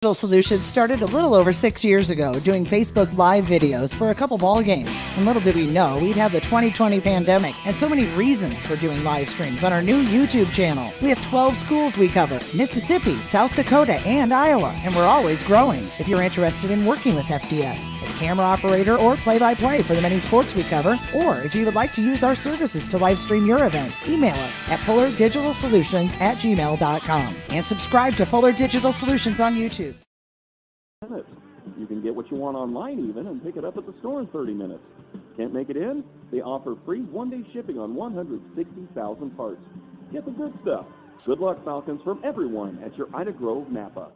Digital Solutions started a little over 6 years ago doing Facebook Live videos for a couple ball games. And little did we know we'd have the 2020 pandemic and so many reasons for doing live streams on our new YouTube channel. We have 12 schools we cover: Mississippi, South Dakota, and Iowa, and we're always growing. If you're interested in working with FDS as camera operator or play-by-play for the many sports we cover, or if you would like to use our services to live stream your event, email us at fullerdigitalsolutions@gmail.com and subscribe to Fuller Digital Solutions on YouTube. You can get what you want online even and pick it up at the store in 30 minutes. Can't make it in? They offer free one-day shipping on 160,000 parts. Get the good stuff. Good luck, Falcons, from everyone at your Ida Grove Napa.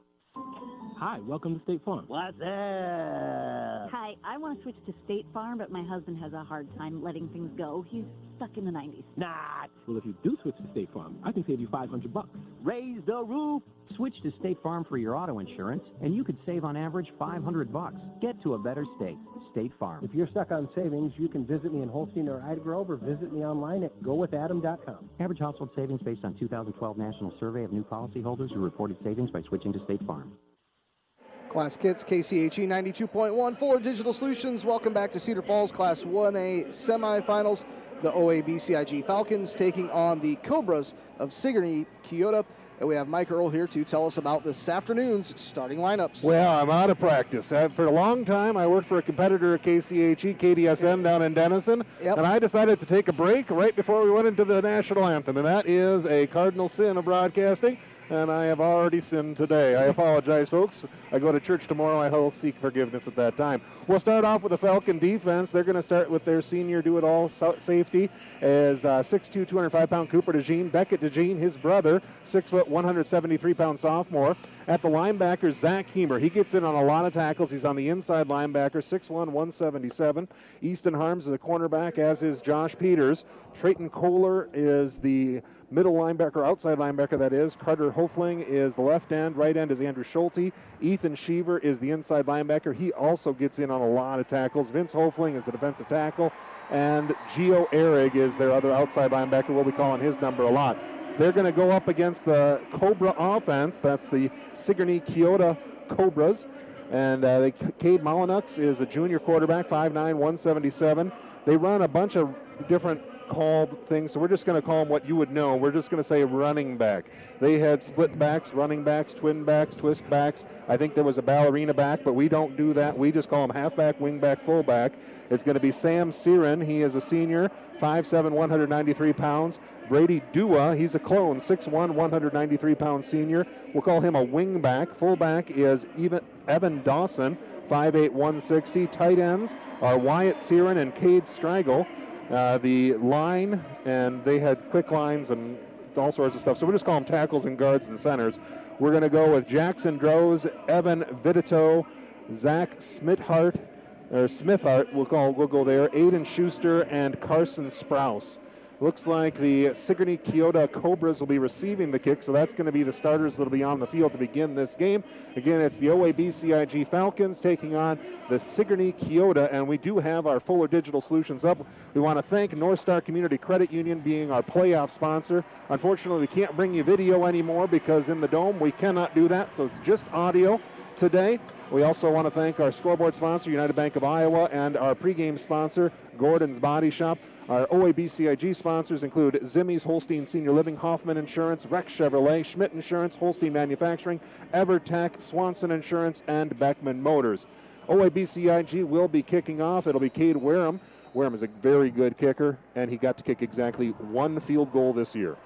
Hi, welcome to State Farm. What's up? Hi, I want to switch to State Farm, but my husband has a hard time letting things go. He's stuck in the 90s. Not. Well, if you do switch to State Farm, I can save you $500. Raise the roof. Switch to State Farm for your auto insurance, and you could save on average $500. Get to a better state. State Farm. If you're stuck on savings, you can visit me in Holstein or Ida Grove, or visit me online at gowithadam.com. Average household savings based on 2012 National Survey of new policyholders who reported savings by switching to State Farm. Class Kits, KCHE 92.1, Fuller Digital Solutions. Welcome back to Cedar Falls Class 1A semifinals. The OABCIG Falcons taking on the Cobras of Sigourney, Keota. And we have Mike Earl here to tell us about this afternoon's starting lineups. Well, I'm out of practice. For a long time, I worked for a competitor at KCHE, KDSM down in Denison, and I decided to take a break right before we went into the national anthem, and that is a cardinal sin of broadcasting. And I have already sinned today. I apologize, folks. I go to church tomorrow. I will seek forgiveness at that time. We'll start off with the Falcon defense. They're going to start with their senior do-it-all safety as 6'2", 205-pound Cooper DeJean. Beckett DeJean, his brother, 6 foot, 173-pound sophomore. At the linebacker, Zach Heemer. He gets in on a lot of tackles. He's on the inside linebacker, 6'1", 177. Easton Harms is the cornerback, as is Josh Peters. Trayton Kohler is the middle linebacker, outside linebacker, that is. Carter Hofling is the left end. Right end is Andrew Schulte. Ethan Sheaver is the inside linebacker. He also gets in on a lot of tackles. Vince Hofling is the defensive tackle. And Gio Ehrig is their other outside linebacker. We'll be calling his number a lot. They're going to go up against the Cobra offense. That's the Sigourney Keota Cobras. And Cade Molyneux is a junior quarterback, 5'9", 177. They run a bunch of different called things, so we're just going to call them what you would know. We're just going to say running back. They had split backs, running backs, twin backs, twist backs. I think there was a ballerina back, but we don't do that. We just call them halfback, wingback, fullback. It's going to be Sam Siren. He is a senior, 5'7", 193 pounds. Brady Dua, he's a clone, 6'1", 193-pound senior. We'll call him a wingback. Fullback is Evan Dawson, 5'8", 160. Tight ends are Wyatt Siren and Cade Straggle. The line, and they had quick lines and all sorts of stuff. So we're just calling them tackles and guards and centers. We're going to go with Jackson Droz, Evan Vitito, Zach Smithart, we'll go there, Aiden Schuster, and Carson Sprouse. Looks like the Sigourney Keota Cobras will be receiving the kick, so that's going to be the starters that will be on the field to begin this game. Again, it's the OABCIG Falcons taking on the Sigourney Keota, and we do have our Fuller Digital Solutions up. We want to thank North Star Community Credit Union being our playoff sponsor. Unfortunately, we can't bring you video anymore because in the Dome we cannot do that, so it's just audio today. We also want to thank our scoreboard sponsor, United Bank of Iowa, and our pregame sponsor, Gordon's Body Shop. Our OABCIG sponsors include Zimmy's Holstein Senior Living, Hoffman Insurance, Rex Chevrolet, Schmidt Insurance, Holstein Manufacturing, Evertech, Swanson Insurance, and Beckman Motors. OABCIG will be kicking off. It'll be Cade Wareham. Wareham is a very good kicker, and he got to kick exactly one field goal this year.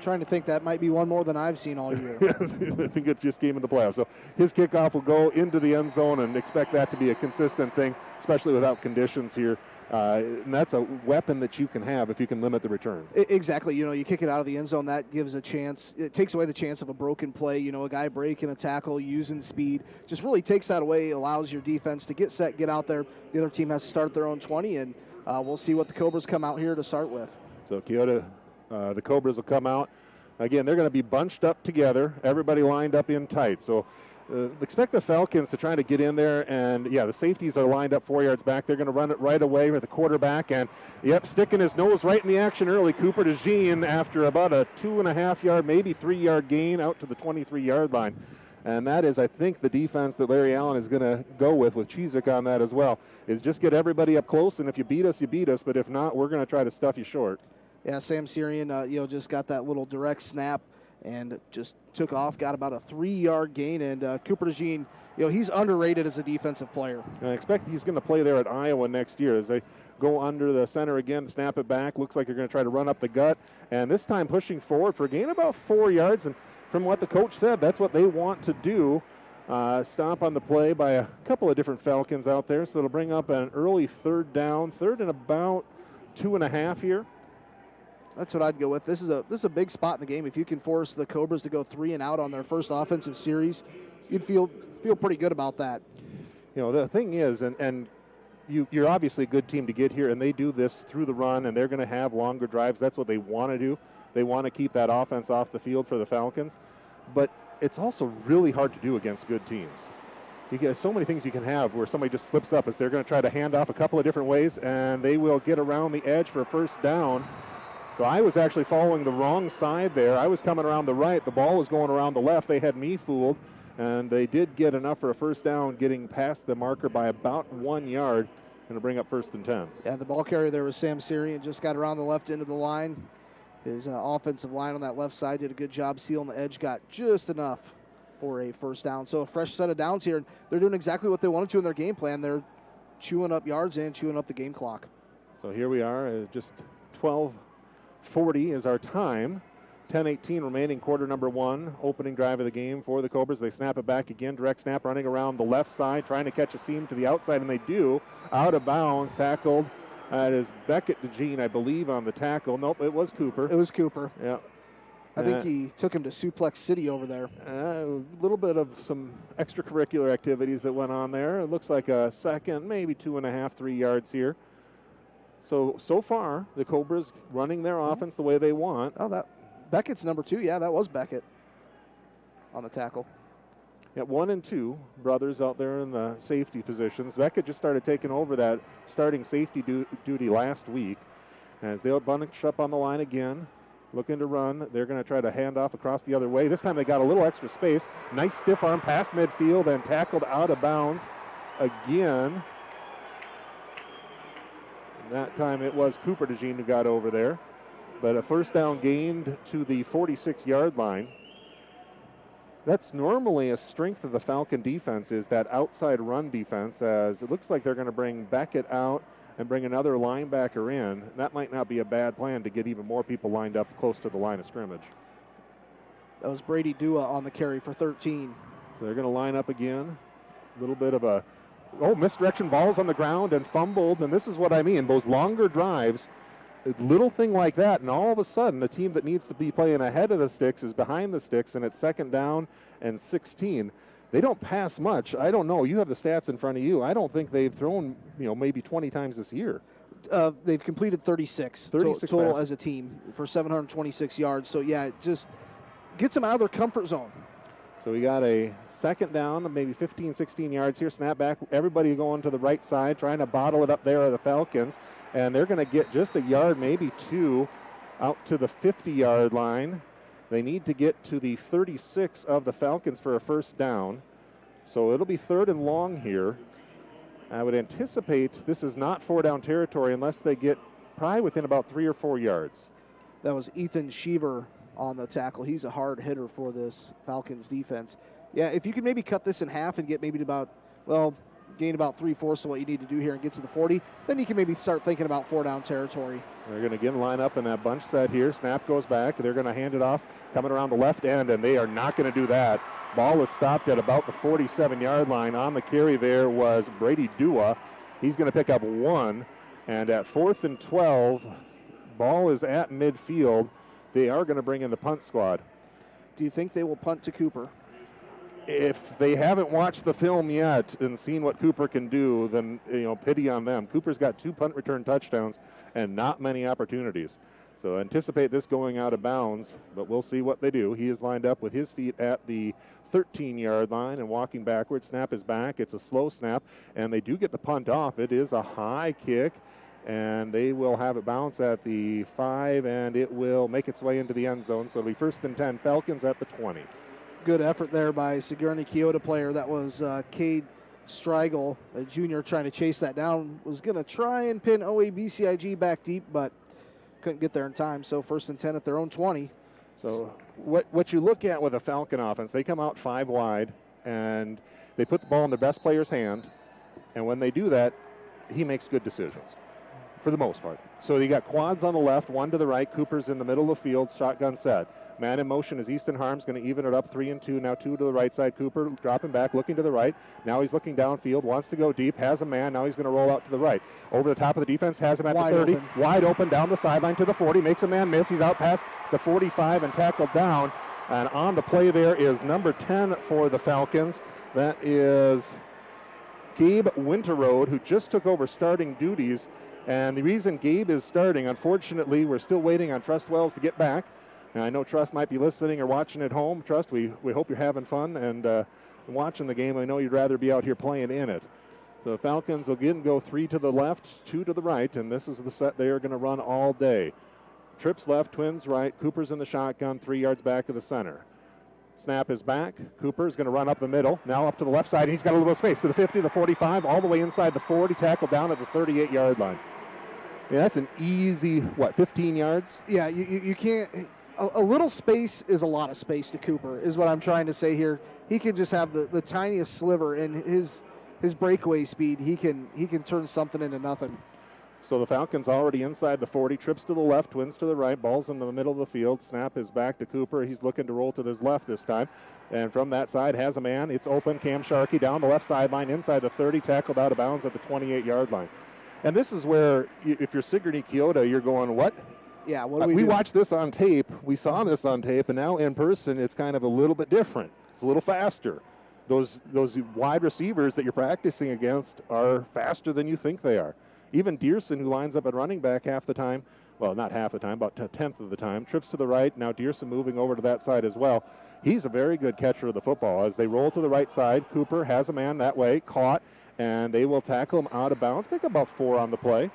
Trying to think, that might be one more than I've seen all year. Yes, I think it just came in the playoffs. So his kickoff will go into the end zone, and expect that to be a consistent thing, especially without conditions here. And that's a weapon that you can have if you can limit the return. Exactly. You know, you kick it out of the end zone, that gives a chance. It takes away the chance of a broken play. You know, a guy breaking a tackle, using speed, just really takes that away, allows your defense to get set, get out there. The other team has to start their own 20, and we'll see what the Cobras come out here to start with. So Keota, the Cobras will come out. Again, they're going to be bunched up together, everybody lined up in tight. So expect the Falcons to try to get in there, and the safeties are lined up 4 yards back. They're going to run it right away with the quarterback, and sticking his nose right in the action early. Cooper DeJean, after about a 2.5 yard, maybe 3 yard gain out to the 23-yard line. And that is, I think, the defense that Larry Allen is going to go with Chizik on that as well, is just get everybody up close, and if you beat us, you beat us, but if not, we're going to try to stuff you short. Yeah, Sam Syrian, just got that little direct snap and just took off, got about a 3-yard gain, and Cooper DeJean, he's underrated as a defensive player. I expect he's going to play there at Iowa next year as they go under the center again, snap it back. Looks like they're going to try to run up the gut, and this time pushing forward for a gain about 4 yards, and from what the coach said, that's what they want to do. Stop on the play by a couple of different Falcons out there, so it'll bring up an early third down, third and about 2.5 here. That's what I'd go with. This is a big spot in the game. If you can force the Cobras to go 3 and out on their first offensive series, you'd feel pretty good about that. The thing is, and you're obviously a good team to get here, and they do this through the run, and they're going to have longer drives. That's what they want to do. They want to keep that offense off the field for the Falcons. But it's also really hard to do against good teams. You get so many things you can have where somebody just slips up as they're going to try to hand off a couple of different ways, and they will get around the edge for a first down. So I was actually following the wrong side there. I was coming around the right. The ball was going around the left. They had me fooled, and they did get enough for a first down, getting past the marker by about 1 yard, and to bring up 1st and 10. Yeah, the ball carrier there was Sam Syrian, just got around the left end of the line. His offensive line on that left side did a good job sealing the edge, got just enough for a first down. So a fresh set of downs here, and they're doing exactly what they wanted to in their game plan. They're chewing up yards and chewing up the game clock. So here we are, just 12:40 is our time. 10:18 remaining, quarter number 1, opening drive of the game for the Cobras. They snap it back again, direct snap, running around the left side, trying to catch a seam to the outside, and they do. Out of bounds, tackled. That is Beckett DeJean, I believe, on the tackle. Nope, it was Cooper. It was Cooper. Yeah. I think he took him to Suplex City over there. A little bit of some extracurricular activities that went on there. It looks like a second, maybe 2.5, 3 yards here. So far, the Cobras running their offense the way they want. Oh, that Beckett's number 2. Yeah, that was Beckett on the tackle. Yeah, 1 and 2 brothers out there in the safety positions. Beckett just started taking over that starting safety duty last week. As they'll bunch up on the line again, looking to run. They're going to try to hand off across the other way. This time they got a little extra space. Nice stiff arm past midfield and tackled out of bounds again. And that time it was Cooper DeJean who got over there. But a first down gained to the 46-yard line. That's normally a strength of the Falcon defense, is that outside run defense, as it looks like they're going to bring Beckett out and bring another linebacker in. That might not be a bad plan to get even more people lined up close to the line of scrimmage. That was Brady Dua on the carry for 13. So they're going to line up again. A little bit of a, misdirection, balls on the ground and fumbled. And this is what I mean, those longer drives, a little thing like that, and all of a sudden the team that needs to be playing ahead of the sticks is behind the sticks, and it's 2nd down and 16. They don't pass much. I don't know. You have the stats in front of you. I don't think they've thrown, maybe 20 times this year. They've completed 36 total as a team for 726 yards. So, yeah, it just gets them out of their comfort zone. So we got a 2nd down, maybe 15, 16 yards here. Snap back. Everybody going to the right side, trying to bottle it up there are the Falcons. And they're going to get just a yard, maybe 2, out to the 50-yard line. They need to get to the 36 of the Falcons for a first down. So it'll be 3rd and long here. I would anticipate this is not 4-down territory unless they get probably within about 3 or 4 yards. That was Ethan Sheaver on the tackle. He's a hard hitter for this Falcons defense. Yeah, if you could maybe cut this in half and get maybe about, gain about 3/4 of what you need to do here and get to the 40, then you can maybe start thinking about 4-down territory. They're going to again line up in that bunch set here. Snap goes back. They're going to hand it off coming around the left end, and they are not going to do that. Ball is stopped at about the 47-yard line. On the carry there was Brady Dua. He's going to pick up 1, and at 4th and 12, ball is at midfield. They are going to bring in the punt squad. Do you think they will punt to Cooper? If they haven't watched the film yet and seen what Cooper can do, then, pity on them. Cooper's got 2 punt return touchdowns and not many opportunities. So anticipate this going out of bounds, but we'll see what they do. He is lined up with his feet at the 13-yard line and walking backwards. Snap is back. It's a slow snap, and they do get the punt off. It is a high kick, and they will have it bounce at the 5, and it will make its way into the end zone. So it'll be 1st and 10, Falcons at the 20. Good effort there by Sigourney Keota player. That was Cade Striegel, a junior, trying to chase that down. Was going to try and pin OABCIG back deep, but couldn't get there in time. So 1st and 10 at their own 20. So what you look at with a Falcon offense, they come out 5 wide, and they put the ball in their best player's hand. And when they do that, he makes good decisions for the most part. So you got quads on the left, 1 to the right. Cooper's in the middle of the field, shotgun set. Man in motion is Easton Harms, going to even it up 3 and 2. Now 2 to the right side. Cooper dropping back, looking to the right. Now he's looking downfield, wants to go deep, has a man. Now he's going to roll out to the right. Over the top of the defense, has him at Wide the 30. open. Wide open down the sideline to the 40. Makes a man miss. He's out past the 45 and tackled down. And on the play there is number 10 for the Falcons. That is Gabe Winterroad, who just took over starting duties. And the reason Gabe is starting, unfortunately, we're still waiting on Trust Wells to get back. And I know Trust might be listening or watching at home. Trust, we hope you're having fun and watching the game. I know you'd rather be out here playing in it. So the Falcons again go 3 to the left, 2 to the right, and this is the set they are going to run all day. Trips left, twins right. Cooper's in the shotgun, 3 yards back of the center. Snap is back. Cooper is going to run up the middle. Now up to the left side. He's got a little bit of space to the 50, the 45, all the way inside the 40, tackled down at the 38-yard line. Yeah, that's an easy, 15 yards? Yeah, you can't. A little space is a lot of space to Cooper, is what I'm trying to say here. He can just have the tiniest sliver in his breakaway speed. He can turn something into nothing. So the Falcons already inside the 40, trips to the left, twins to the right, ball's in the middle of the field. Snap is back to Cooper. He's looking to roll to his left this time. And from that side has a man. It's open. Cam Sharkey down the left sideline, inside the 30, tackled out of bounds at the 28-yard line. And this is where, if you're Sigourney Keota, you're going, what? Yeah, what do we do? watched this on tape. We saw this on tape, and now in person, it's kind of a little bit different. It's a little faster. Those wide receivers that you're practicing against are faster than you think they are. Even Dearson, who lines up at running back half the time, well, not half the time, about a tenth of the time, trips to the right. Now Dearson moving over to that side as well. He's a very good catcher of the football. As they roll to the right side, Cooper has a man that way, caught, and they will tackle him out of bounds. Pick up about 4 on the play.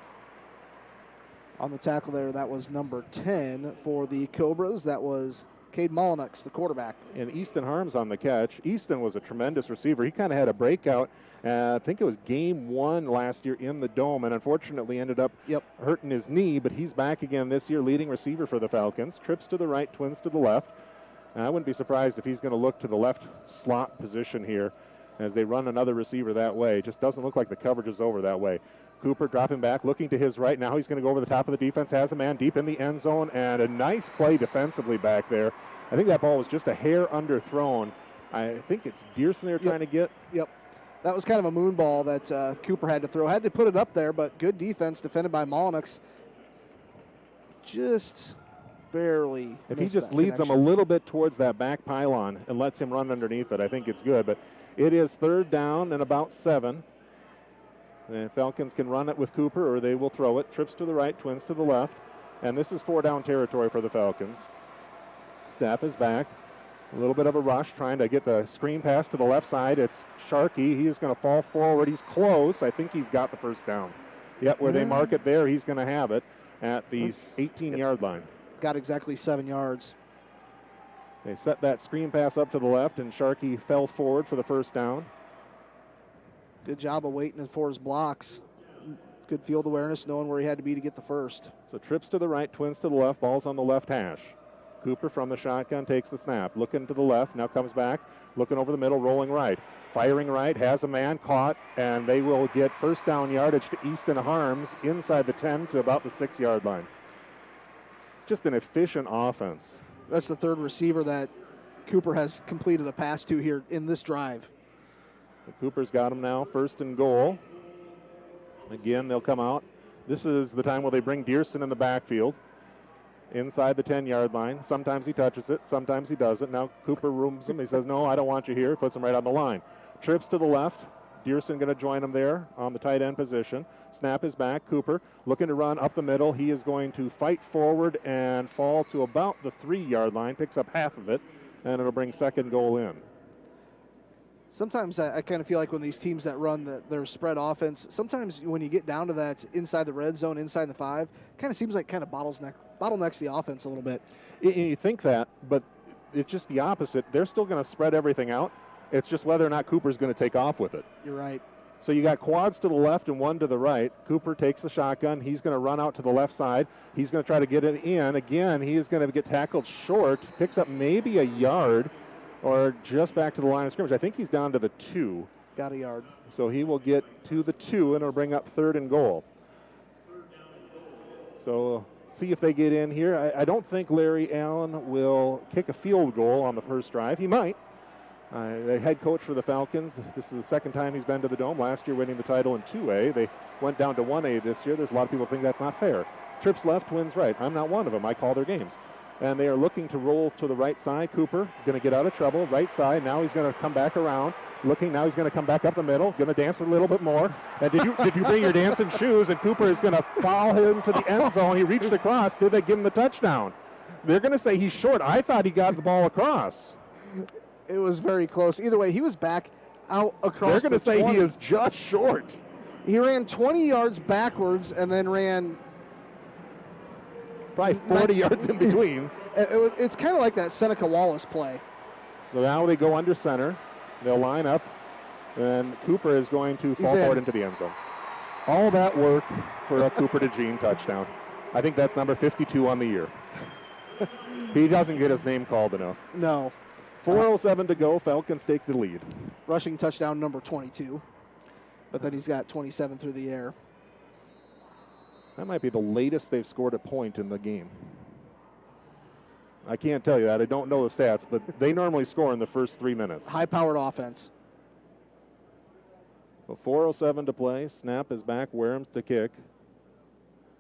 On the tackle there, that was number 10 for the Cobras. That was Cade Molyneux, the quarterback. And Easton Harms on the catch. Easton was a tremendous receiver. He kind of had a breakout. I think it was game 1 last year in the Dome, and unfortunately ended up hurting his knee, but he's back again this year, leading receiver for the Falcons. Trips to the right, twins to the left. And I wouldn't be surprised if he's going to look to the left slot position here as they run another receiver that way. Just doesn't look like the coverage is over that way. Cooper dropping back, looking to his right. Now he's going to go over the top of the defense, has a man deep in the end zone, and a nice play defensively back there. I think that ball was just a hair underthrown. I think it's Dearson they're trying to get. Yep. That was kind of a moon ball that Cooper had to throw. Had to put it up there, but good defense defended by Molyneux. Just barely. If he just leads them a little bit towards that back pylon and lets him run underneath it, I think it's good. But it is 3rd down and about 7. The Falcons can run it with Cooper, or they will throw it. Trips to the right, twins to the left. And this is 4-down territory for the Falcons. Snap is back. A little bit of a rush, trying to get the screen pass to the left side. It's Sharkey. He is going to fall forward. He's close. I think he's got the 1st down. Yep, where they mark it there, he's going to have it at the 18-yard line. Got exactly 7 yards. They set that screen pass up to the left, and Sharkey fell forward for the 1st down. Good job of waiting for his blocks. Good field awareness, knowing where he had to be to get the 1st. So trips to the right, twins to the left, ball's on the left hash. Cooper from the shotgun takes the snap, looking to the left, now comes back, looking over the middle, rolling right. Firing right, has a man caught, and they will get 1st down yardage to Easton Harms inside the 10 to about the 6-yard line. Just an efficient offense. That's the 3rd receiver that Cooper has completed a pass to here in this drive. Cooper's got him now, 1st and goal. Again, they'll come out. This is the time where they bring Dearson in the backfield inside the 10-yard line. Sometimes he touches it, sometimes he doesn't. Now Cooper rooms him. He says, no, I don't want you here. Puts him right on the line. Trips to the left. Dearson going to join him there on the tight end position. Snap is back. Cooper looking to run up the middle. He is going to fight forward and fall to about the 3-yard line. Picks up half of it, and it'll bring 2nd goal in. Sometimes I kind of feel like when these teams that run their spread offense, sometimes when you get down to that inside the red zone, inside the 5, kind of seems like kind of bottlenecks the offense a little bit. You think that, but it's just the opposite. They're still going to spread everything out. It's just whether or not Cooper's going to take off with it. You're right. So you got quads to the left and one to the right. Cooper takes the shotgun. He's going to run out to the left side. He's going to try to get it in. Again, he is going to get tackled short. Picks up maybe a yard or just back to the line of scrimmage. I think he's down to the 2. Got a yard. So he will get to the 2, and it'll bring up 3rd and goal. So see if they get in here. I don't think Larry Allen will kick a field goal on the first drive. He might. The head coach for the Falcons, this is the second time he's been to the Dome. Last year winning the title in 2A. They went down to 1A this year. There's a lot of people think that's not fair. Trips left, wins right. I'm not one of them. I call their games. And they are looking to roll to the right side. Cooper going to get out of trouble. Right side. Now he's going to come back around. Looking. Now he's going to come back up the middle. Going to dance a little bit more. And did you bring your dancing shoes? And Cooper is going to foul him to the end zone. He reached across. Did they give him the touchdown? They're going to say he's short. I thought he got the ball across. It was very close. Either way, he was back out across. They're going to say 20. He is just short. He ran 20 yards backwards and then ran probably 40 yards in between. It's kind of like that Seneca Wallace play. So now they go under center. They'll line up, and Cooper is going to fall forward into the end zone. All that work for a Cooper to Gene touchdown. I think that's number 52 on the year. He doesn't get his name called enough. No. 4:07 to go. Falcons take the lead. Rushing touchdown number 22. But then he's got 27 through the air. That might be the latest they've scored a point in the game. I can't tell you that. I don't know the stats, but they normally score in the first 3 minutes. High-powered offense. So 4:07 to play. Snap is back. Warehams to kick.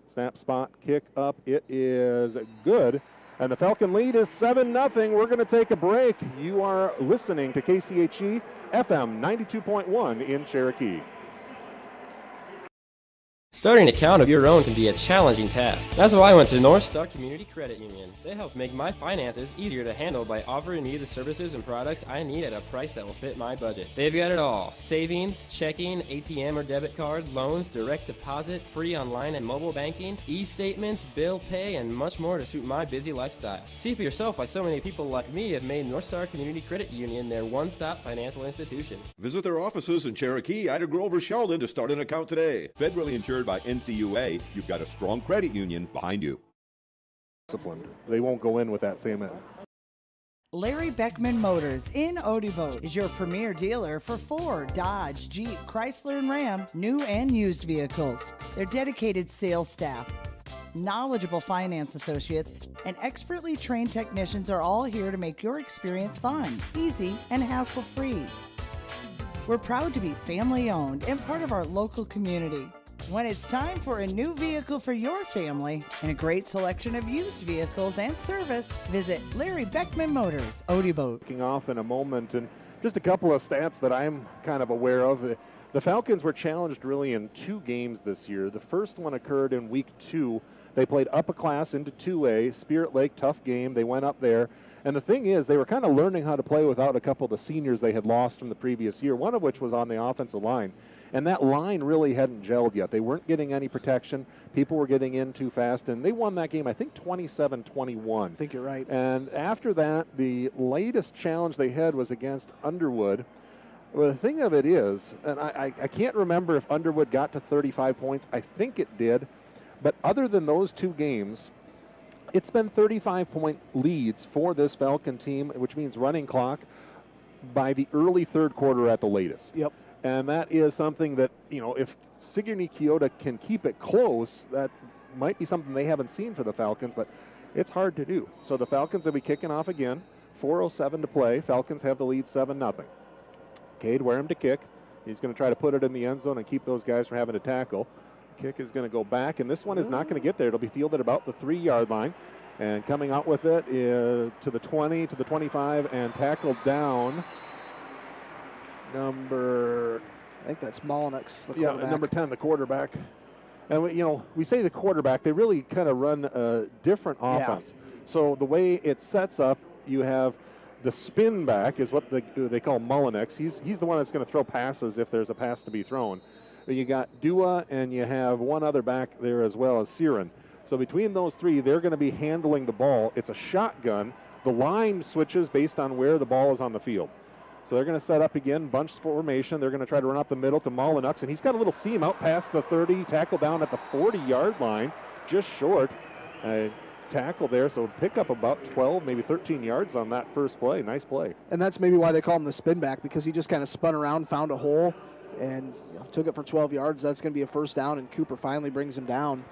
Snap spot, kick up. It is good. And the Falcon lead is 7-0. We're going to take a break. You are listening to KCHE FM 92.1 in Cherokee. Starting an account of your own can be a challenging task. That's why I went to North Star Community Credit Union. They help make my finances easier to handle by offering me the services and products I need at a price that will fit my budget. They've got it all. Savings, checking, ATM or debit card, loans, direct deposit, free online and mobile banking, e-statements, bill pay, and much more to suit my busy lifestyle. See for yourself why so many people like me have made North Star Community Credit Union their one-stop financial institution. Visit their offices in Cherokee, Ida Grove, or Sheldon to start an account today. Federally insured by NCUA, you've got a strong credit union behind you. Disciplined. They won't go in with that same end. Larry Beckman Motors in Odebo is your premier dealer for Ford, Dodge, Jeep, Chrysler, and Ram, new and used vehicles. Their dedicated sales staff, knowledgeable finance associates, and expertly trained technicians are all here to make your experience fun, easy, and hassle-free. We're proud to be family-owned and part of our local community. When it's time for a new vehicle for your family and a great selection of used vehicles and service, visit Larry Beckman Motors, Odebo. Kicking off in a moment, and just a couple of stats that I'm kind of aware of. The Falcons were challenged really in 2 games this year. The first one occurred in week 2. They played up a class into 2A, Spirit Lake, tough game. They went up there. And the thing is, they were kind of learning how to play without a couple of the seniors they had lost from the previous year, one of which was on the offensive line. And that line really hadn't gelled yet. They weren't getting any protection. People were getting in too fast, and they won that game, I think, 27-21. I think you're right. And after that, the latest challenge they had was against Underwood. Well, the thing of it is, and I can't remember if Underwood got to 35 points. I think it did. But other than those 2 games, it's been 35-point leads for this Falcon team, which means running clock by the early 3rd quarter at the latest. Yep. And that is something that, if Sigourney Keota can keep it close, that might be something they haven't seen for the Falcons, but it's hard to do. So the Falcons will be kicking off again. 4:07 to play. Falcons have the lead 7-0. Cade Wareham to kick. He's going to try to put it in the end zone and keep those guys from having to tackle. Kick is going to go back, and this one is not going to get there. It'll be fielded about the 3-yard line. And coming out with it is to the 20, to the 25, and tackled down. I think that's Molyneux, the quarterback. Yeah, number 10, the quarterback. And, we say the quarterback, they really kind of run a different offense. Yeah. So the way it sets up, you have the spin back is what they call Molyneux. He's the one that's going to throw passes if there's a pass to be thrown. You got Dua, and you have one other back there as well as Siren. So between those 3, they're going to be handling the ball. It's a shotgun. the line switches based on where the ball is on the field. So they're going to set up again, bunch formation. They're going to try to run up the middle to Molyneux, and he's got a little seam out past the 30, tackle down at the 40-yard line, just short. Tackle there, so pick up about 12, maybe 13 yards on that first play. Nice play. And that's maybe why they call him the spin back, because he just kind of spun around, found a hole, and took it for 12 yards. That's going to be a first down, and Cooper finally brings him down.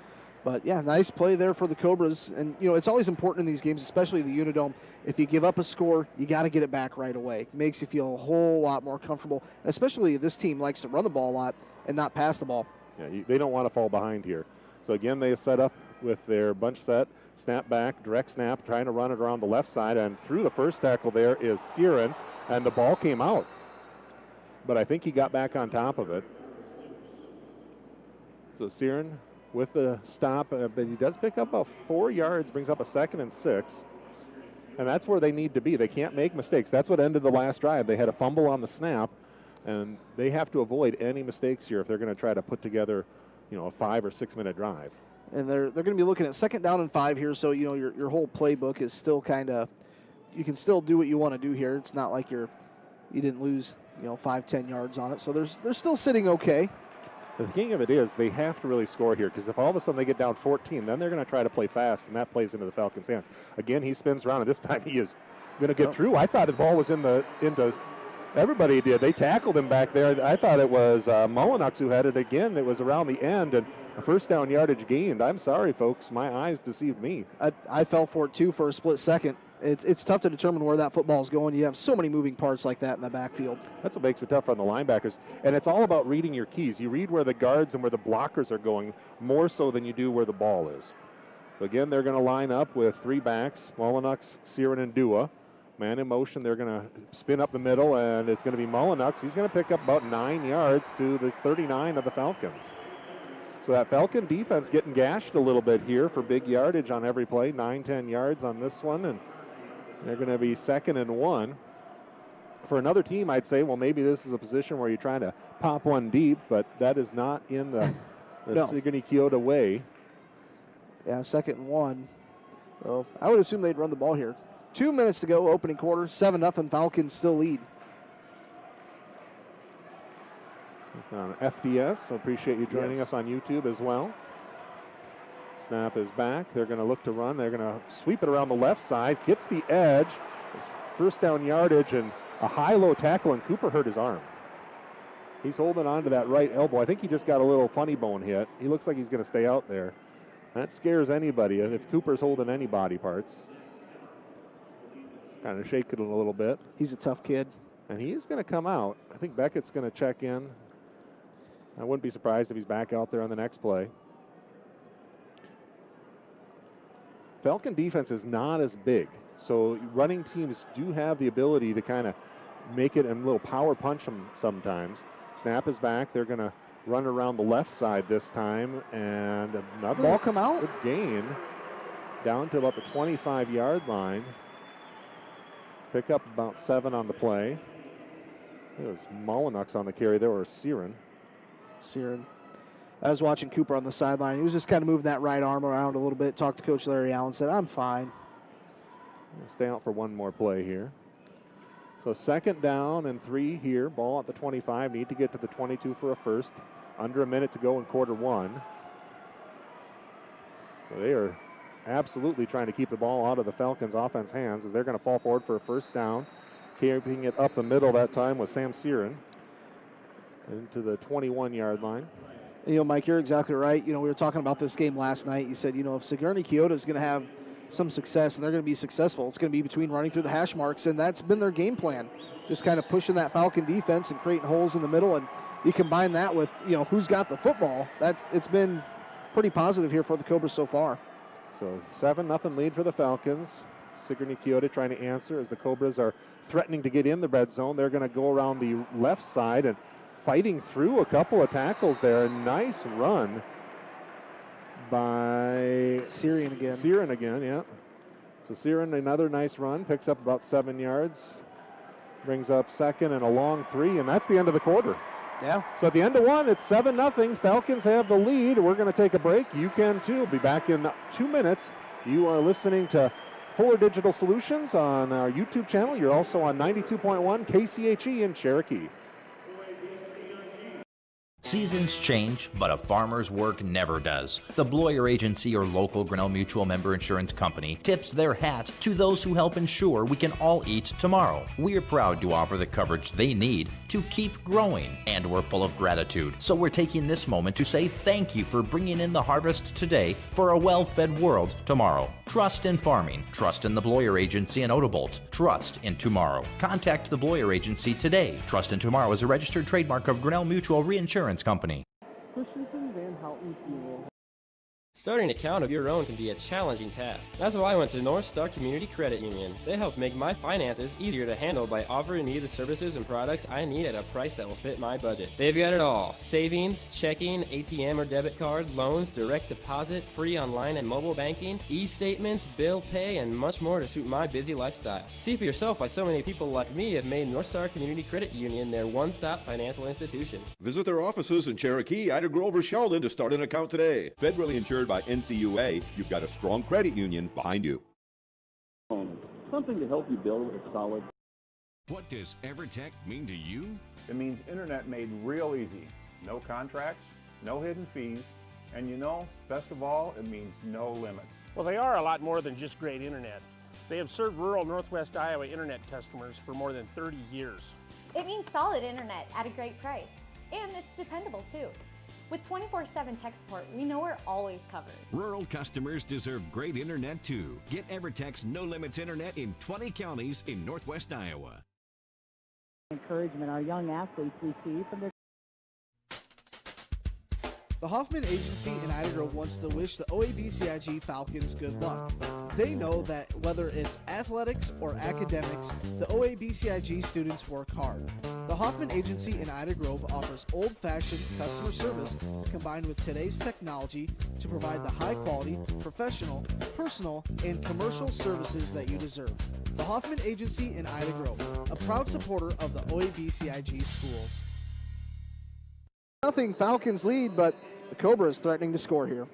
But, yeah, nice play there for the Cobras. And, it's always important in these games, especially the Unidome. If you give up a score, you got to get it back right away. It makes you feel a whole lot more comfortable, especially this team likes to run the ball a lot and not pass the ball. Yeah, they don't want to fall behind here. So, again, they set up with their bunch set, snap back, direct snap, trying to run it around the left side. And through the first tackle there is Siren, and the ball came out. But I think he got back on top of it. So Siren with the stop, but he does pick up about 4 yards, brings up a 2nd and 6. And that's where they need to be. They can't make mistakes. That's what ended the last drive. They had a fumble on the snap, and they have to avoid any mistakes here if they're going to try to put together, a 5 or 6 minute drive. And they're going to be looking at 2nd down and 5 here, so, your whole playbook is still kind of, you can still do what you want to do here. It's not like you didn't lose, 5-10 yards on it. So they're still sitting okay. The thing of it is they have to really score here, because if all of a sudden they get down 14, then they're going to try to play fast, and that plays into the Falcons' hands. Again, he spins around, and this time he is going to get through. I thought the ball was into everybody did. They tackled him back there. I thought it was Molyneux who had it again. It was around the end, and a first down yardage gained. I'm sorry, folks. My eyes deceived me. I fell for it, too, for a split second. It's tough to determine where that football is going. You have so many moving parts like that in the backfield. That's what makes it tough on the linebackers. And it's all about reading your keys. You read where the guards and where the blockers are going more so than you do where the ball is. So again, they're going to line up with 3 backs, Molyneux, Siren, and Dua. Man in motion, they're going to spin up the middle, and it's going to be Molyneux. He's going to pick up about 9 yards to the 39 of the Falcons. So that Falcon defense getting gashed a little bit here for big yardage on every play, 9-10 yards on this one, and they're going to be 2nd and 1. For another team, I'd say, well, maybe this is a position where you're trying to pop one deep, but that is not in the no. Sigourney Keota way. Yeah, 2nd and 1. So I would assume they'd run the ball here. 2 minutes to go, opening quarter, 7-0, Falcons still lead. It's on FDS, so appreciate you joining us on YouTube as well. Snap is back. They're going to look to run. They're going to sweep it around the left side. Gets the edge. First down yardage and a high-low tackle, and Cooper hurt his arm. He's holding on to that right elbow. I think he just got a little funny bone hit. He looks like he's going to stay out there. That scares anybody if Cooper's holding any body parts. Kind of shaking it a little bit. He's a tough kid. And he is going to come out. I think Beckett's going to check in. I wouldn't be surprised if he's back out there on the next play. Falcon defense is not as big, so running teams do have the ability to kind of make it and little power punch them sometimes. Snap is back. They're going to run around the left side this time, and another ball come out. Good gain down to about the 25-yard line. Pick up about 7 on the play. It was Molyneux on the carry there, or Siren. I was watching Cooper on the sideline. He was just kind of moving that right arm around a little bit. Talked to Coach Larry Allen, said, I'm fine. We'll stay out for one more play here. So 2nd down and 3 here. Ball at the 25. Need to get to the 22 for a first. Under a minute to go in quarter 1. So they are absolutely trying to keep the ball out of the Falcons' offense hands as they're going to fall forward for a first down. Carrying it up the middle that time was Sam Siren into the 21-yard line. Mike, you're exactly right. We were talking about this game last night. You said, if Sigourney Keota is going to have some success and they're going to be successful, it's going to be between running through the hash marks, and that's been their game plan. Just kind of pushing that Falcon defense and creating holes in the middle, and you combine that with, who's got the football. It's been pretty positive here for the Cobras so far. So 7-0 lead for the Falcons. Sigourney Keota trying to answer as the Cobras are threatening to get in the red zone. They're going to go around the left side and fighting through a couple of tackles there. A nice run by Siren again, yeah. So Siren, another nice run, picks up about 7 yards, brings up 2nd and a long 3, and that's the end of the quarter. Yeah. So at the end of 1, it's 7-0. Falcons have the lead. We're going to take a break. You can too. We'll be back in 2 minutes. You are listening to Fuller Digital Solutions on our YouTube channel. You're also on 92.1 KCHE in Cherokee. Seasons change, but a farmer's work never does. The Bloyer Agency or local Grinnell Mutual member insurance company tips their hat to those who help ensure we can all eat tomorrow. We're proud to offer the coverage they need to keep growing, and we're full of gratitude. So we're taking this moment to say thank you for bringing in the harvest today for a well-fed world tomorrow. Trust in farming. Trust in the Bloyer Agency in Odobolt. Trust in tomorrow. Contact the Bloyer Agency today. Trust in Tomorrow is a registered trademark of Grinnell Mutual Reinsurance Company. Christensen Van Houten Fuel. Starting an account of your own can be a challenging task. That's why I went to North Star Community Credit Union. They help make my finances easier to handle by offering me the services and products I need at a price that will fit my budget. They've got it all: savings, checking, ATM or debit card, loans, direct deposit, free online and mobile banking, e-statements, bill pay, and much more to suit my busy lifestyle. See for yourself why so many people like me have made North Star Community Credit Union their one-stop financial institution. Visit their offices in Cherokee, Ida Grove, or Sheldon to start an account today. Federally insured by NCUA, you've got a strong credit union behind you. Something to help you build a solid. What does EverTech mean to you? It means internet made real easy. No contracts, no hidden fees, and you know, best of all, it means no limits. Well, they are a lot more than just great internet. They have served rural Northwest Iowa internet customers for more than 30 years. It means solid internet at a great price, and it's dependable too. With 24/7 tech support, we know we're always covered. Rural customers deserve great internet too. Get EverTech's No Limits internet in 20 counties in Northwest Iowa. Encouragement our young athletes receive from their The Hoffman Agency in Ida Grove wants to wish the OABCIG Falcons good luck. They know that whether it's athletics or academics, the OABCIG students work hard. The Hoffman Agency in Ida Grove offers old-fashioned customer service combined with today's technology to provide the high-quality, professional, personal, and commercial services that you deserve. The Hoffman Agency in Ida Grove, a proud supporter of the OABCIG schools. Nothing Falcons lead, but the Cobras threatening to score here.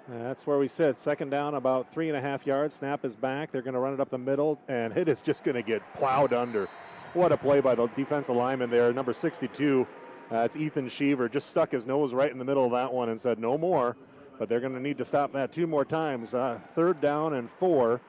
That's where we sit. Second down, about 3.5 yards. Snap is back. They're going to run it up the middle, and it is just going to get plowed under. What a play by the defensive lineman there. Number 62, it's Ethan Sheaver, just stuck his nose right in the middle of that one and said no more. But they're going to need to stop that 2 more times. 3rd down and 4.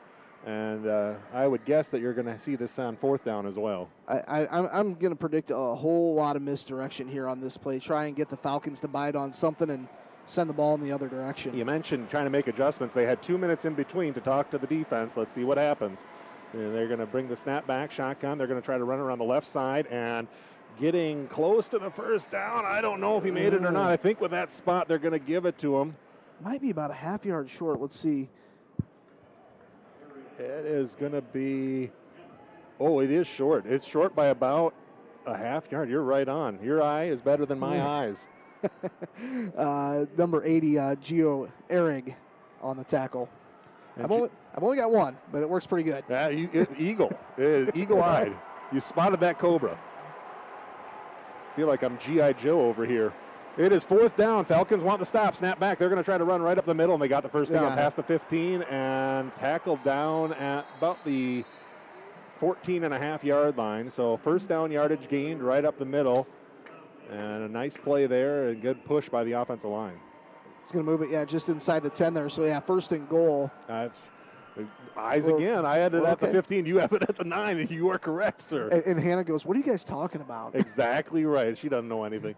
And I would guess that you're going to see this on 4th down as well. I'm going to predict a whole lot of misdirection here on this play. Try and get the Falcons to bite on something and send the ball in the other direction. You mentioned trying to make adjustments. They had 2 minutes in between to talk to the defense. Let's see what happens. And they're going to bring the snap back, shotgun. They're going to try to run around the left side and getting close to the 1st down. I don't know if he made it or not. I think with that spot, they're going to give it to him. Might be about a half yard short. Let's see. It is going to be, oh, it is short. It's short by about a half yard. You're right on. Your eye is better than my eyes. Number 80, Gio Ehrig on the tackle. I've only got one, but it works pretty good. Yeah, eagle. Eagle-eyed. You spotted that Cobra. Feel like I'm G.I. Joe over here. It is 4th down. Falcons want the stop. Snap back. They're going to try to run right up the middle, and they got the 1st down past the 15 and tackled down at about the 14.5-yard line. So 1st down yardage gained right up the middle. And a nice play there, and good push by the offensive line. It's going to move it, just inside the 10 there. So, 1st and goal. Eyes again. I had it at the 15. You have it at the 9, and you are correct, sir. And Hannah goes, what are you guys talking about? Exactly right. She doesn't know anything.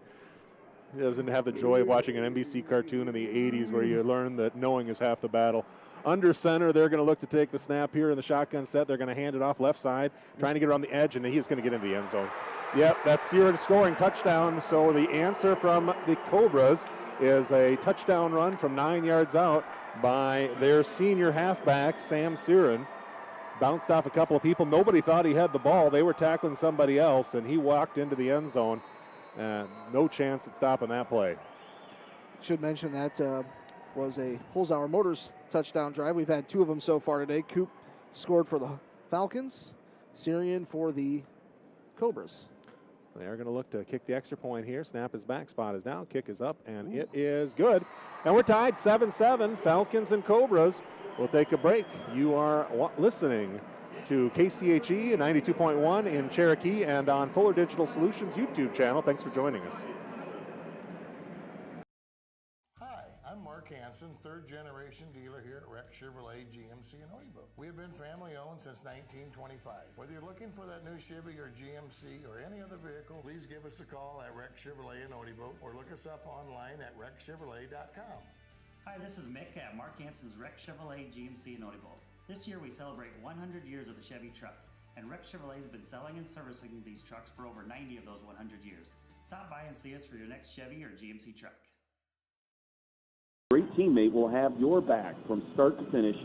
She doesn't have the joy of watching an NBC cartoon in the 80s where you learn that knowing is half the battle. Under center, they're going to look to take the snap here in the shotgun set. They're going to hand it off left side, trying to get around the edge, and he's going to get into the end zone. Yep, that's Siren scoring touchdown. So the answer from the Cobras is a touchdown run from 9 yards out by their senior halfback, Sam Siren. Bounced off a couple of people. Nobody thought he had the ball. They were tackling somebody else, and he walked into the end zone. No chance at stopping that play. Should mention that was a Holzhauer Motors touchdown drive. We've had 2 of them so far today. Coop scored for the Falcons, Syrian for the Cobras. They're going to look to kick the extra point here. Snap is back, spot is down, kick is up, and it is good. And we're tied 7-7. Falcons and Cobras. We'll take a break. You are listening to KCHE 92.1 in Cherokee and on Fuller Digital Solutions YouTube channel. Thanks for joining us. I'm Mark Hansen, third-generation dealer here at Rex Chevrolet GMC in Odebo. We have been family-owned since 1925. Whether you're looking for that new Chevy or GMC or any other vehicle, please give us a call at Rex Chevrolet in Odebo or look us up online at rexchevrolet.com. Hi, this is Mick at Mark Hansen's Rex Chevrolet GMC in Odebo. This year we celebrate 100 years of the Chevy truck, and Rex Chevrolet has been selling and servicing these trucks for over 90 of those 100 years. Stop by and see us for your next Chevy or GMC truck. Great teammate will have your back from start to finish.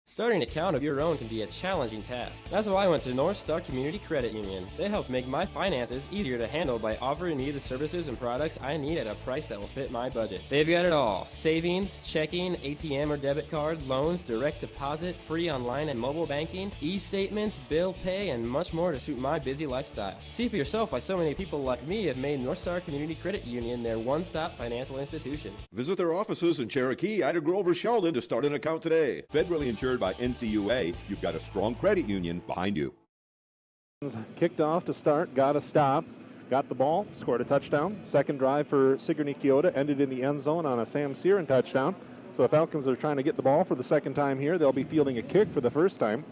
Starting an account of your own can be a challenging task. That's why I went to North Star Community Credit Union. They help make my finances easier to handle by offering me the services and products I need at a price that will fit my budget. They've got it all: savings, checking, ATM or debit card, loans, direct deposit, free online and mobile banking, e-statements, bill pay, and much more to suit my busy lifestyle. See for yourself why so many people like me have made North Star Community Credit Union their one-stop financial institution. Visit their offices in Cherokee, Ida Grove, or Sheldon to start an account today. Federally insured by NCUA, you've got a strong credit union behind you. Kicked off to start, got a stop, got the ball, scored a touchdown. Second drive for Sigourney Keota ended in the end zone on a Sam Searin touchdown. So the Falcons are trying to get the ball for the second time here. They'll be fielding a kick for the first time.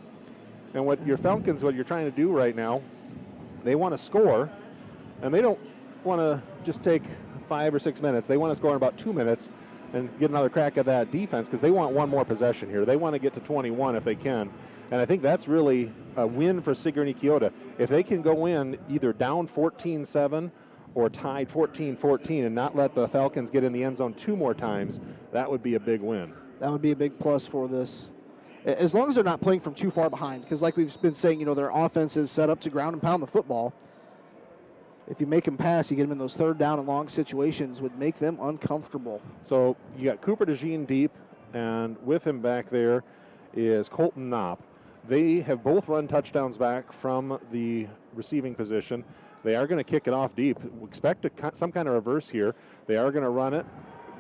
And what you're trying to do right now, they want to score, and they don't want to just take 5 or 6 minutes. They want to score in about 2 minutes and get another crack at that defense because they want one more possession here. They want to get to 21 if they can. And I think that's really a win for Sigourney Keota. If they can go in either down 14-7 or tied 14-14 and not let the Falcons get in the end zone 2 more times, that would be a big win. That would be a big plus for this. As long as they're not playing from too far behind, because like we've been saying, their offense is set up to ground and pound the football. If you make them pass, you get them in those third down and long situations, would make them uncomfortable. So you got Cooper DeJean deep, and with him back there is Colton Knopp. They have both run touchdowns back from the receiving position. They are going to kick it off deep. We expect some kind of reverse here. They are going to run it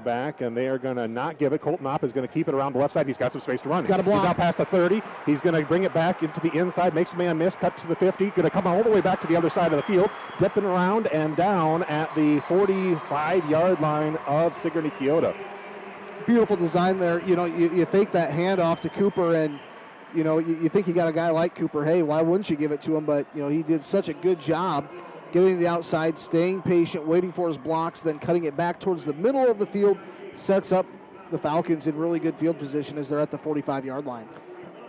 back, and they are going to not give it. Colton Knopp is going to keep it around the left side. He's got some space to run. Got a block. He's out past the 30. He's going to bring it back into the inside, makes a man miss, cut to the 50, going to come all the way back to the other side of the field, dipping around and down at the 45-yard line of Sigourney Keota. Beautiful design there. You fake that handoff to Cooper, and you think you got a guy like Cooper. Hey, why wouldn't you give it to him? But he did such a good job getting to the outside, staying patient, waiting for his blocks, then cutting it back towards the middle of the field, sets up the Falcons in really good field position as they're at the 45-yard line.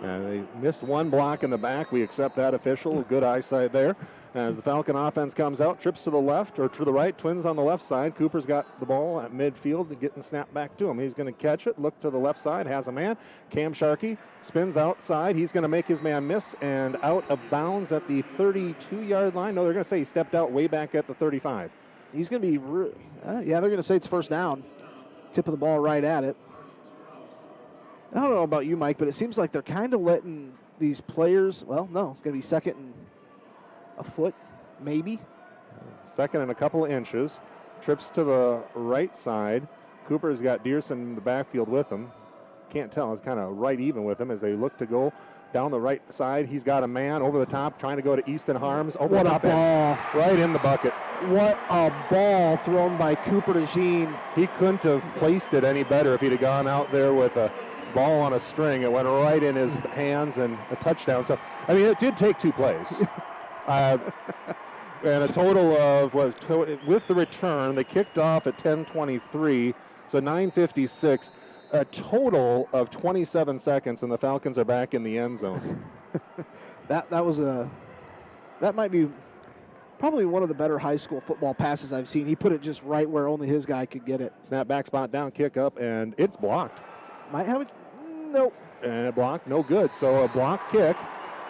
And they missed one block in the back. We accept that, official. Good eyesight there. As the Falcon offense comes out, trips to the left or to the right, Twins on the left side. Cooper's got the ball at midfield and getting snapped back to him. He's going to catch it, look to the left side, has a man. Cam Sharkey spins outside. He's going to make his man miss and out of bounds at the 32-yard line. No, they're going to say he stepped out way back at the 35. He's going to be, they're going to say it's first down. Tip of the ball right at it. I don't know about you, Mike, but it seems like they're kind of letting these players, well, no, it's going to be second and a foot, maybe. Second and a couple of inches. Trips to the right side. Cooper's got Dearson in the backfield with him. Can't tell. It's kind of right even with him as they look to go down the right side. He's got a man over the top trying to go to Easton Harms. Over What the a top ball. Right in the bucket. What a ball thrown by Cooper DeJean. He couldn't have placed it any better if he'd have gone out there with a ball on a string. It went right in his hands and a touchdown. So, it did take 2 plays. And a total of, with the return, they kicked off at 10:23, so 9:56. A total of 27 seconds, and the Falcons are back in the end zone. That might be probably one of the better high school football passes I've seen. He put it just right where only his guy could get it. Snap back, spot down, kick up, and it's blocked. Might have it. Nope. And it blocked, no good. So a block kick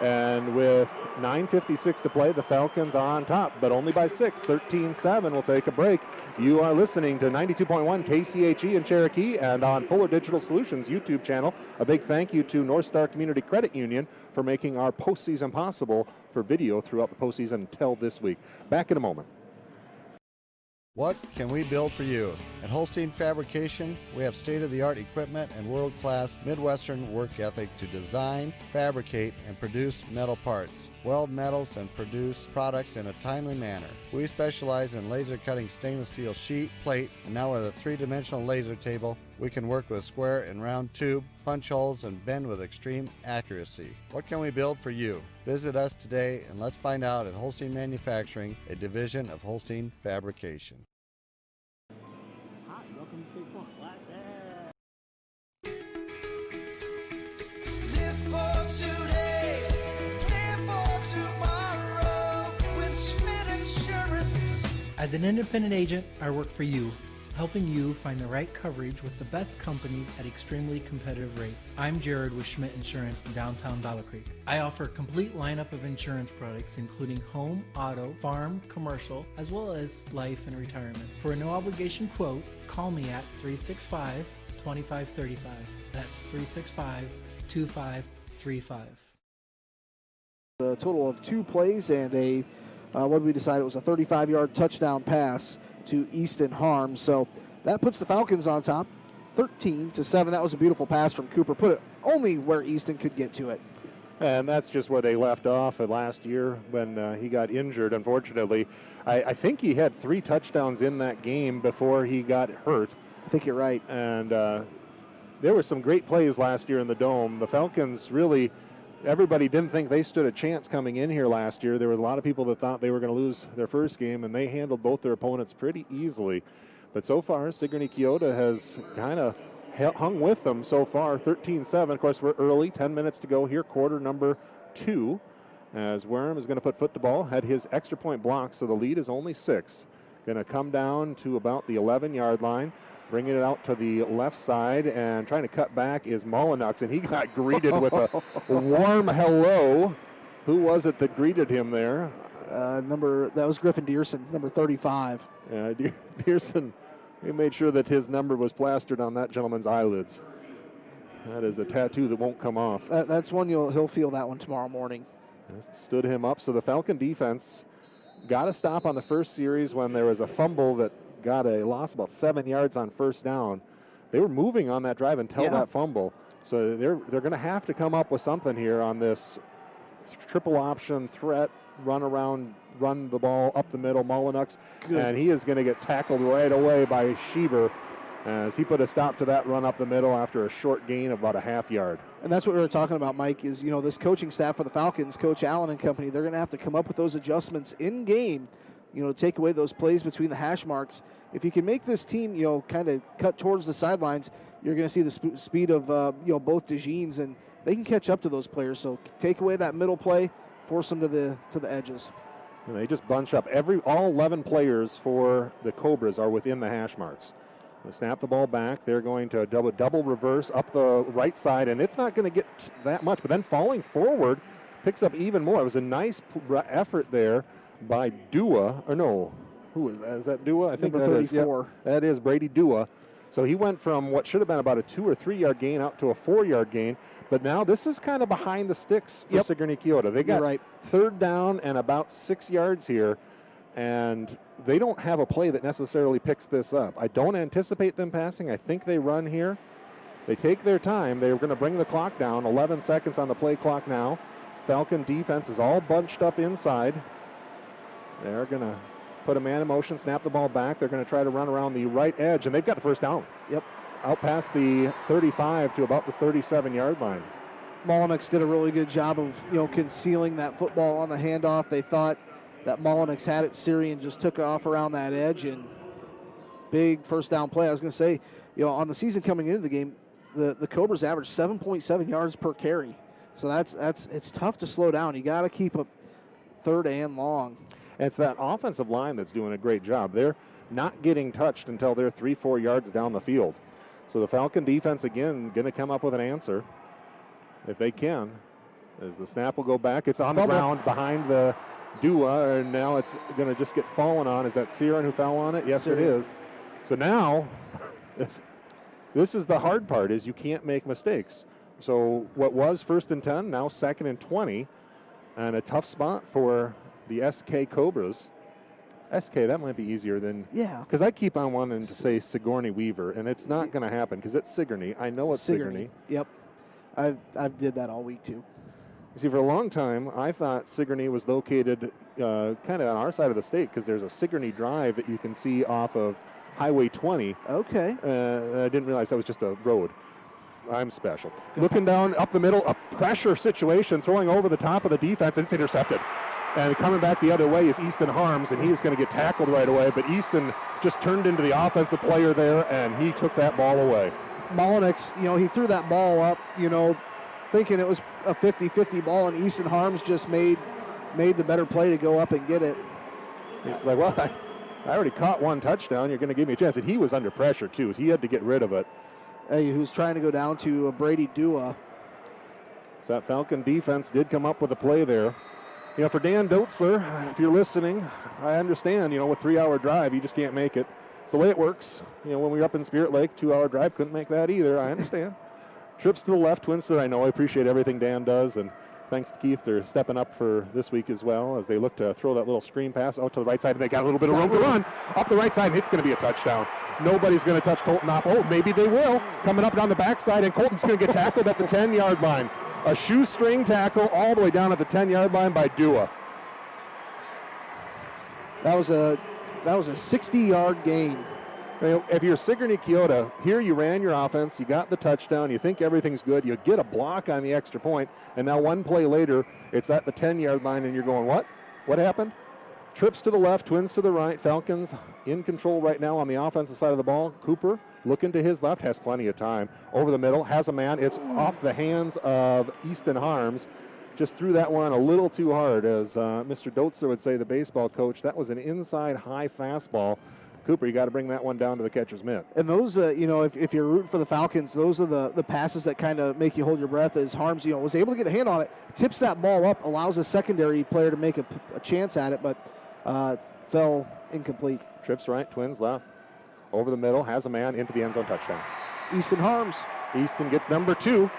And with 9:56 to play, the Falcons are on top, but only by 6, 13-7. We'll take a break. You are listening to 92.1 KCHE in Cherokee and on Fuller Digital Solutions YouTube channel. A big thank you to North Star Community Credit Union for making our postseason possible for video throughout the postseason until this week. Back in a moment. What can we build for you? At Holstein Fabrication, we have state-of-the-art equipment and world-class Midwestern work ethic to design, fabricate, and produce metal parts, weld metals, and produce products in a timely manner. We specialize in laser cutting stainless steel sheet, plate, and now with a 3-dimensional laser table, we can work with square and round tube, punch holes, and bend with extreme accuracy. What can we build for you? Visit us today and let's find out at Holstein Manufacturing, a division of Holstein Fabrication. Hi, welcome to State Farm. Live for today, live for tomorrow with Schmidt Insurance. As an independent agent, I work for you, helping you find the right coverage with the best companies at extremely competitive rates. I'm Jared with Schmidt Insurance in downtown Battle Creek. I offer a complete lineup of insurance products including home, auto, farm, commercial, as well as life and retirement. For a no obligation quote, call me at 365-2535. That's 365-2535. A total of 2 plays and a, what did we decide? It was a 35-yard touchdown pass to Easton Harms. So that puts the Falcons on top, 13-7. That was a beautiful pass from Cooper. Put it only where Easton could get to it. And that's just where they left off last year when he got injured, unfortunately. I think he had 3 touchdowns in that game before he got hurt. I think you're right. And there were some great plays last year in the Dome. The Falcons really, everybody didn't think they stood a chance coming in here last year. There were a lot of people that thought they were going to lose their first game, and they handled both their opponents pretty easily. But so far, Sigourney Keota has kind of hung with them so far, 13-7. Of course, we're early, 10 minutes to go here, quarter number 2, as Worm is going to put foot to ball, had his extra point block, so the lead is only 6. Going to come down to about the 11-yard line. Bringing it out to the left side and trying to cut back is Molyneux, and he got greeted with a warm hello. Who was it that greeted him there? That was Griffin Dearson, number 35. Yeah, Dearson, he made sure that his number was plastered on that gentleman's eyelids. That is a tattoo that won't come off. That's one he'll feel that one tomorrow morning. Stood him up. So the Falcon defense got a stop on the first series when there was a fumble that got a loss about 7 yards on first down. They were moving on that drive until that fumble. So they're going to have to come up with something here on this triple option threat, run around, run the ball up the middle. Molyneux, and he is going to get tackled right away by Sheever as he put a stop to that run up the middle after a short gain of about a half yard. And that's what we were talking about, Mike, is, this coaching staff for the Falcons, Coach Allen and company, they're going to have to come up with those adjustments in game, to take away those plays between the hash marks. If you can make this team, kind of cut towards the sidelines, you're going to see the speed of, both DeJeans, and they can catch up to those players. So take away that middle play, force them to the edges. And they just bunch up. All 11 players for the Cobras are within the hash marks. They snap the ball back. They're going to double reverse up the right side, and it's not going to get that much. But then falling forward picks up even more. It was a nice effort there by Dua, or no, who is that? Is that Dua? I think number 34. That is Brady Dua. So he went from what should have been about a 2 or 3 yard gain out to a 4 yard gain. But now this is kind of behind the sticks for Sigourney Keota. They got third down and about 6 yards here, and they don't have a play that necessarily picks this up. I don't anticipate them passing. I think they run here. They take their time. They're going to bring the clock down. 11 seconds on the play clock now. Falcon defense is all bunched up inside. They're going to put a man in motion, snap the ball back. They're going to try to run around the right edge, and they've got the first down. Out past the 35 to about the 37-yard line. Molyneux did a really good job of, concealing that football on the handoff. They thought that Molyneux had it. Syrian just took off around that edge, and big first down play. I was going to say, on the season coming into the game, the Cobras averaged 7.7 yards per carry. So it's tough to slow down. You got to keep a third and long. It's that offensive line that's doing a great job. They're not getting touched until they're 3-4 yards down the field. So the Falcon defense, again, going to come up with an answer if they can. As the snap will go back, it's on the ground behind the Dua, and now it's going to just get fallen on. Is that Siren who fell on it? Yes, it is. So now, this is the hard part, is you can't make mistakes. So what was 1st and 10, now 2nd and 20, and a tough spot for the SK Cobras. SK, that might be easier than, because I keep on wanting to say Sigourney Weaver, and it's not going to happen because it's Sigourney. I know it's Sigourney. Yep, I've did that all week too. You see, for a long time, I thought Sigourney was located kind of on our side of the state because there's a Sigourney Drive that you can see off of Highway 20. Okay. I didn't realize that was just a road. I'm special. Looking down up the middle, a pressure situation, throwing over the top of the defense, and it's intercepted. And coming back the other way is Easton Harms, and he's going to get tackled right away. But Easton just turned into the offensive player there, and he took that ball away. Mullenix, he threw that ball up, thinking it was a 50-50 ball, and Easton Harms just made the better play to go up and get it. He's like, well, I already caught one touchdown. You're going to give me a chance. And he was under pressure, too. He had to get rid of it. He was trying to go down to Brady Dua. So that Falcon defense did come up with a play there. For Dan Doetzler, if you're listening, I understand, with 3-hour drive, you just can't make it. It's the way it works. When we were up in Spirit Lake, 2-hour drive, couldn't make that either. I understand. Trips to the left, twins to the right. I know I appreciate everything Dan does, and thanks to Keith, they're stepping up for this week as well as they look to throw that little screen pass out to the right side. And they got a little bit of room to run up the right side, and it's going to be a touchdown. Nobody's going to touch Colton Opp. Oh, maybe they will. Coming up down the backside, and Colton's going to get tackled at the 10-yard line. A shoestring tackle all the way down at the 10-yard line by Dua. That was a 60-yard gain. If you're Sigourney Keota, here you ran your offense, you got the touchdown, you think everything's good, you get a block on the extra point, and now one play later, it's at the 10-yard line, and you're going, what? What happened? Trips to the left, twins to the right. Falcons in control right now on the offensive side of the ball. Cooper looking to his left, has plenty of time. Over the middle, has a man. It's off the hands of Easton Harms. Just threw that one a little too hard, as Mr. Doetzler would say, the baseball coach. That was an inside high fastball. Cooper, you got to bring that one down to the catcher's mitt. And those, if you're rooting for the Falcons, those are the passes that kind of make you hold your breath. As Harms, was able to get a hand on it, tips that ball up, allows a secondary player to make a chance at it, but fell incomplete. Trips right, twins left. Over the middle, has a man into the end zone, touchdown. Easton Harms. Easton gets number 2.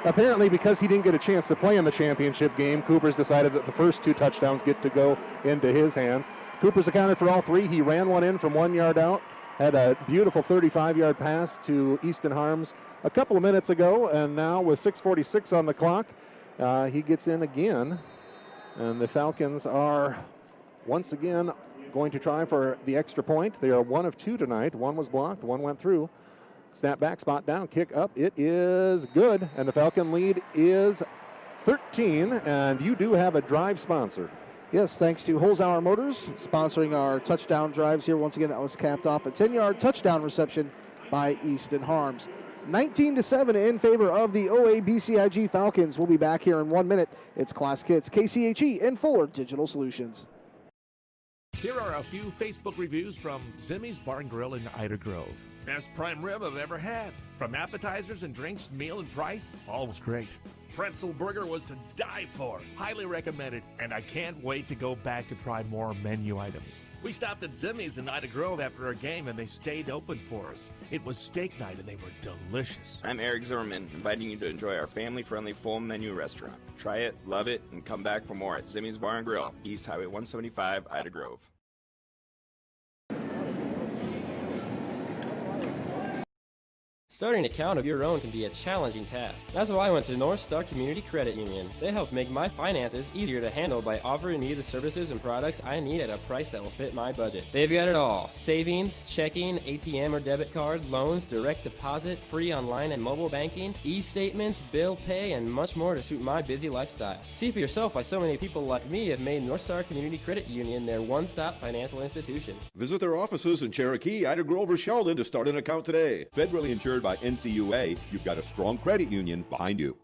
Apparently, because he didn't get a chance to play in the championship game, Cooper's decided that the first 2 touchdowns get to go into his hands. Cooper's accounted for all 3. He ran one in from 1 yard out, had a beautiful 35-yard pass to Easton Harms a couple of minutes ago, and now with 6:46 on the clock, he gets in again, and the Falcons are once again going to try for the extra point. They are 1 of 2 tonight. One was blocked, one went through. Snap back, spot down, kick up. It is good, and the Falcon lead is 13, and you do have a drive sponsor. Yes, thanks to Holzhauer Motors, sponsoring our touchdown drives here. Once again, that was capped off a 10-yard touchdown reception by Easton Harms. 19-7 in favor of the OABCIG Falcons. We'll be back here in 1 minute. It's Class Kids, KCHE, and Fuller Digital Solutions. Here are a few Facebook reviews from Zimmy's Bar and Grill in Ida Grove. Best prime rib I've ever had. From appetizers and drinks, meal and price, all was great. Pretzel burger was to die for. Highly recommended, and I can't wait to go back to try more menu items. We stopped at Zimmy's in Ida Grove after a game, and they stayed open for us. It was steak night, and they were delicious. I'm Eric Zimmerman, inviting you to enjoy our family-friendly full-menu restaurant. Try it, love it, and come back for more at Zimmy's Bar and Grill, East Highway 175, Ida Grove. Starting an account of your own can be a challenging task. That's why I went to North Star Community Credit Union. They help make my finances easier to handle by offering me the services and products I need at a price that will fit my budget. They've got it all: savings, checking, ATM or debit card, loans, direct deposit, free online and mobile banking, e-statements, bill pay, and much more to suit my busy lifestyle. See for yourself why so many people like me have made North Star Community Credit Union their one-stop financial institution. Visit their offices in Cherokee, Ida Grove, or Sheldon to start an account today. Federally insured by NCUA, you've got a strong credit union behind you.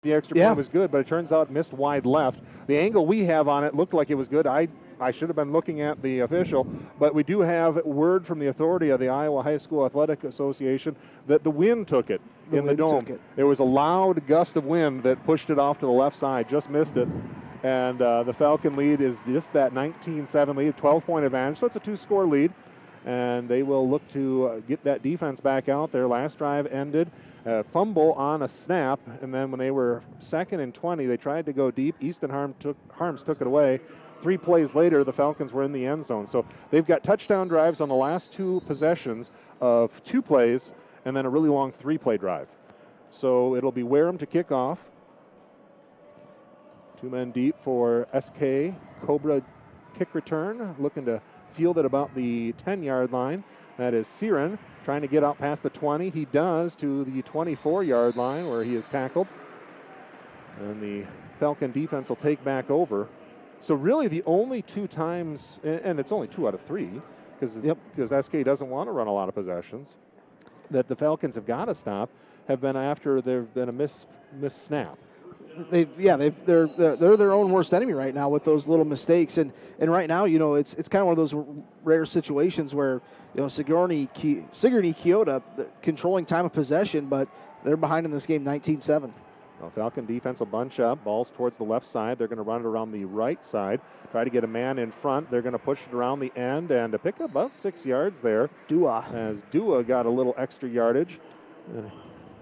The extra point was good, but it turns out missed wide left. The angle we have on it looked like it was good. I I should have been looking at the official, but we do have word from the authority of the Iowa High School Athletic Association that the wind took it in the dome. There was a loud gust of wind that pushed it off to the left side, just missed it. And the Falcon lead is just that 19-7 lead, 12-point advantage. So it's a 2-score lead. And they will look to get that defense back out there. Last drive ended, fumble on a snap, and then when they were 2nd and 20, they tried to go deep. Easton Harms took it away. 3 plays later, the Falcons were in the end zone. So they've got touchdown drives on the last 2 possessions of 2 plays, and then a really long 3-play drive. So it'll be Wareham to kick off. 2 men deep for SK. Cobra kick return, looking to field at about the 10-yard line. That is Siren trying to get out past the 20. He does to the 24-yard line where he is tackled. And the Falcon defense will take back over. So really the only 2 times, and it's only 2 out of 3, because SK doesn't want to run a lot of possessions, that the Falcons have got to stop, have been after there have been a missed snap. They're their own worst enemy right now with those little mistakes, and right now, it's kind of one of those rare situations where Sigourney Keota controlling time of possession, but they're behind in this game 19-7. Well, Falcon defense will bunch up, balls towards the left side. They're going to run it around the right side, try to get a man in front. They're going to push it around the end and to pick up about 6 yards there. As Dua got a little extra yardage.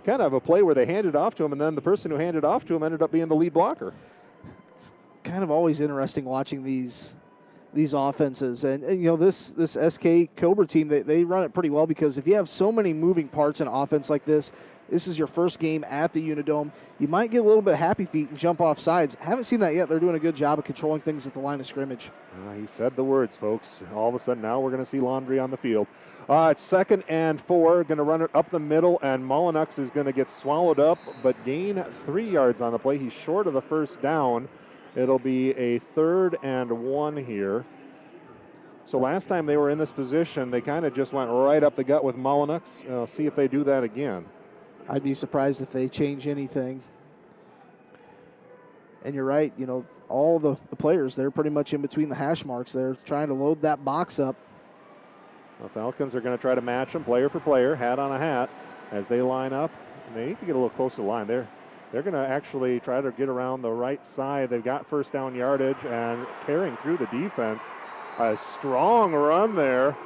Kind of a play where they handed off to him, and then the person who handed off to him ended up being the lead blocker. It's kind of always interesting watching these offenses, and this SK Cobra team, they run it pretty well, because if you have so many moving parts in offense like this is your first game at the Unidome, you might get a little bit of happy feet and jump off sides. Haven't seen that yet. They're doing a good job of controlling things at the line of scrimmage. He said the words, folks. All of a sudden now we're going to see laundry on the field. It's 2nd and 4, going to run it up the middle, and Molyneux is going to get swallowed up but gain 3 yards on the play. He's short of the first down. It'll be a 3rd and 1 here. So last time they were in this position, they kind of just went right up the gut with Molyneux. See if they do that again. I'd be surprised if they change anything. And you're right, all the players, they're pretty much in between the hash marks. They're trying to load that box up. The Falcons are going to try to match them player for player, hat on a hat, as they line up. And they need to get a little closer to the line. They're going to actually try to get around the right side. They've got first down yardage, and tearing through the defense. A strong run there.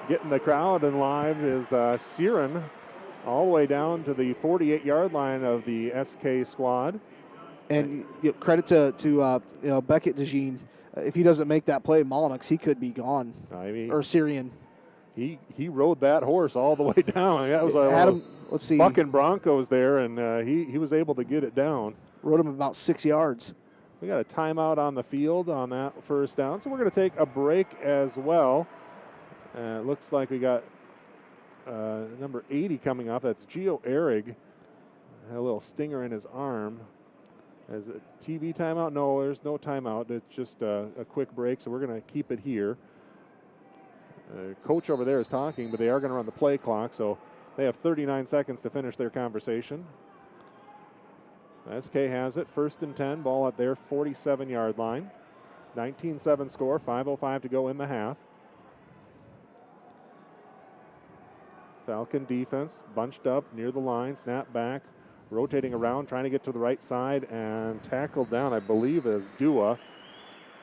Getting the crowd in live is Siren, all the way down to the 48-yard line of the SK squad. And credit to Beckett DeJean. If he doesn't make that play, Molyneux, he could be gone. Or Syrian. He rode that horse all the way down. That was let's see, bucking Broncos there, and he was able to get it down. Rode him about 6 yards. We got a timeout on the field on that first down, so we're going to take a break as well. It looks like we got number 80 coming up. That's Gio Ehrig. Had a little stinger in his arm. As a TV timeout? No, there's no timeout. It's just a quick break, so we're going to keep it here. Coach over there is talking, but they are going to run the play clock, so they have 39 seconds to finish their conversation. SK has it, 1st and 10, ball at their 47-yard line. 19-7 score, 5:05 to go in the half. Falcon defense bunched up near the line, snap back, rotating around, trying to get to the right side, and tackled down, I believe, as Dua.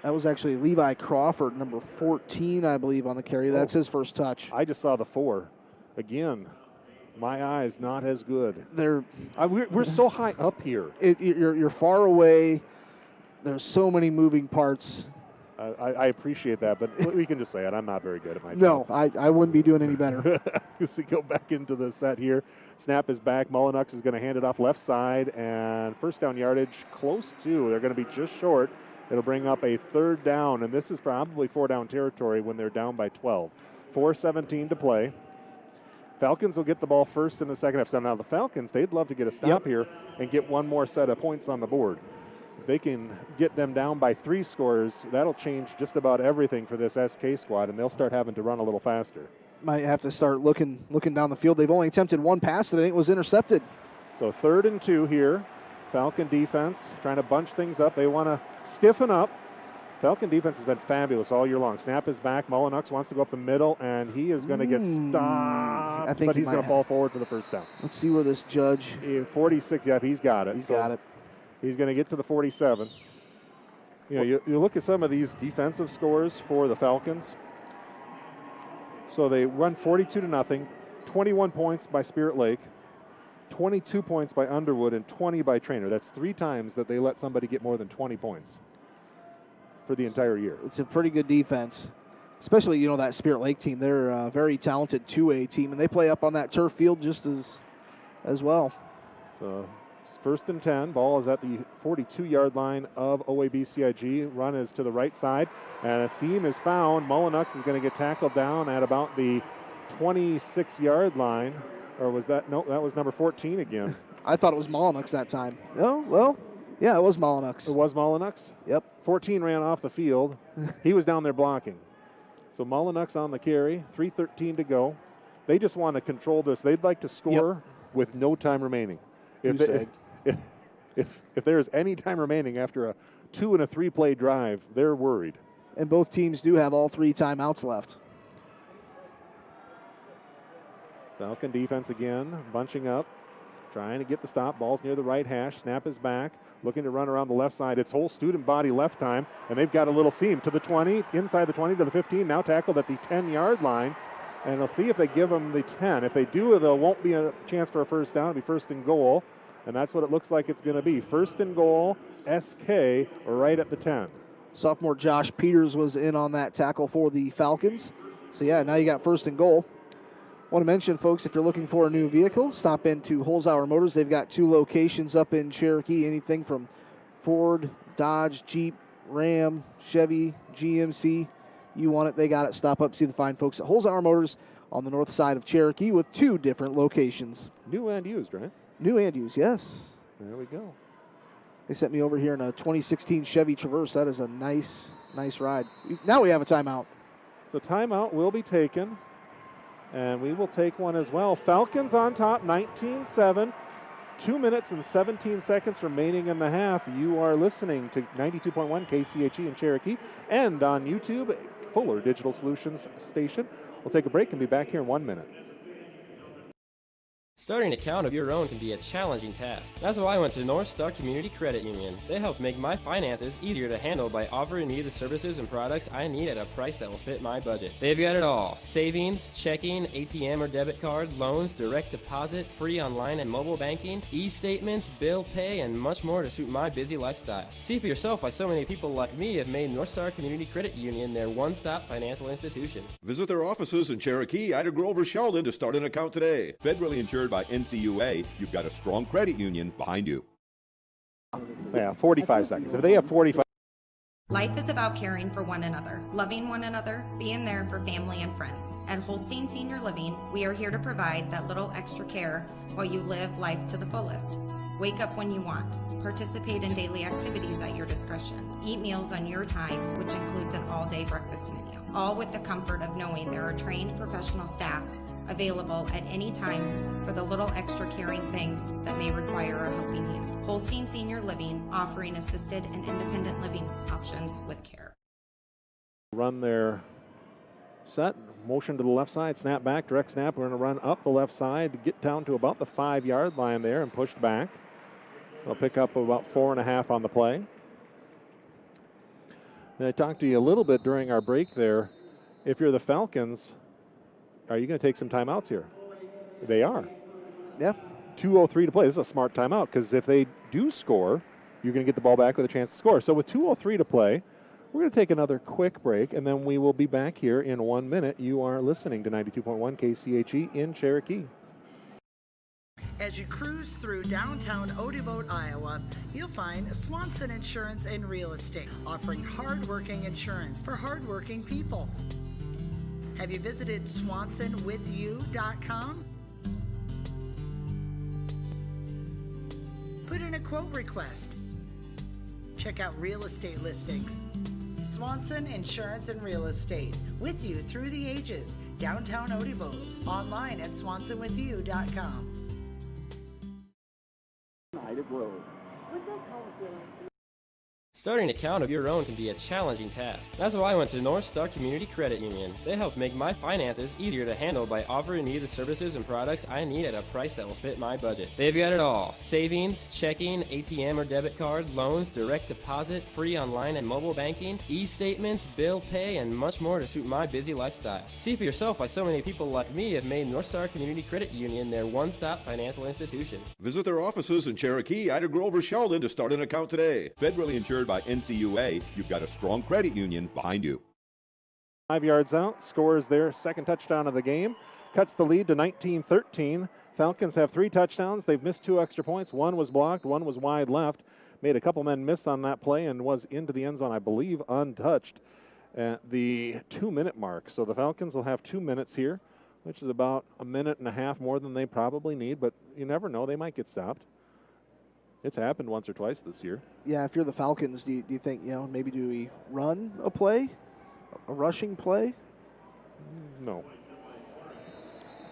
That was actually Levi Crawford, number 14, I believe, on the carry. That's his first touch. I just saw the 4. Again, my eyes not as good. We're so high up here. You're far away. There's so many moving parts. I appreciate that, but we can just say it. I'm not very good at my job. No, I wouldn't be doing any better. So go back into the set here. Snap is back. Molyneux is going to hand it off left side, and first down yardage close to. They're going to be just short. It'll bring up a 3rd down, and this is probably 4-down territory when they're down by 12. 4:17 to play. Falcons will get the ball first in the second half. So now the Falcons, they'd love to get a stop here and get one more set of points on the board. If they can get them down by 3 scores, that'll change just about everything for this SK squad, and they'll start having to run a little faster. Might have to start looking down the field. They've only attempted one pass today. It was intercepted. So 3rd and 2 here. Falcon defense trying to bunch things up. They want to stiffen up. Falcon defense has been fabulous all year long. Snap is back. Mullenux wants to go up the middle, and he is going to get stopped, but he's going to fall forward for the first down. Let's see where this judge. 46, yeah, he's got it. He's got it. He's going to get to the 47. You know, you look at some of these defensive scores for the Falcons. So they run 42-0, 21 points by Spirit Lake, 22 points by Underwood, and 20 by Trainer. That's 3 times that they let somebody get more than 20 points for the entire year. It's a pretty good defense, especially, you know, that Spirit Lake team. They're a very talented 2A team, and they play up on that turf field just as well. So it's 1st and 10. Ball is at the 42-yard line of OABCIG. Run is to the right side, and a seam is found. Mullenux is going to get tackled down at about the 26-yard line. Or was that? No, that was number 14 again. I thought it was Mullenux that time. Oh, well, yeah, it was Mullenux. It was Mullenux? Yep. 14 ran off the field. He was down there blocking. So Mullenux on the carry, 3:13 to go. They just want to control this. They'd like to score with no time remaining. If there is any time remaining after a 2 and a 3 play drive, they're worried. And both teams do have all 3 timeouts left. Falcon defense again, bunching up, trying to get the stop. Ball's near the right hash. Snap is back, looking to run around the left side. It's whole student body left time, and they've got a little seam to the 20, inside the 20 to the 15, now tackled at the 10-yard line. And they'll see if they give them the 10. If they do, there won't be a chance for a first down. It'll be 1st and goal, and that's what it looks like it's going to be. 1st and goal, SK, right at the 10. Sophomore Josh Peters was in on that tackle for the Falcons. So, yeah, now you got 1st and goal. Want to mention, folks, if you're looking for a new vehicle, stop into Holzhauer Motors. They've got 2 locations up in Cherokee, anything from Ford, Dodge, Jeep, Ram, Chevy, GMC. You want it, they got it. Stop up, see the fine folks at Holzhauer Motors on the north side of Cherokee with 2 different locations. New and used, right? New and used, yes. There we go. They sent me over here in a 2016 Chevy Traverse. That is a nice ride. Now we have a timeout. So timeout will be taken. And we will take one as well. Falcons on top, 19-7. 2 minutes and 17 seconds remaining in the half. You are listening to 92.1 KCHE in Cherokee and on YouTube, Fuller Digital Solutions Station. We'll take a break and be back here in 1 minute. Starting an account of your own can be a challenging task. That's why I went to North Star Community Credit Union. They help make my finances easier to handle by offering me the services and products I need at a price that will fit my budget. They've got it all: savings, checking, ATM or debit card, loans, direct deposit, free online and mobile banking, e-statements, bill pay, and much more to suit my busy lifestyle. See for yourself why so many people like me have made North Star Community Credit Union their one-stop financial institution. Visit their offices in Cherokee, Ida Grove, or Sheldon to start an account today. Federally insured by NCUA, you've got a strong credit union behind you. Yeah, 45 seconds. If they have 45. Life is about caring for one another, loving one another, being there for family and friends. At Holstein Senior Living, we are here to provide that little extra care while you live life to the fullest. Wake up when you want. Participate in daily activities at your discretion. Eat meals on your time, which includes an all-day breakfast menu. All with the comfort of knowing there are trained professional staff available at any time for the little extra caring things that may require a helping hand. Holstein Senior Living, offering assisted and independent living options with care. Run their set, motion to the left side, snap back, direct snap. We're going to run up the left side to get down to about the 5-yard line there and push back. They'll pick up about 4.5 on the play. And I talked to you a little bit during our break there. If you're the Falcons, are you going to take some timeouts here? They are. Yeah. 2:03 to play. This is a smart timeout because if they do score, you're going to get the ball back with a chance to score. So with 2:03 to play, we're going to take another quick break, and then we will be back here in 1 minute. You are listening to 92.1 KCHE in Cherokee. As you cruise through downtown Odebote, Iowa, you'll find Swanson Insurance and Real Estate, offering hardworking insurance for hardworking people. Have you visited SwansonWithYou.com? Put in a quote request. Check out real estate listings. Swanson Insurance and Real Estate, with you through the ages. Downtown Odebote, online at SwansonWithYou.com. Ida Grove. Starting an account of your own can be a challenging task. That's why I went to North Star Community Credit Union. They help make my finances easier to handle by offering me the services and products I need at a price that will fit my budget. They've got it all: savings, checking, ATM or debit card, loans, direct deposit, free online and mobile banking, e-statements, bill pay, and much more to suit my busy lifestyle. See for yourself why so many people like me have made North Star Community Credit Union their one-stop financial institution. Visit their offices in Cherokee, Ida Grove, or Sheldon to start an account today. Federally insured by NCUA, you've got a strong credit union behind you. 5 yards out, scores their second touchdown of the game, cuts the lead to 19-13. Falcons have 3 touchdowns. They've missed 2 extra points. One was blocked, one was wide left. Made a couple men miss on that play and was into the end zone, I believe, untouched at the 2-minute mark. So the Falcons will have 2 minutes here, which is about a minute and a half more than they probably need, but you never know. They might get stopped. It's happened once or twice this year. Yeah, if you're the Falcons, do you think, maybe do we run a play, a rushing play? No.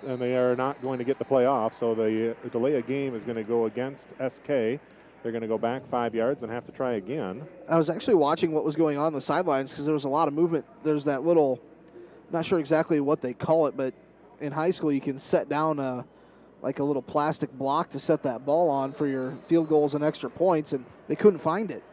And they are not going to get the play off, so the delay of game is going to go against SK. They're going to go back 5 yards and have to try again. I was actually watching what was going on the sidelines because there was a lot of movement. There's that little, not sure exactly what they call it, but in high school you can set down like a little plastic block to set that ball on for your field goals and extra points, and they couldn't find it.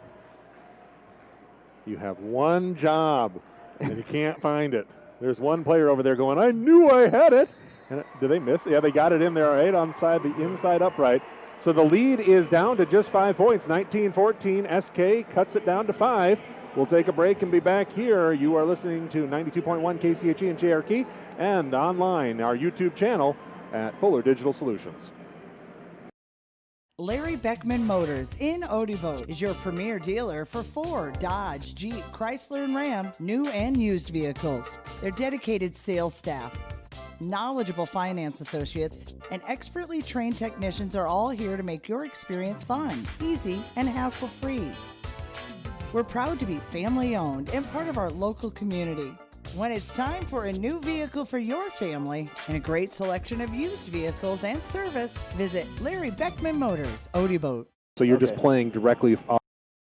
You have one job, and you can't find it. There's one player over there going, I knew I had it. And did they miss? Yeah, they got it in there right on the inside upright. So the lead is down to just 5 points, 19-14. SK cuts it down to 5. We'll take a break and be back here. You are listening to 92.1 KCHE in Cherokee and online, our YouTube channel at Fuller Digital Solutions. Larry Beckman Motors in Odebo is your premier dealer for Ford, Dodge, Jeep, Chrysler, and Ram, new and used vehicles. Their dedicated sales staff, knowledgeable finance associates, and expertly trained technicians are all here to make your experience fun, easy, and hassle-free. We're proud to be family-owned and part of our local community. When it's time for a new vehicle for your family and a great selection of used vehicles and service, visit Larry Beckman Motors, Odebo. So you're just playing directly off.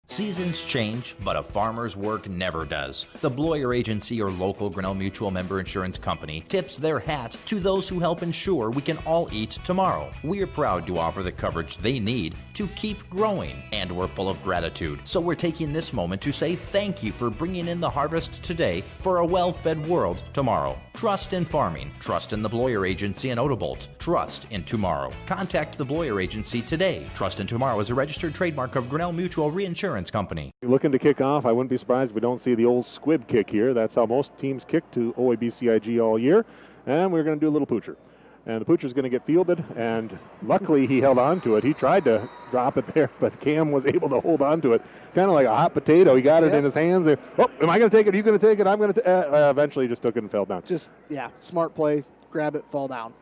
Seasons change, but a farmer's work never does. The Bloyer Agency, or local Grinnell Mutual member insurance company, tips their hat to those who help ensure we can all eat tomorrow. We're proud to offer the coverage they need to keep growing, and we're full of gratitude. So we're taking this moment to say thank you for bringing in the harvest today for a well-fed world tomorrow. Trust in farming. Trust in the Bloyer Agency in Odebolt. Trust in tomorrow. Contact the Bloyer Agency today. Trust in tomorrow is a registered trademark of Grinnell Mutual Reinsurance Company. Looking to kick off. I wouldn't be surprised if we don't see the old squib kick here. That's how most teams kick to OABCIG all year. And we're going to do a little poocher. And the poocher's going to get fielded, and luckily he held on to it. He tried to drop it there, but Cam was able to hold on to it. Kind of like a hot potato. He got it in his hands. And, am I going to take it? Are you going to take it? I'm going to eventually just took it and fell down. Smart play. Grab it, fall down.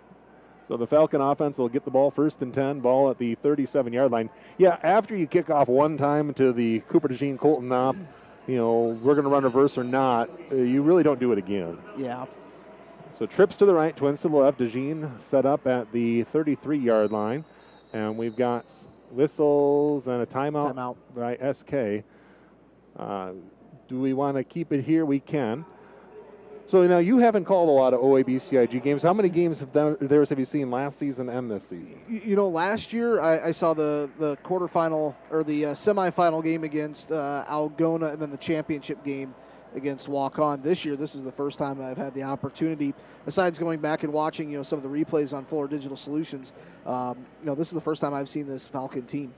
So the Falcon offense will get the ball 1st and 10, ball at the 37-yard line. Yeah, after you kick off one time to the Cooper DeJean Colton Knopp, we're going to run reverse or not, you really don't do it again. Yeah. So trips to the right, twins to the left. DeJean set up at the 33-yard line. And we've got whistles and a timeout by SK. Do we want to keep it here? We can. So now you haven't called a lot of OABCIG games. How many games have you seen last season and this season? Last year I saw the quarterfinal or the semifinal game against Algona, and then the championship game against Walk-On. This year, this is the first time I've had the opportunity, besides going back and watching some of the replays on Fuller Digital Solutions. This is the first time I've seen this Falcon team.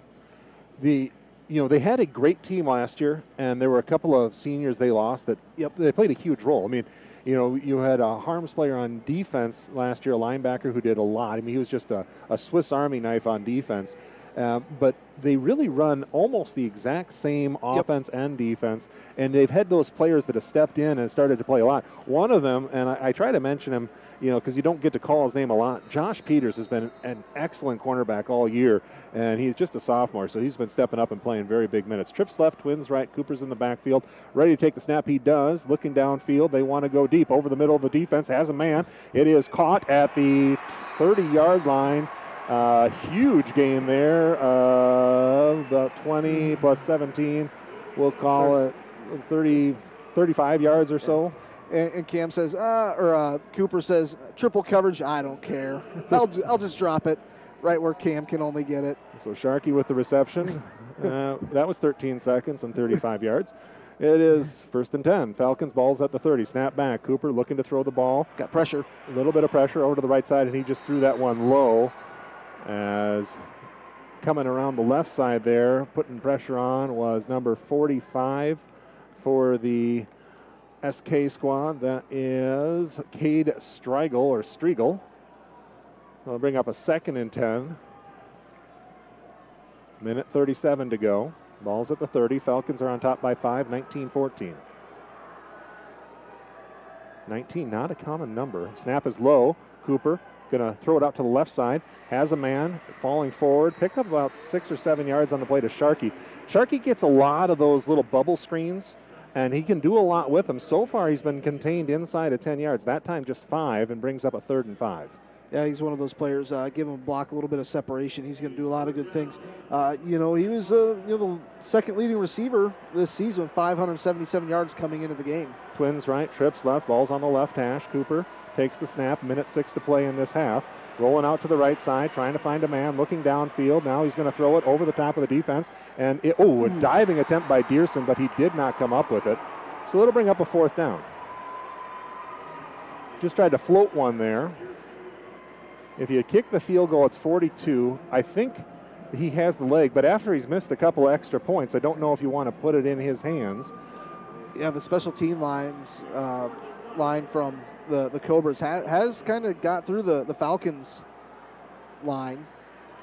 They had a great team last year, and there were a couple of seniors they lost that they played a huge role. I mean, you had a Harms player on defense last year, a linebacker who did a lot. I mean, he was just a Swiss Army knife on defense. But they really run almost the exact same offense and defense, and they've had those players that have stepped in and started to play a lot. One of them, and I try to mention him, because you don't get to call his name a lot, Josh Peters has been an excellent cornerback all year, and he's just a sophomore, so he's been stepping up and playing very big minutes. Trips left, twins right, Cooper's in the backfield, ready to take the snap. He does, looking downfield. They want to go deep over the middle of the defense, has a man. It is caught at the 30-yard line. Huge game there, about 20 plus 17. We'll call it 30, 35 yards or so. And Cam says, Cooper says, triple coverage, I don't care. I'll just drop it right where Cam can only get it. So Sharkey with the reception. That was 13 seconds and 35 yards. It is 1st and 10. Falcons ball's at the 30. Snap back. Cooper looking to throw the ball. Got pressure. A little bit of pressure over to the right side, and he just threw that one low. As coming around the left side there, putting pressure on was number 45 for the SK squad. That is Cade Striegel. I'll bring up a 2nd and 10. Minute 37 to go. Ball's at the 30. Falcons are on top by 5, 19-14. 19, not a common number. Snap is low. Cooper going to throw it out to the left side. Has a man falling forward. Pick up about 6 or 7 yards on the play to Sharkey. Sharkey gets a lot of those little bubble screens, and he can do a lot with them. So far, he's been contained inside of 10 yards. That time just 5, and brings up a 3rd and 5. Yeah, he's one of those players. Give him a block, a little bit of separation. He's going to do a lot of good things. He was the second leading receiver this season with 577 yards coming into the game. Twins right, trips left, ball's on the left hash. Cooper takes the snap, minute 6 to play in this half. Rolling out to the right side, trying to find a man, looking downfield. Now he's going to throw it over the top of the defense. And a diving attempt by Dearson, but he did not come up with it. So it'll bring up a 4th down. Just tried to float one there. If you kick the field goal, it's 42. I think he has the leg, but after he's missed a couple of extra points, I don't know if you want to put it in his hands. Yeah, the special team line from the Cobras has kind of got through the Falcons line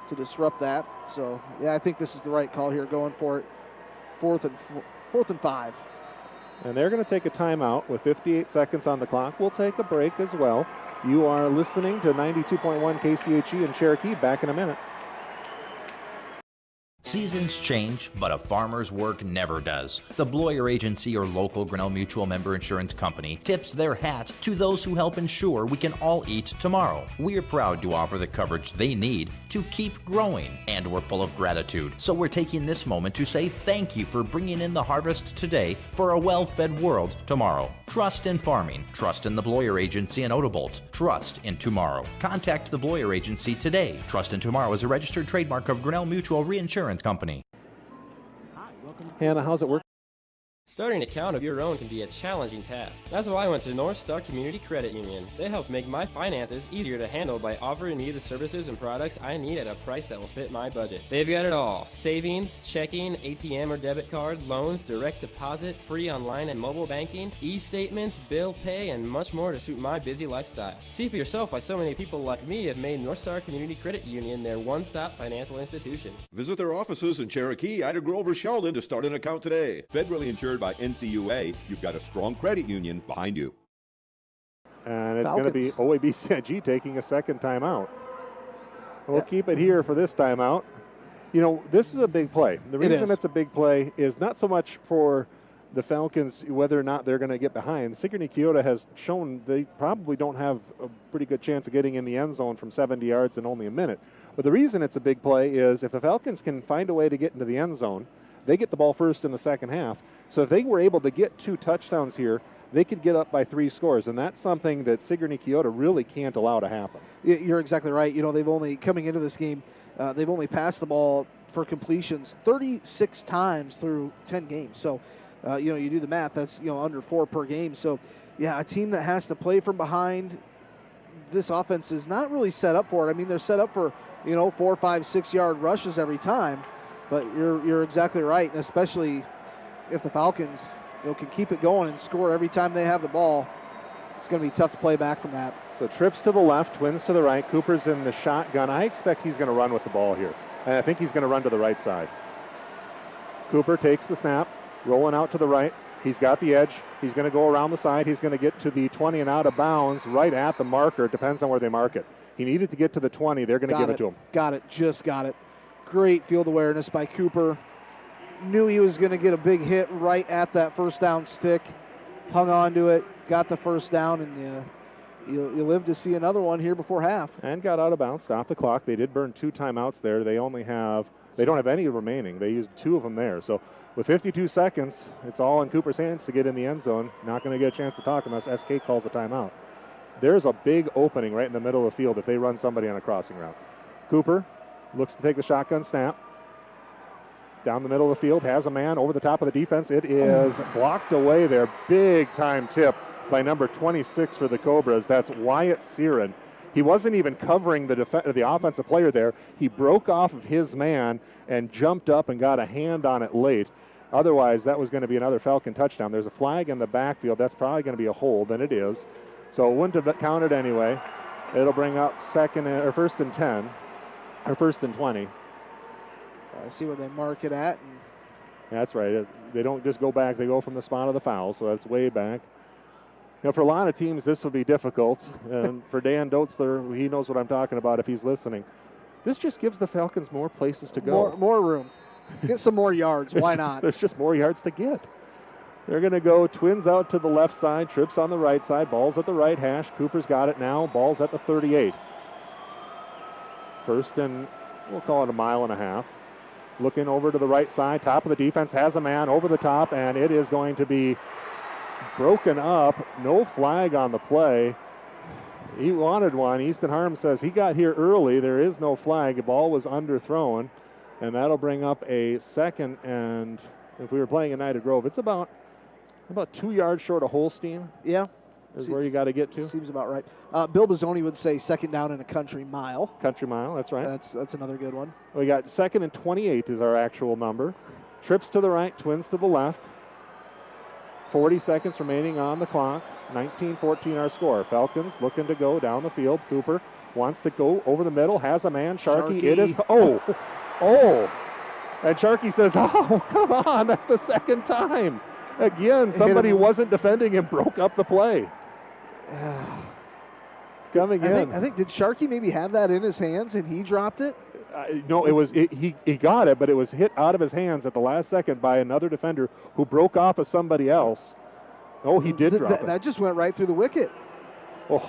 to disrupt that. So, yeah, I think this is the right call here, going for it. 4th and 5. And they're going to take a timeout with 58 seconds on the clock. We'll take a break as well. You are listening to 92.1 KCHE in Cherokee. Back in a minute. Seasons change, but a farmer's work never does. The Bloyer Agency, or local Grinnell Mutual member insurance company, tips their hat to those who help ensure we can all eat tomorrow. We're proud to offer the coverage they need to keep growing, and we're full of gratitude. So we're taking this moment to say thank you for bringing in the harvest today for a well-fed world tomorrow. Trust in farming. Trust in the Bloyer Agency in Odobolt. Trust in tomorrow. Contact the Bloyer Agency today. Trust in Tomorrow is a registered trademark of Grinnell Mutual Reinsurance Company. Hannah, how's it work? Starting an account of your own can be a challenging task. That's why I went to North Star Community Credit Union. They help make my finances easier to handle by offering me the services and products I need at a price that will fit my budget. They've got it all: savings, checking, ATM or debit card, loans, direct deposit, free online and mobile banking, e-statements, bill pay, and much more to suit my busy lifestyle. See for yourself why so many people like me have made North Star Community Credit Union their one-stop financial institution. Visit their offices in Cherokee, Ida Grove, or Sheldon to start an account today. Federally insured by NCUA, you've got a strong credit union behind you. And it's going to be OABCIG taking a 2nd timeout. We'll keep it here for this timeout. You know, this is a big play. The reason it's a big play is not so much for the Falcons whether or not they're going to get behind. Sigourney Keota has shown they probably don't have a pretty good chance of getting in the end zone from 70 yards in only a minute. But the reason it's a big play is if the Falcons can find a way to get into the end zone, they get the ball first in the second half. So if they were able to get 2 touchdowns here, they could get up by 3 scores, and that's something that Sigourney Keota really can't allow to happen. You're exactly right. You know, they've only, coming into this game, they've only passed the ball for completions 36 times through 10 games. So, you do the math, that's, under 4 per game. So, yeah, a team that has to play from behind, this offense is not really set up for it. I mean, they're set up for, 4, 5, 6 yard rushes every time, but you're exactly right, and especially if the Falcons can keep it going and score every time they have the ball, it's going to be tough to play back from that. So trips to the left, Twins to the right. Cooper's in the shotgun. I expect he's going to run with the ball here. And I think he's going to run to the right side. Cooper takes the snap, rolling out to the right. He's got the edge. He's going to go around the side. He's going to get to the 20 and out of bounds right at the marker. It depends on where they mark it. He needed to get to the 20. They're going to give it to him. Got it. Just got it. Great field awareness by Cooper. Knew he was going to get a big hit right at that first down stick. Hung on to it. Got the first down, and you'll live to see another one here before half. And got out of bounds, stopped the clock. They did burn 2 timeouts there. They don't have any remaining. They used 2 of them there. So with 52 seconds, it's all in Cooper's hands to get in the end zone. Not going to get a chance to talk unless SK calls a timeout. There's a big opening right in the middle of the field if they run somebody on a crossing route. Cooper looks to take the shotgun snap. Down the middle of the field, has a man over the top of the defense. It is blocked away there. Big time tip by number 26 for the Cobras. That's Wyatt Searon. He wasn't even covering the offensive player there. He broke off of his man and jumped up and got a hand on it late. Otherwise, that was going to be another Falcon touchdown. There's a flag in the backfield. That's probably going to be a hold, and it is. So it wouldn't have counted anyway. It'll bring up first and 10, or first and 20. See where they mark it at. That's right. They don't just go back. They go from the spot of the foul, so that's way back. For a lot of teams, this will be difficult. And for Dan Doetzler, he knows what I'm talking about if he's listening. This just gives the Falcons more places to go. More room. Get some more yards. Why not? There's just more yards to get. They're going to go Twins out to the left side, trips on the right side, ball's at the right hash. Cooper's got it now. Ball's at the 38. First and, we'll call it a mile and a half. Looking over to the right side, top of the defense, has a man over the top, and it is going to be broken up. No flag on the play. He wanted one. Easton Harm says he got here early. There is no flag. The ball was underthrown, and that'll bring up a second. And if we were playing in Ida Grove, it's about 2 yards short of Holstein. Yeah. Is where you got to get to. Seems about right. Bill Bozzoni would say second down in a country mile. Country mile, that's right. That's another good one. We got second and 28 is our actual number. Trips to the right, Twins to the left. 40 seconds remaining on the clock. 19-14 our score. Falcons looking to go down the field. Cooper wants to go over the middle, has a man. Sharkey. It is. Oh. And Sharkey says, oh, come on. That's the second time. Again, somebody who wasn't defending him broke up the play. Coming in. I think did Sharkey maybe have that in his hands and he dropped it? No, he got it, but it was hit out of his hands at the last second by another defender who broke off of somebody else. Oh, he did drop it. That just went right through the wicket. Oh,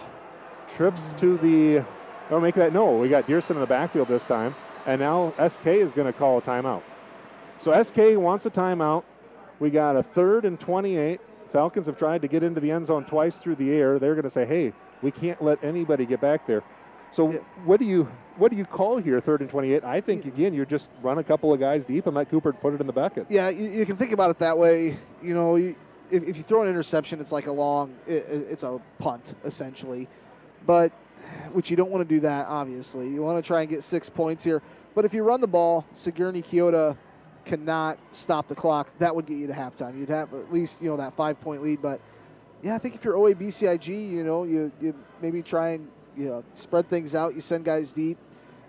trips to the. Don't make that. No, we got Dearson in the backfield this time, and now SK is going to call a timeout. So SK wants a timeout. We got a 3rd and 28. Falcons have tried to get into the end zone twice through the air. They're going to say, hey, we can't let anybody get back there. So what do you call here, 3rd and 28? I think, again, you just run a couple of guys deep and let Cooper put it in the bucket. Yeah, you can think about it that way. You know, if you throw an interception, it's like it's a punt, essentially. But, which you don't want to do that, obviously. You want to try and get 6 points here. But if you run the ball, Sigourney, Keota cannot stop the clock. That would get you to halftime. You'd have at least, that 5-point lead. But, yeah, I think if you're OABCIG, you maybe try and, spread things out. You send guys deep,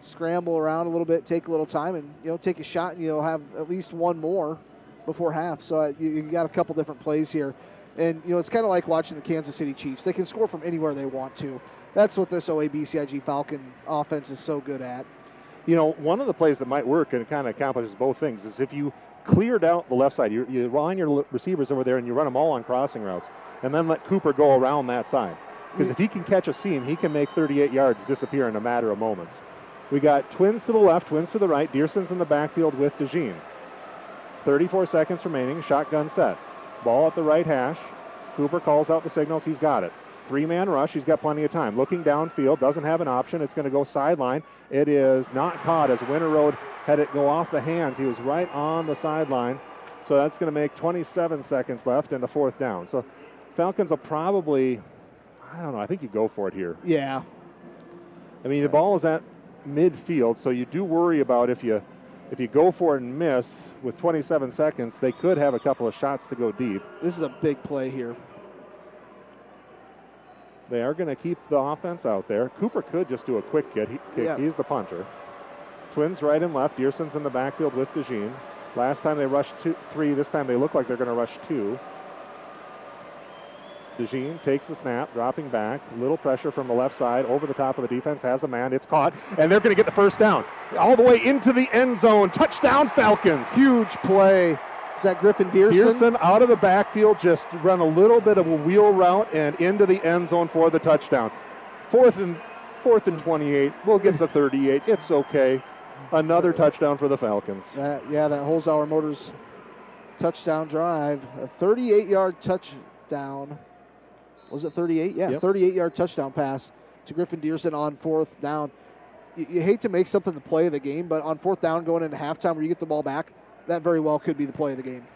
scramble around a little bit, take a little time, and, take a shot, and you'll have at least one more before half. So you got a couple different plays here. And, it's kind of like watching the Kansas City Chiefs. They can score from anywhere they want to. That's what this OABCIG Falcon offense is so good at. One of the plays that might work, and it kind of accomplishes both things, is if you cleared out the left side, you line your receivers over there and you run them all on crossing routes, and then let Cooper go around that side. Because if he can catch a seam, he can make 38 yards disappear in a matter of moments. We got Twins to the left, Twins to the right. Dearson's in the backfield with DeJean. 34 seconds remaining, shotgun set. Ball at the right hash. Cooper calls out the signals, he's got it. 3-man rush, he's got plenty of time. Looking downfield, doesn't have an option. It's going to go sideline. It is not caught as Winterroad had it go off the hands. He was right on the sideline. So that's going to make 27 seconds left and a 4th down. So Falcons will probably, I don't know, I think you go for it here. Yeah. I mean, the ball is at midfield, so you do worry about if you go for it and miss with 27 seconds, they could have a couple of shots to go deep. This is a big play here. They are going to keep the offense out there. Cooper could just do a quick kick. He's the punter. Twins right and left. Dearson's in the backfield with DeJean. Last time they rushed 3. This time they look like they're going to rush 2. DeJean takes the snap, dropping back. Little pressure from the left side. Over the top of the defense. Has a man. It's caught. And they're going to get the first down. All the way into the end zone. Touchdown Falcons. Huge play. Is that Griffin Dearson? Dearson out of the backfield, just run a little bit of a wheel route and into the end zone for the touchdown. Fourth and 28. We'll get the 38. It's okay. Another touchdown for the Falcons. That Holzhauer Motors touchdown drive. A 38-yard touchdown. Was it 38? Yeah, Yep. 38-yard touchdown pass to Griffin Dearson on fourth down. You hate to make something the play of the game, but on fourth down going into halftime where you get the ball back, that very well could be the play of the game.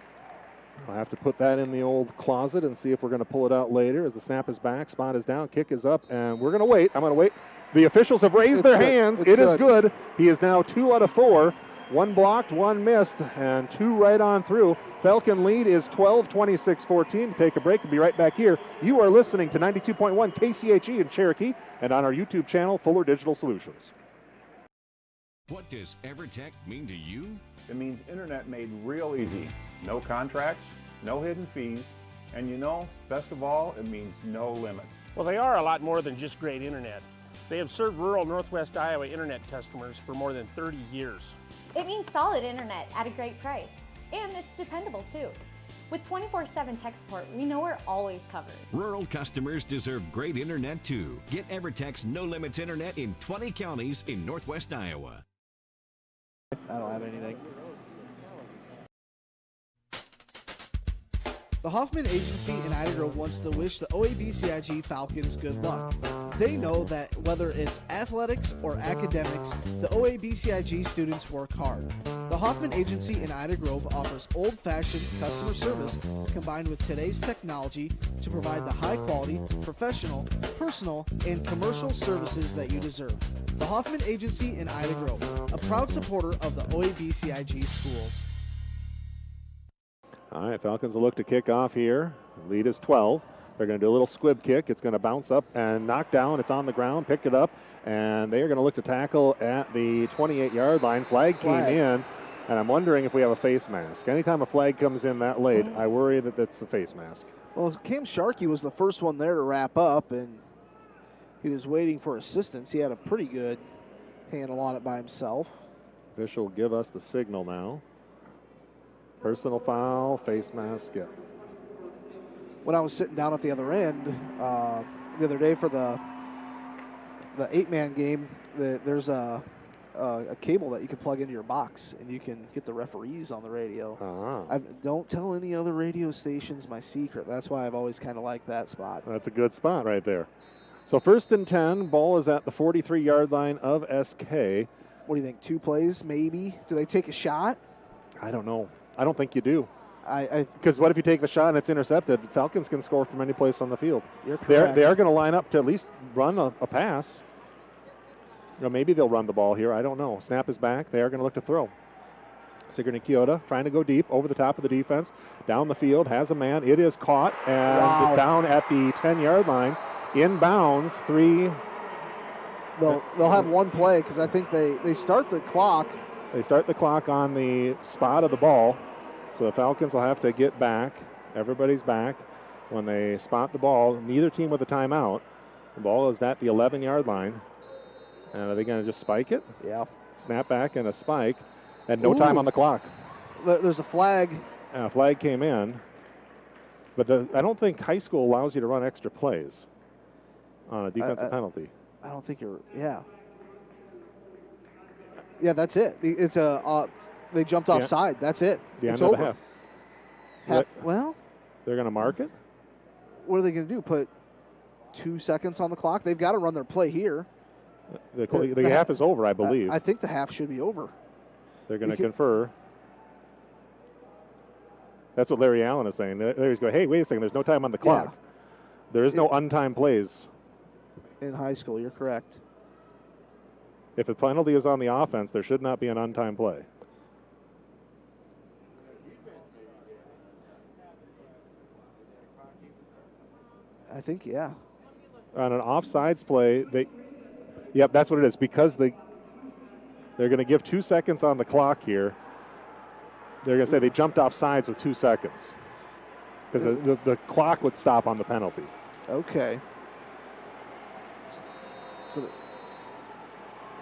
I'll have to put that in the old closet and see if we're going to pull it out later as the snap is back, spot is down, kick is up, and we're going to wait. I'm going to wait. The officials have raised their hands. It is good. He is now 2 out of 4. 1 blocked, 1 missed, and 2 right on through. Falcon lead is 12-26-14. Take a break and be right back here. You are listening to 92.1 KCHE in Cherokee and on our YouTube channel, Fuller Digital Solutions. What does EverTech mean to you? It means internet made real easy. No contracts, no hidden fees, and best of all, it means no limits. Well, they are a lot more than just great internet. They have served rural Northwest Iowa internet customers for more than 30 years. It means solid internet at a great price. And it's dependable too. With 24/7 tech support, we know we're always covered. Rural customers deserve great internet too. Get EverTech's no limits internet in 20 counties in Northwest Iowa. I don't have anything. The Hoffman Agency in Ida Grove wants to wish the OABCIG Falcons good luck. They know that whether it's athletics or academics, the OABCIG students work hard. The Hoffman Agency in Ida Grove offers old-fashioned customer service combined with today's technology to provide the high-quality, professional, personal, and commercial services that you deserve. The Hoffman Agency in Ida Grove, a proud supporter of the OABCIG schools. All right, Falcons will look to kick off here. Lead is 12. They're going to do a little squib kick. It's going to bounce up and knock down. It's on the ground. Pick it up. And they are going to look to tackle at the 28-yard line. Flag came in. And I'm wondering if we have a face mask. Anytime a flag comes in that late, I worry that it's a face mask. Well, Cam Sharkey was the first one there to wrap up, and he was waiting for assistance. He had a pretty good handle on it by himself. Official will give us the signal now. Personal foul, face mask, yeah. When I was sitting down at the other end the other day for the 8-man game, there's a cable that you can plug into your box, and you can get the referees on the radio. Don't tell any other radio stations my secret. That's why I've always kind of liked that spot. That's a good spot right there. So 1st and 10, ball is at the 43-yard line of SK. What do you think, 2 plays maybe? Do they take a shot? I don't know. I don't think you do. Because what if you take the shot and it's intercepted? Falcons can score from any place on the field. You're correct. They are going to line up to at least run a pass. Or maybe they'll run the ball here. I don't know. Snap is back. They are going to look to throw. Sigourney Keota trying to go deep over the top of the defense. Down the field, has a man. It is caught and down at the 10-yard line. Inbounds, 3. They'll have 1 play because I think they start the clock. They start the clock on the spot of the ball. So the Falcons will have to get back. Everybody's back when they spot the ball. Neither team with a timeout. The ball is at the 11-yard line. And are they going to just spike it? Yeah. Snap back and a spike. And no time on the clock. There's a flag. A flag came in. But I don't think high school allows you to run extra plays on a defensive penalty. I don't think you're, Yeah, that's it. It's they jumped offside. That's it. The it's end over. of the half. Well, they're going to mark it? What are they going to do? Put 2 seconds on the clock? They've got to run their play here. The half is over, I believe. I think the half should be over. They're going to confer. That's what Larry Allen is saying. Larry's going, hey, wait a second, there's no time on the clock. Yeah. There is no untimed plays. In high school, you're correct. If the penalty is on the offense, there should not be an untimed play. I think, yeah. On an offsides play, that's what it is. Because they're going to give 2 seconds on the clock here. They're going to say they jumped off sides with 2 seconds. Because the clock would stop on the penalty. Okay. So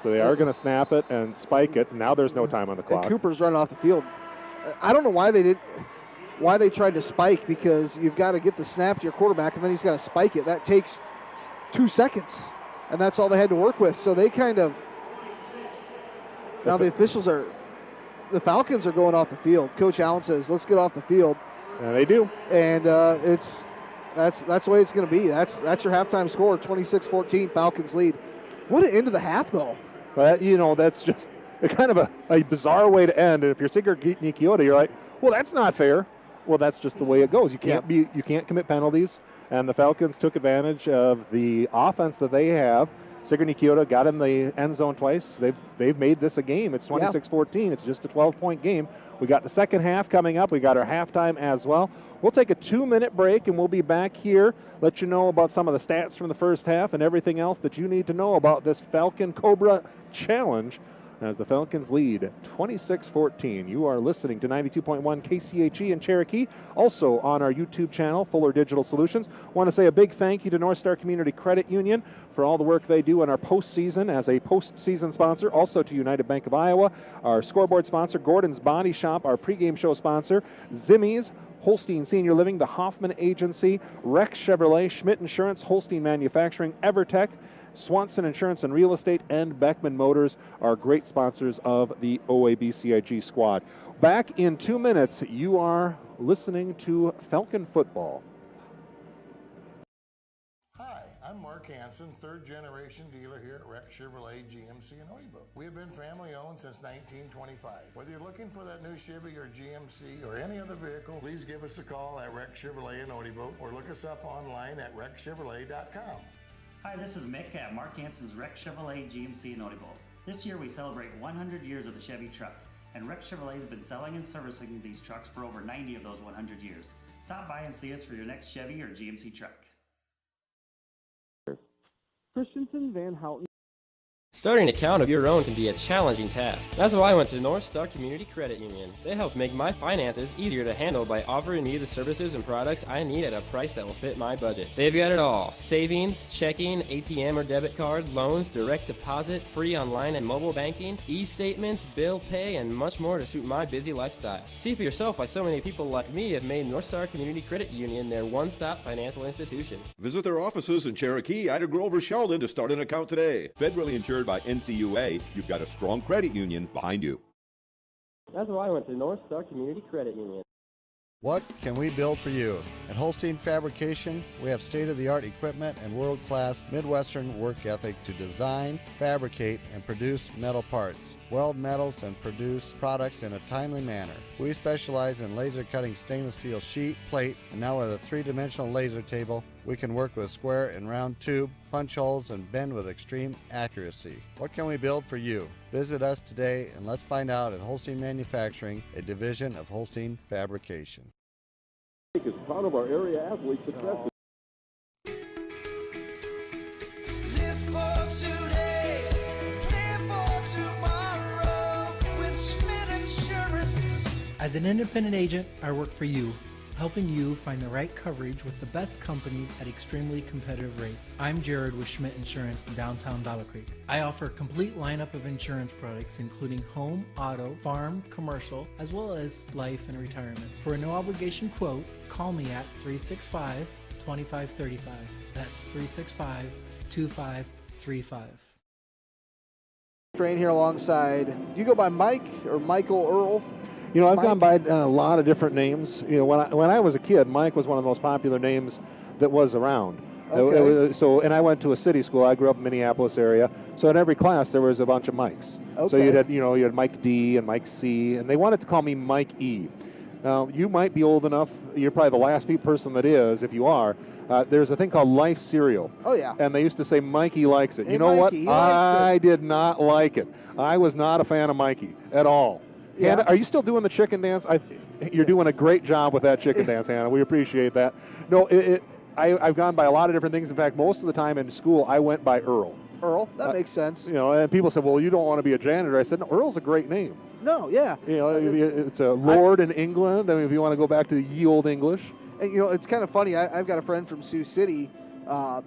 they are going to snap it and spike it. Now there's no time on the clock. And Cooper's running off the field I don't know why they tried to spike, because you've got to get the snap to your quarterback, and then he's got to spike it. That takes 2 seconds, and that's all they had to work with. So they kind of – now the Falcons are going off the field. Coach Allen says, let's get off the field. And they do. And that's the way it's going to be. That's your halftime score, 26-14, Falcons lead. What an end of the half, though. But, that's just kind of a bizarre way to end. And if you're Sigourney Keota, you're like, well, that's not fair. Well, that's just the way it goes. You can't commit penalties. And the Falcons took advantage of the offense that they have. Sigourney Keota got in the end zone twice. They've made this a game. It's 26-14. It's just a 12-point game. We got the second half coming up. We got our halftime as well. We'll take a 2-minute break, and we'll be back here, let you know about some of the stats from the first half and everything else that you need to know about this Falcon Cobra Challenge as the Falcons lead 26-14. You are listening to 92.1 KCHE in Cherokee, also on our YouTube channel, Fuller Digital Solutions. Want to say a big thank you to North Star Community Credit Union for all the work they do in our postseason as a postseason sponsor. Also to United Bank of Iowa, our scoreboard sponsor, Gordon's Body Shop, our pregame show sponsor, Zimmy's, Holstein Senior Living, the Hoffman Agency, Rex Chevrolet, Schmidt Insurance, Holstein Manufacturing, Evertech, Swanson Insurance and Real Estate, and Beckman Motors are great sponsors of the OABCIG squad. Back in 2 minutes, you are listening to Falcon Football. Hi, I'm Mark Hansen, third-generation dealer here at Rex Chevrolet GMC in Odebo. We have been family-owned since 1925. Whether you're looking for that new Chevy or GMC or any other vehicle, please give us a call at Rex Chevrolet in Odebo or look us up online at rexchevrolet.com. Hi, this is Mick at Mark Hansen's Rex Chevrolet GMC in Odebo. This year we celebrate 100 years of the Chevy truck, and Rex Chevrolet has been selling and servicing these trucks for over 90 of those 100 years. Stop by and see us for your next Chevy or GMC truck. Christensen, Van Houten. Starting an account of your own can be a challenging task. That's why I went to North Star Community Credit Union. They help make my finances easier to handle by offering me the services and products I need at a price that will fit my budget. They've got it all: savings, checking, ATM or debit card, loans, direct deposit, free online and mobile banking, e-statements, bill pay, and much more to suit my busy lifestyle. See for yourself why so many people like me have made North Star Community Credit Union their one-stop financial institution. Visit their offices in Cherokee, Ida Grove, or Sheldon to start an account today. Federally insured by NCUA, you've got a strong credit union behind you. That's why I went to North Star Community Credit Union. What can we build for you? At Holstein Fabrication, we have state-of-the-art equipment and world-class Midwestern work ethic to design, fabricate, and produce metal parts, weld metals, and produce products in a timely manner. We specialize in laser cutting stainless steel sheet, plate, and now with a three-dimensional laser table, we can work with square and round tube, punch holes, and bend with extreme accuracy. What can we build for you? Visit us today and let's find out at Holstein Manufacturing, a division of Holstein Fabrication. Is proud of our area athletes' successes. Live for today, plan for tomorrow with Schmidt Insurance. As an independent agent, I work for you, helping you find the right coverage with the best companies at extremely competitive rates. I'm Jared with Schmidt Insurance in downtown Dollar Creek. I offer a complete lineup of insurance products including home, auto, farm, commercial, as well as life and retirement. For a no obligation quote, call me at 365-2535. That's 365-2535. Train here alongside, do you go by Mike or Michael Earl? You know, I've gone by a lot of different names. You know, when I was a kid, Mike was one of the most popular names that was around. Okay. And I went to a city school. I grew up in the Minneapolis area. So in every class there was a bunch of Mikes. Okay. So you had Mike D and Mike C, and they wanted to call me Mike E. Now you might be old enough. You're probably the last person that is, if you are. There's a thing called Life cereal. Oh yeah. And they used to say Mikey likes it. Hey, you know Mikey, what? I did not like it. I was not a fan of Mikey at all. Yeah. Hannah, are you still doing the chicken dance? You're doing a great job with that chicken dance, Hannah. We appreciate that. No, I've gone by a lot of different things. In fact, most of the time in school, I went by Earl. Earl, that makes sense. You know, and people said, well, you don't want to be a janitor. I said, no, Earl's a great name. No, yeah. You know, it's a lord in England. I mean, if you want to go back to ye old English. And, you know, it's kind of funny. I've got a friend from Sioux City,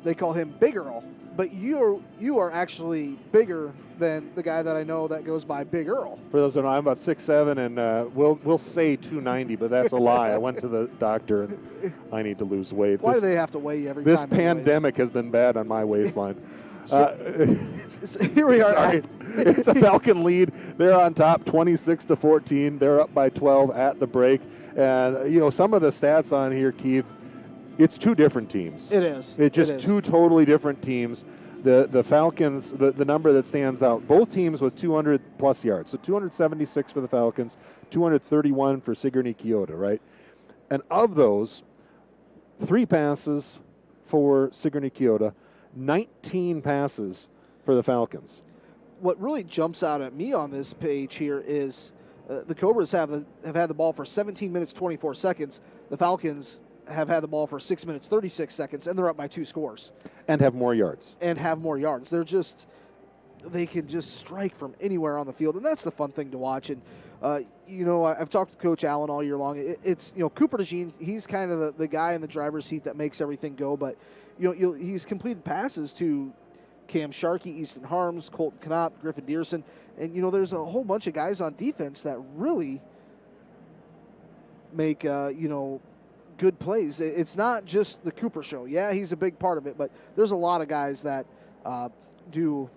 They call him Big Earl, but you are actually bigger than the guy that I know that goes by Big Earl. For those who don't know, I'm about 6'7", and we'll say 290, but that's a lie. I went to the doctor, and I need to lose weight. Why do they have to weigh you every This time? pandemic has been bad on my waistline. Here we are. Sorry. It's a Falcon lead. They're on top 26-14. They're up by 12 at the break. And, some of the stats on here, Keith, it's two different teams. It is. It's just two totally different teams. The Falcons, the number that stands out, both teams with 200-plus yards. So 276 for the Falcons, 231 for Sigourney Keota, right? And of those, 3 passes for Sigourney Keota, 19 passes for the Falcons. What really jumps out at me on this page here is the Cobras have had the ball for 17 minutes, 24 seconds. The Falcons have had the ball for 6 minutes, 36 seconds, and they're up by 2 scores. And have more yards. They can just strike from anywhere on the field, and that's the fun thing to watch. And, I've talked to Coach Allen all year long. It's Cooper DeJean, he's kind of the guy in the driver's seat that makes everything go, but, he's completed passes to Cam Sharkey, Easton Harms, Colton Knopp, Griffin Dearson, and, there's a whole bunch of guys on defense that really make, good plays. It's not just the Cooper show. Yeah, he's a big part of it, but there's a lot of guys that do.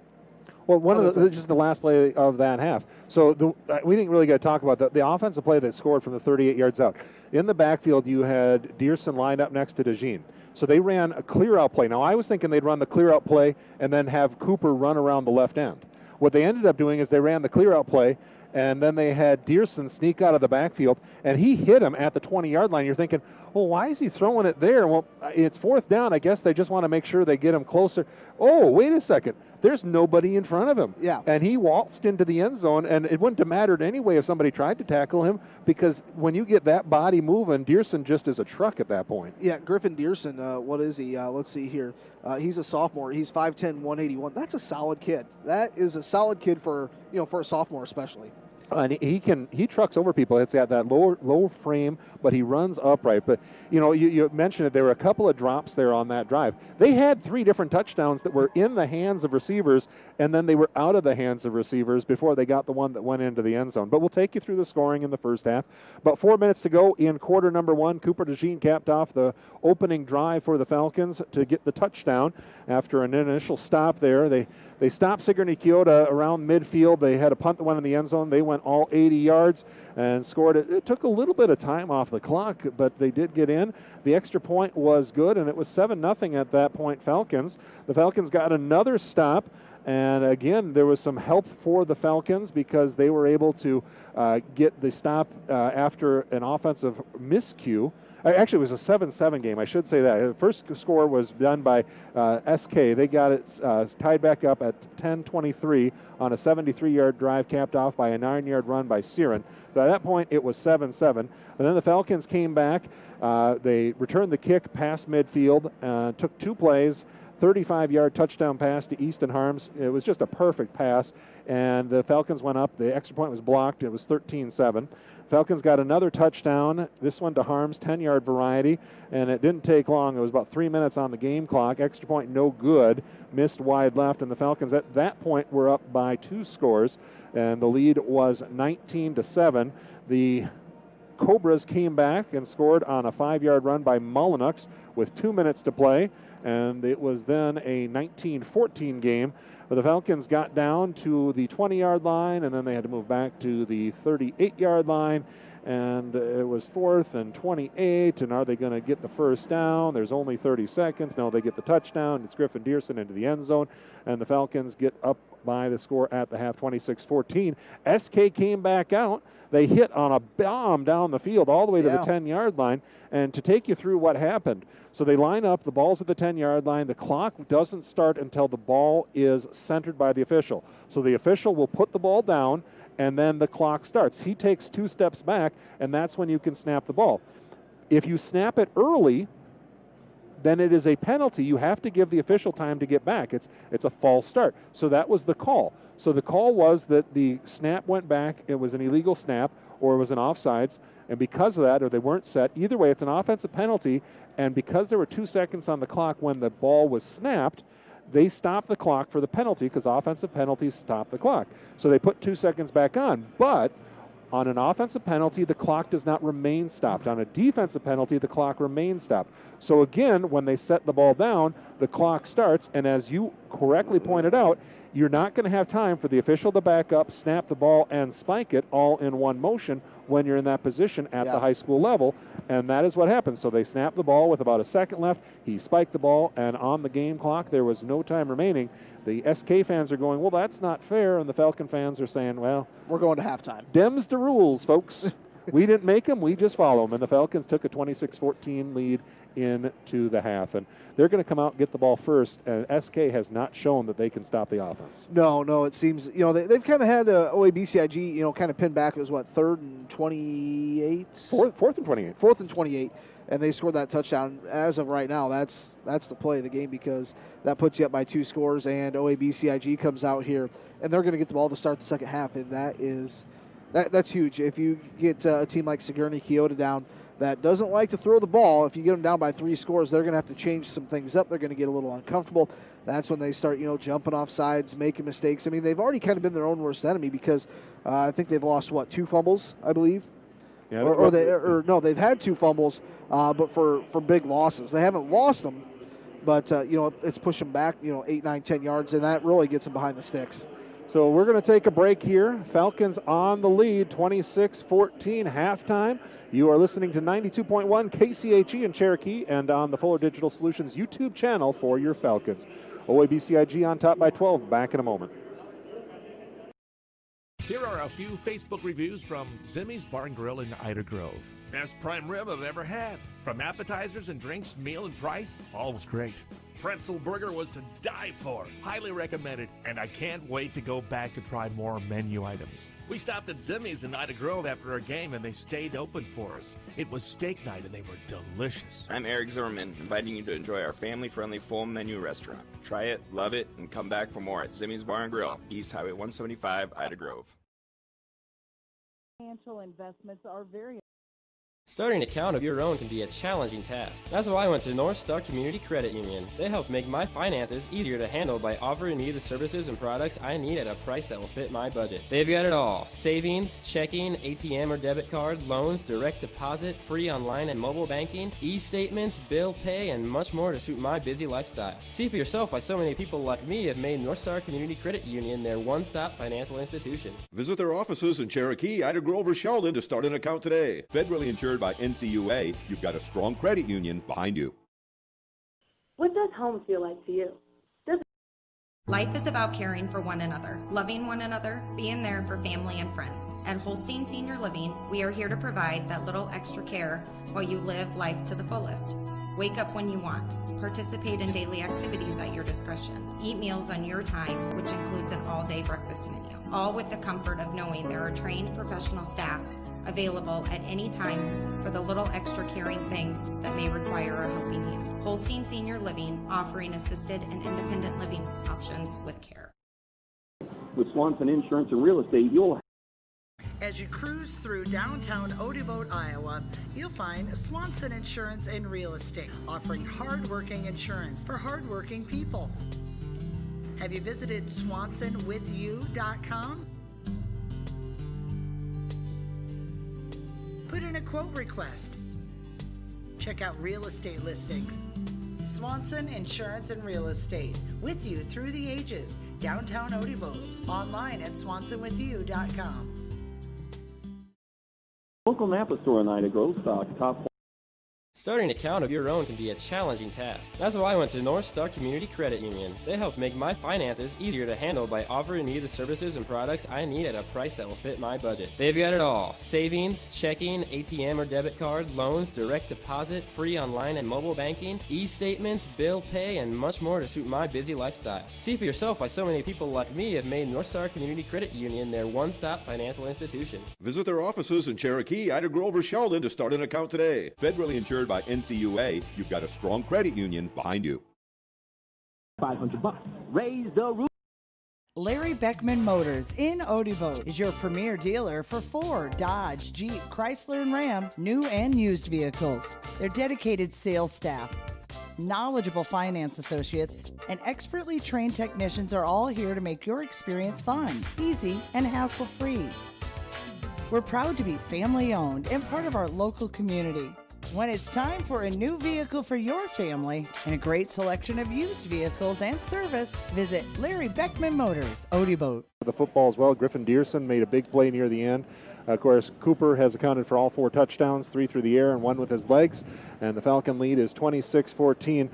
Well, just the last play of that half. So we didn't really get to talk about the offensive play that scored from the 38 yards out. In the backfield, you had Dearson lined up next to DeJean. So they ran a clear-out play. Now, I was thinking they'd run the clear-out play and then have Cooper run around the left end. What they ended up doing is they ran the clear-out play, and then they had Dearson sneak out of the backfield, and he hit him at the 20-yard line. You're thinking, well, why is he throwing it there? Well, it's 4th down. I guess they just want to make sure they get him closer. Oh, wait a second. There's nobody in front of him. Yeah. And he waltzed into the end zone, and it wouldn't have mattered anyway if somebody tried to tackle him, because when you get that body moving, Dearson just is a truck at that point. Yeah, Griffin Dearson, what is he? Let's see here. He's a sophomore. He's 5'10", 181. That's a solid kid. That is a solid kid for a sophomore especially. And he trucks over people. It's got that lower frame, but he runs upright. But you mentioned it. There were a couple of drops there on that drive. They had 3 different touchdowns that were in the hands of receivers, and then they were out of the hands of receivers before they got the one that went into the end zone. But we'll take you through the scoring in the first half. About 4 minutes to go in quarter number 1. Cooper DeJean capped off the opening drive for the Falcons to get the touchdown after an initial stop there. They stopped Sigourney Keota around midfield. They had a punt that went in the end zone. They went all 80 yards and scored it. It took a little bit of time off the clock, but they did get in. The extra point was good, and it was 7-0 at that point, Falcons. The Falcons got another stop, and again, there was some help for the Falcons because they were able to get the stop after an offensive miscue. Actually, it was a 7-7 game. I should say that. The first score was done by SK. They got it tied back up at 10-23 on a 73-yard drive capped off by a 9-yard run by Siren. So at that point, it was 7-7. And then the Falcons came back. They returned the kick past midfield, took 2 plays, 35-yard touchdown pass to Easton Harms. It was just a perfect pass, and the Falcons went up. The extra point was blocked. It was 13-7. Falcons got another touchdown, this one to Harms, 10-yard variety, and it didn't take long. It was about 3 minutes on the game clock. Extra point no good, missed wide left, and the Falcons at that point were up by 2 scores, and the lead was 19-7. The Cobras came back and scored on a 5-yard run by Mullinux with 2 minutes to play, and it was then a 19-14 game. But the Falcons got down to the 20-yard line, and then they had to move back to the 38-yard line, and it was 4th and 28, and are they going to get the first down? There's only 30 seconds. No, they get the touchdown. It's Griffin Dearson into the end zone, and the Falcons get up by the score at the half, 26-14. SK came back out. They hit on a bomb down the field all the way to the 10-yard line. And to take you through what happened, so they line up, the ball's at the 10-yard line. The clock doesn't start until the ball is centered by the official. So the official will put the ball down, and then the clock starts. He takes 2 steps back, and that's when you can snap the ball. If you snap it early, then it is a penalty. You have to give the official time to get back. It's a false start. So that was the call. So the call was that the snap went back. It was an illegal snap, or it was an offsides. And because of that, or they weren't set, either way, it's an offensive penalty. And because there were 2 seconds on the clock when the ball was snapped, they stopped the clock for the penalty, because offensive penalties stop the clock. So they put 2 seconds back on. But on an offensive penalty, the clock does not remain stopped. On a defensive penalty, the clock remains stopped. So again, when they set the ball down, the clock starts. And as you correctly pointed out, you're not going to have time for the official to back up, snap the ball, and spike it all in one motion when you're in that position at the high school level. And that is what happened. So they snapped the ball with about a second left. He spiked the ball, and on the game clock, there was no time remaining. The SK fans are going, well, that's not fair. And the Falcon fans are saying, well, we're going to halftime. Dem's the rules, folks. We didn't make them. We just follow them. And the Falcons took a 26-14 lead into the half. And they're going to come out and get the ball first. And SK has not shown that they can stop the offense. No, it seems, they've kind of had OABCIG, kind of pinned back. It was, 3rd and 28? 4th and 28. 4th and 28. And they scored that touchdown. As of right now, that's the play of the game, because that puts you up by 2 scores. And OABCIG comes out here, and they're going to get the ball to start the second half. And that's huge. If you get a team like Sigourney, Keota down, that doesn't like to throw the ball, if you get them down by 3 scores, they're going to have to change some things up. They're going to get a little uncomfortable. That's when they start, jumping off sides, making mistakes. I mean, they've already kind of been their own worst enemy, because I think they've lost, 2 fumbles, I believe? Yeah, No, they've had 2 fumbles, but for big losses. They haven't lost them, but, it's pushing back, 8, 9, 10 yards, and that really gets them behind the sticks. So we're going to take a break here. Falcons on the lead, 26-14 halftime. You are listening to 92.1 KCHE in Cherokee and on the Fuller Digital Solutions YouTube channel for your Falcons. OABCIG on top by 12. Back in a moment. Here are a few Facebook reviews from Zimmy's Bar and Grill in Ida Grove. Best prime rib I've ever had. From appetizers and drinks, meal and price, all was great. Pretzel burger was to die for. Highly recommended, and I can't wait to go back to try more menu items. We stopped at Zimmy's in Ida Grove after our game, and they stayed open for us. It was steak night, and they were delicious. I'm Eric Zimmerman, inviting you to enjoy our family-friendly full menu restaurant. Try it, love it, and come back for more at Zimmy's Bar and Grill, East Highway 175, Ida Grove. Financial investments are very Starting an account of your own can be a challenging task. That's why I went to North Star Community Credit Union. They help make my finances easier to handle by offering me the services and products I need at a price that will fit my budget. They've got it all: savings, checking, ATM or debit card, loans, direct deposit, free online and mobile banking, e-statements, bill pay, and much more to suit my busy lifestyle. See for yourself why so many people like me have made North Star Community Credit Union their one-stop financial institution. Visit their offices in Cherokee, Ida Grove, or Sheldon to start an account today. Federally insured by NCUA, you've got a strong credit union behind you. What does home feel like to you? Life is about caring for one another, loving one another, being there for family and friends. At Holstein Senior Living, we are here to provide that little extra care while you live life to the fullest. Wake up when you want. Participate in daily activities at your discretion. Eat meals on your time, which includes an all-day breakfast menu. All with the comfort of knowing there are trained professional staff available at any time for the little extra caring things that may require a helping hand. Holstein Senior Living, offering assisted and independent living options with care. With Swanson Insurance and Real Estate, you'll As you cruise through downtown Odeboat, Iowa, you'll find Swanson Insurance and Real Estate, offering hardworking insurance for hardworking people. Have you visited swansonwithyou.com? Put in a quote request. Check out real estate listings. Swanson Insurance and Real Estate, with you through the ages. Downtown Odeboat, online at swansonwithyou.com. local Napa store in Ida Grove stock top. Starting an account of your own can be a challenging task. That's why I went to North Star Community Credit Union. They help make my finances easier to handle by offering me the services and products I need at a price that will fit my budget. They've got it all: savings, checking, ATM or debit card, loans, direct deposit, free online and mobile banking, e-statements, bill pay, and much more to suit my busy lifestyle. See for yourself why so many people like me have made North Star Community Credit Union their one-stop financial institution. Visit their offices in Cherokee, Ida Grove, or Sheldon to start an account today. Federally insured by NCUA, you've got a strong credit union behind you. $500. Raise the roof. Larry Beckman Motors in Odebo is your premier dealer for Ford, Dodge, Jeep, Chrysler, and Ram, new and used vehicles. Their dedicated sales staff, knowledgeable finance associates, and expertly trained technicians are all here to make your experience fun, easy, and hassle-free. We're proud to be family-owned and part of our local community. When it's time for a new vehicle for your family and a great selection of used vehicles and service, visit Larry Beckman Motors, Odebo. The football as well. Griffin Dearson made a big play near the end. Of course, Cooper has accounted for all 4 touchdowns, 3 through the air and 1 with his legs, and the Falcon lead is 26-14.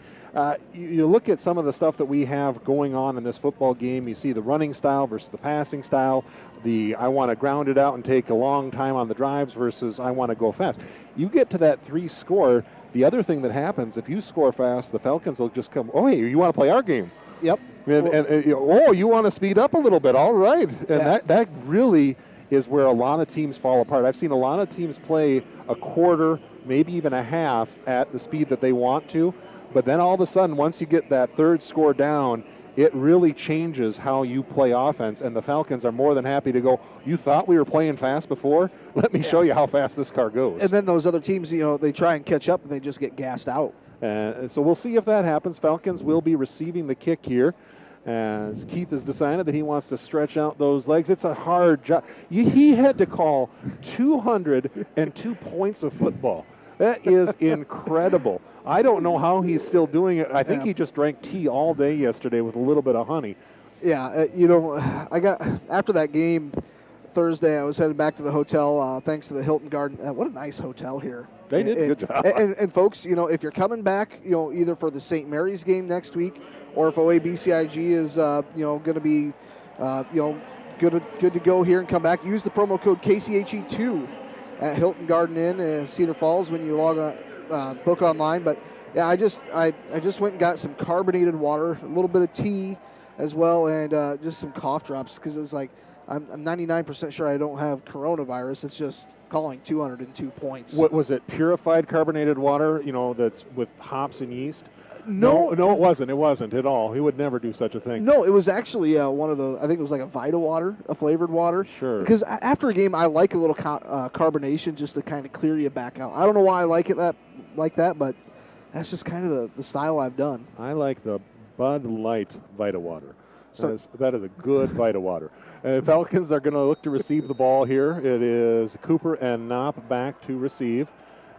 You look at some of the stuff that we have going on in this football game. You see the running style versus the passing style, I want to ground it out and take a long time on the drives versus I want to go fast. You get to that 3 score, the other thing that happens, if you score fast, the Falcons will just come, oh, hey, you want to play our game? Yep. And you want to speed up a little bit, all right. And that really is where a lot of teams fall apart. I've seen a lot of teams play a quarter, maybe even a half at the speed that they want to, but then all of a sudden, once you get that 3rd score down, it really changes how you play offense, and the Falcons are more than happy to go, you thought we were playing fast before? Let me show you how fast this car goes. And then those other teams, they try and catch up, and they just get gassed out. So we'll see if that happens. Falcons will be receiving the kick here, as Keith has decided that he wants to stretch out those legs. It's a hard job. He had to call 202 points of football. That is incredible. I don't know how he's still doing it. I think he just drank tea all day yesterday with a little bit of honey. Yeah, I got after that game Thursday, I was headed back to the hotel thanks to the Hilton Garden. What a nice hotel here. They did a good job. And folks, if you're coming back, either for the St. Mary's game next week or if OABCIG is, going to be, good to go here and come back, use the promo code KCHE2 at Hilton Garden Inn in Cedar Falls when you log on, book online. But yeah, I just went and got some carbonated water, a little bit of tea as well, and just some cough drops because it's like I'm 99% sure I don't have coronavirus. It's just calling 202 points. What was it? Purified carbonated water? That's with hops and yeast. No, it wasn't. It wasn't at all. He would never do such a thing. No, it was actually one of the, I think it was like a Vita water, a flavored water. Sure. Because after a game, I like a little carbonation just to kind of clear you back out. I don't know why I like it like that, but that's just kind of the style I've done. I like the Bud Light Vita water. So that is a good Vita water. Falcons are going to look to receive the ball here. It is Cooper and Knopp back to receive,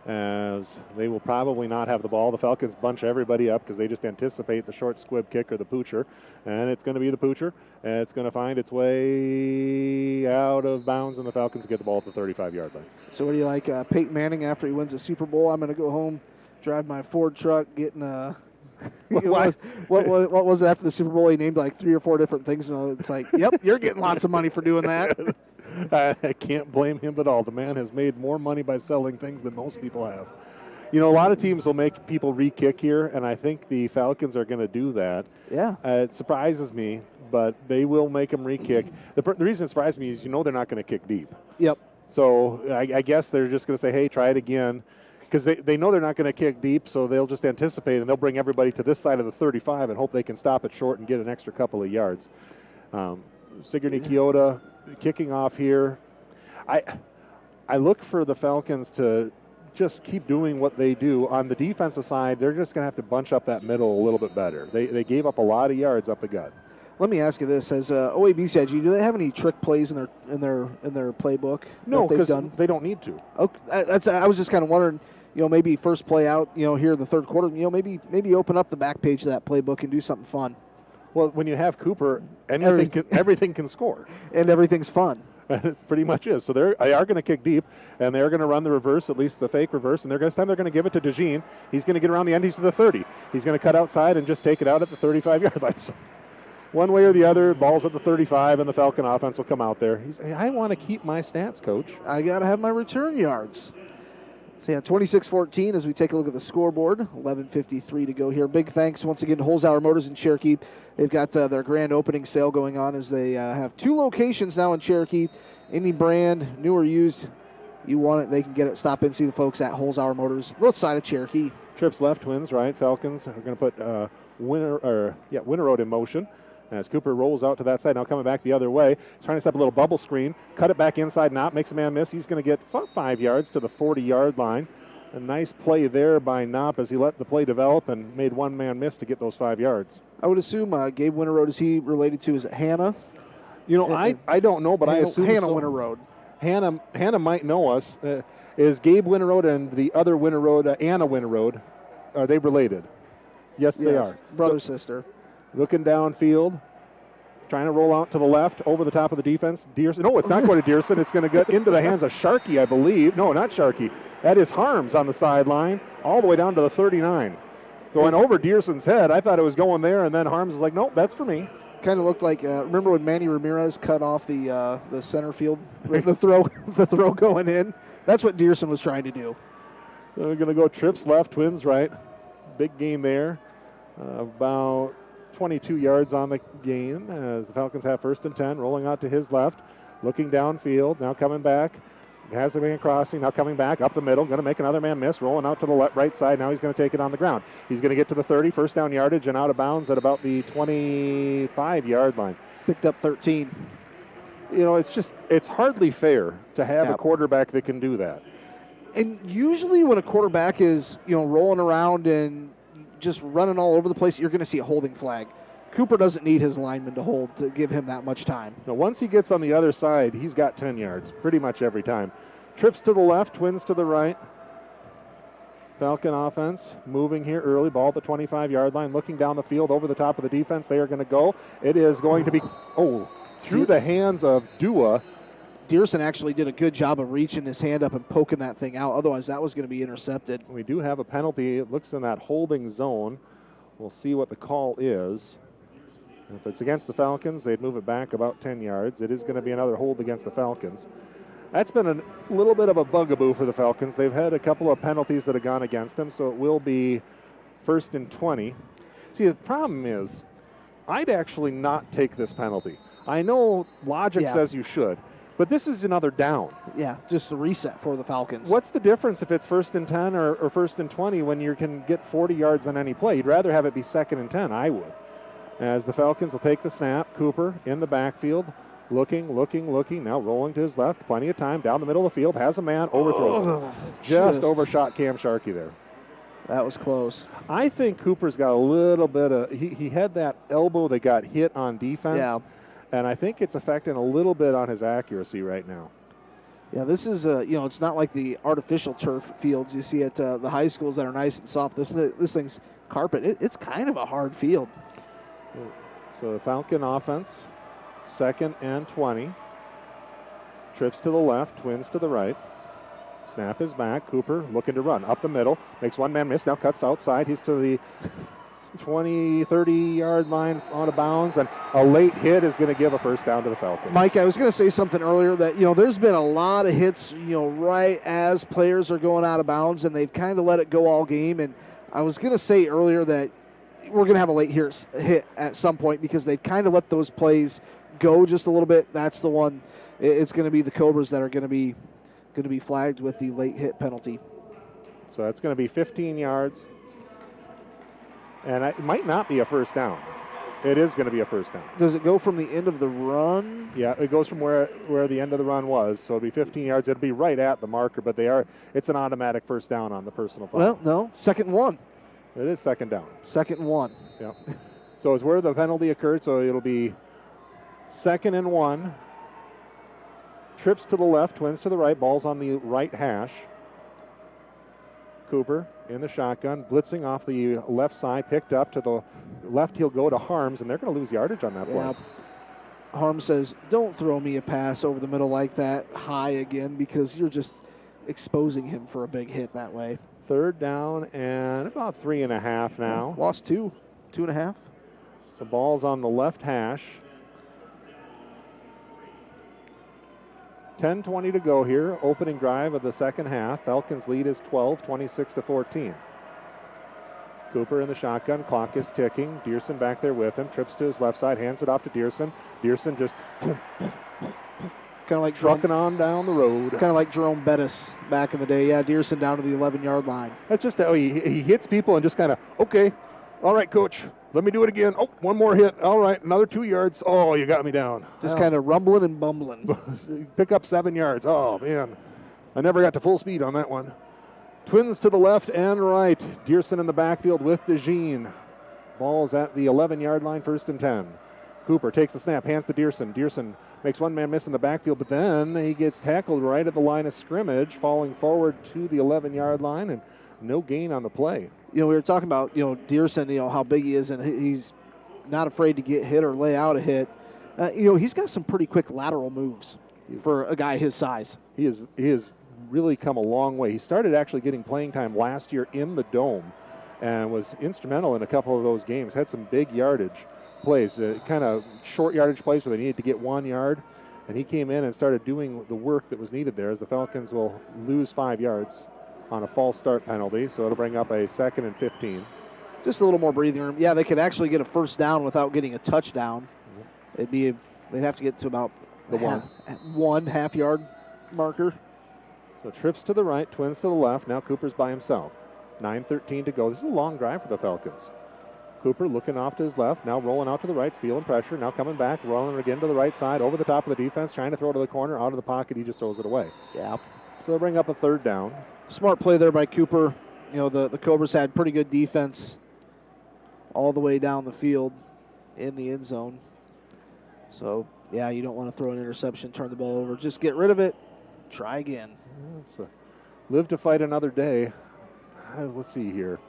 as they will probably not have the ball. The Falcons bunch everybody up because they just anticipate the short squib kick or the poocher, and it's going to be the poocher, and it's going to find its way out of bounds, and the Falcons get the ball at the 35-yard line. So what do you like, Peyton Manning after he wins the Super Bowl? I'm going to go home, drive my Ford truck, getting a what was it after the Super Bowl? He named like 3 or 4 different things, and it's like, yep, you're getting lots of money for doing that. I can't blame him at all. The man has made more money by selling things than most people have. A lot of teams will make people re-kick here, and I think the Falcons are going to do that. Yeah. It surprises me, but they will make them re-kick. The reason it surprises me is they're not going to kick deep. Yep. So I guess they're just going to say, hey, try it again. Because they know they're not going to kick deep, so they'll just anticipate, and they'll bring everybody to this side of the 35 and hope they can stop it short and get an extra couple of yards. Sigourney Keota kicking off here. I look for the Falcons to just keep doing what they do. On the defensive side, they're just going to have to bunch up that middle a little bit better. They gave up a lot of yards up the gut. Let me ask you this: as OABCIG, do they have any trick plays in their playbook? No, because they don't need to. Okay, I was just kind of wondering. Maybe first play out, here in the third quarter, maybe open up the back page of that playbook and do something fun. Well, when you have Cooper, everything can score. And everything's fun. It pretty much is. So they are going to kick deep, and they're going to run the reverse, at least the fake reverse, and this time they're going to give it to DeJean. He's going to get around the end. He's to the 30. He's going to cut outside and just take it out at the 35-yard line. So one way or the other, ball's at the 35, and the Falcon offense will come out there. I want to keep my stats, Coach. I got to have my return yards. So, 26-14 as we take a look at the scoreboard. 11:53 to go here. Big thanks once again to Holzhauer Motors in Cherokee. They've got their grand opening sale going on as they have 2 locations now in Cherokee. Any brand, new or used you want it, they can get it. Stop in and see the folks at Holzhauer Motors, north side of Cherokee. Trips left, twins right. Falcons are going to put Winter Road in motion as Cooper rolls out to that side. Now coming back the other way, trying to set up a little bubble screen. Cut it back inside, Knopp makes a man miss. He's going to get 5 yards to the 40-yard line. A nice play there by Knopp as he let the play develop and made one man miss to get those 5 yards. I would assume Gabe Winterroad, is he related to, is it Hannah? You know, I don't know, but I assume Hannah so. Winterroad. Hannah might know us. Is Gabe Winterroad and the other Winterroad, Anna Winterroad, are they related? Yes, they are. Brother, sister. Looking downfield, trying to roll out to the left, over the top of the defense. Dearson. No, it's not going to Dearson. It's going to get into the hands of Sharkey, I believe. No, not Sharkey. That is Harms on the sideline, all the way down to the 39. Going over Dearson's head. I thought it was going there, and then Harms was like, nope, that's for me. Kind of looked like, remember when Manny Ramirez cut off the center field, the throw going in? That's what Dearson was trying to do. So we're going to go trips left, twins right. Big gain there. About 22 yards on the gain as the Falcons have 1st and 10, rolling out to his left, looking downfield, now coming back. Has a man crossing, now coming back up the middle, going to make another man miss, rolling out to the right side. Now he's going to take it on the ground. He's going to get to the 30, first down yardage, and out of bounds at about the 25-yard line. Picked up 13. You know, it's hardly fair to have a quarterback that can do that. And usually when a quarterback is, rolling around and just running all over the place, you're going to see a holding flag. Cooper doesn't need his lineman to hold to give him that much time. Now, once he gets on the other side, he's got 10 yards pretty much every time. Trips to the left, twins to the right. Falcon offense moving here early. Ball at the 25-yard line, looking down the field over the top of the defense. They are going to go. It is going to be, through the hands of Dua. Dearson actually did a good job of reaching his hand up and poking that thing out. Otherwise, that was going to be intercepted. We do have a penalty. It looks in that holding zone. We'll see what the call is. If it's against the Falcons, they'd move it back about 10 yards. It is going to be another hold against the Falcons. That's been a little bit of a bugaboo for the Falcons. They've had a couple of penalties that have gone against them, so it will be 1st and 20. See, the problem is, I'd actually not take this penalty. I know logic says you should, but this is another down. Yeah, just a reset for the Falcons. What's the difference if it's 1st and 10 or 1st and 20 when you can get 40 yards on any play? You'd rather have it be 2nd and 10, I would. As the Falcons will take the snap. Cooper in the backfield, looking, now rolling to his left. Plenty of time down the middle of the field. Has a man, overthrows him. Just overshot Cam Sharkey there. That was close. I think Cooper's got a little bit of, he had that elbow that got hit on defense. Yeah. And I think it's affecting a little bit on his accuracy right now. Yeah, this is, it's not like the artificial turf fields you see at the high schools that are nice and soft. This thing's carpet. It's kind of a hard field. So the Falcon offense, 2nd and 20. Trips to the left, twins to the right. Snap is back. Cooper looking to run up the middle. Makes one man miss. Now cuts outside. He's to the 20, 30-yard line out of bounds. And a late hit is going to give a first down to the Falcons. Mike, I was going to say something earlier that, there's been a lot of hits, right as players are going out of bounds, and they've kind of let it go all game. And I was going to say earlier that we're going to have a late hit at some point because they've kind of let those plays go just a little bit. That's the one. It's going to be the Cobras that are going to be flagged with the late hit penalty. So that's going to be 15 yards. And it might not be a first down. It is going to be a first down. Does it go from the end of the run? Yeah, it goes from where the end of the run was. So it'll be 15 yards. It'll be right at the marker, but it's an automatic first down on the personal foul. Well, no, 2nd and 1. It is 2nd down. 2nd and 1. Yeah. So it's where the penalty occurred, so it'll be 2nd and 1. Trips to the left, twins to the right, ball's on the right hash. Cooper in the shotgun, blitzing off the left side, picked up to the left. He'll go to Harms, and they're going to lose yardage on that play. Harms says, don't throw me a pass over the middle like that high again because you're just exposing him for a big hit that way. 3rd down and about 3.5 now. Lost 2.5. So ball's on the left hash. 10:20 to go here. Opening drive of the second half. Falcons lead is 12, 26-14. Cooper in the shotgun. Clock is ticking. Dearson back there with him. Trips to his left side. Hands it off to Dearson. Dearson just Kind of like trucking on down the road. Kind of like Jerome Bettis back in the day. Yeah, Dearson down to the 11-yard line. That's just how he hits people and just kind of, okay, all right, coach, let me do it again. Oh, one more hit. All right, another 2 yards. Oh, you got me down. Just kind of rumbling and bumbling. Pick up 7 yards. Oh, man. I never got to full speed on that one. Twins to the left and right. Dearson in the backfield with DeJean. Ball's at the 11-yard line, 1st and 10. Cooper takes the snap, hands to Dearson. Dearson makes one man miss in the backfield, but then he gets tackled right at the line of scrimmage, falling forward to the 11-yard line, and no gain on the play. We were talking about, Dearson, how big he is, and he's not afraid to get hit or lay out a hit. He's got some pretty quick lateral moves for a guy his size. He has really come a long way. He started actually getting playing time last year in the Dome and was instrumental in a couple of those games, had some big yardage plays, kind of short yardage plays where they needed to get 1 yard, and he came in and started doing the work that was needed there, as the Falcons will lose 5 yards on a false start penalty, so it'll bring up a 2nd and 15. Just a little more breathing room. Yeah, they could actually get a first down without getting a touchdown. They'd have to get to about the one half-yard marker. So trips to the right, Twins to the left. Now Cooper's by himself. 9:13 to go. This is a long drive for the Falcons. Cooper looking off to his left, now rolling out to the right, feeling pressure, now coming back, rolling again to the right side, over the top of the defense, trying to throw to the corner, out of the pocket, he just throws it away. Yeah. So they'll bring up a 3rd down. Smart play there by Cooper. The Cobras had pretty good defense all the way down the field in the end zone. So, yeah, you don't want to throw an interception, turn the ball over. Just get rid of it, try again. Live to fight another day. Let's see here.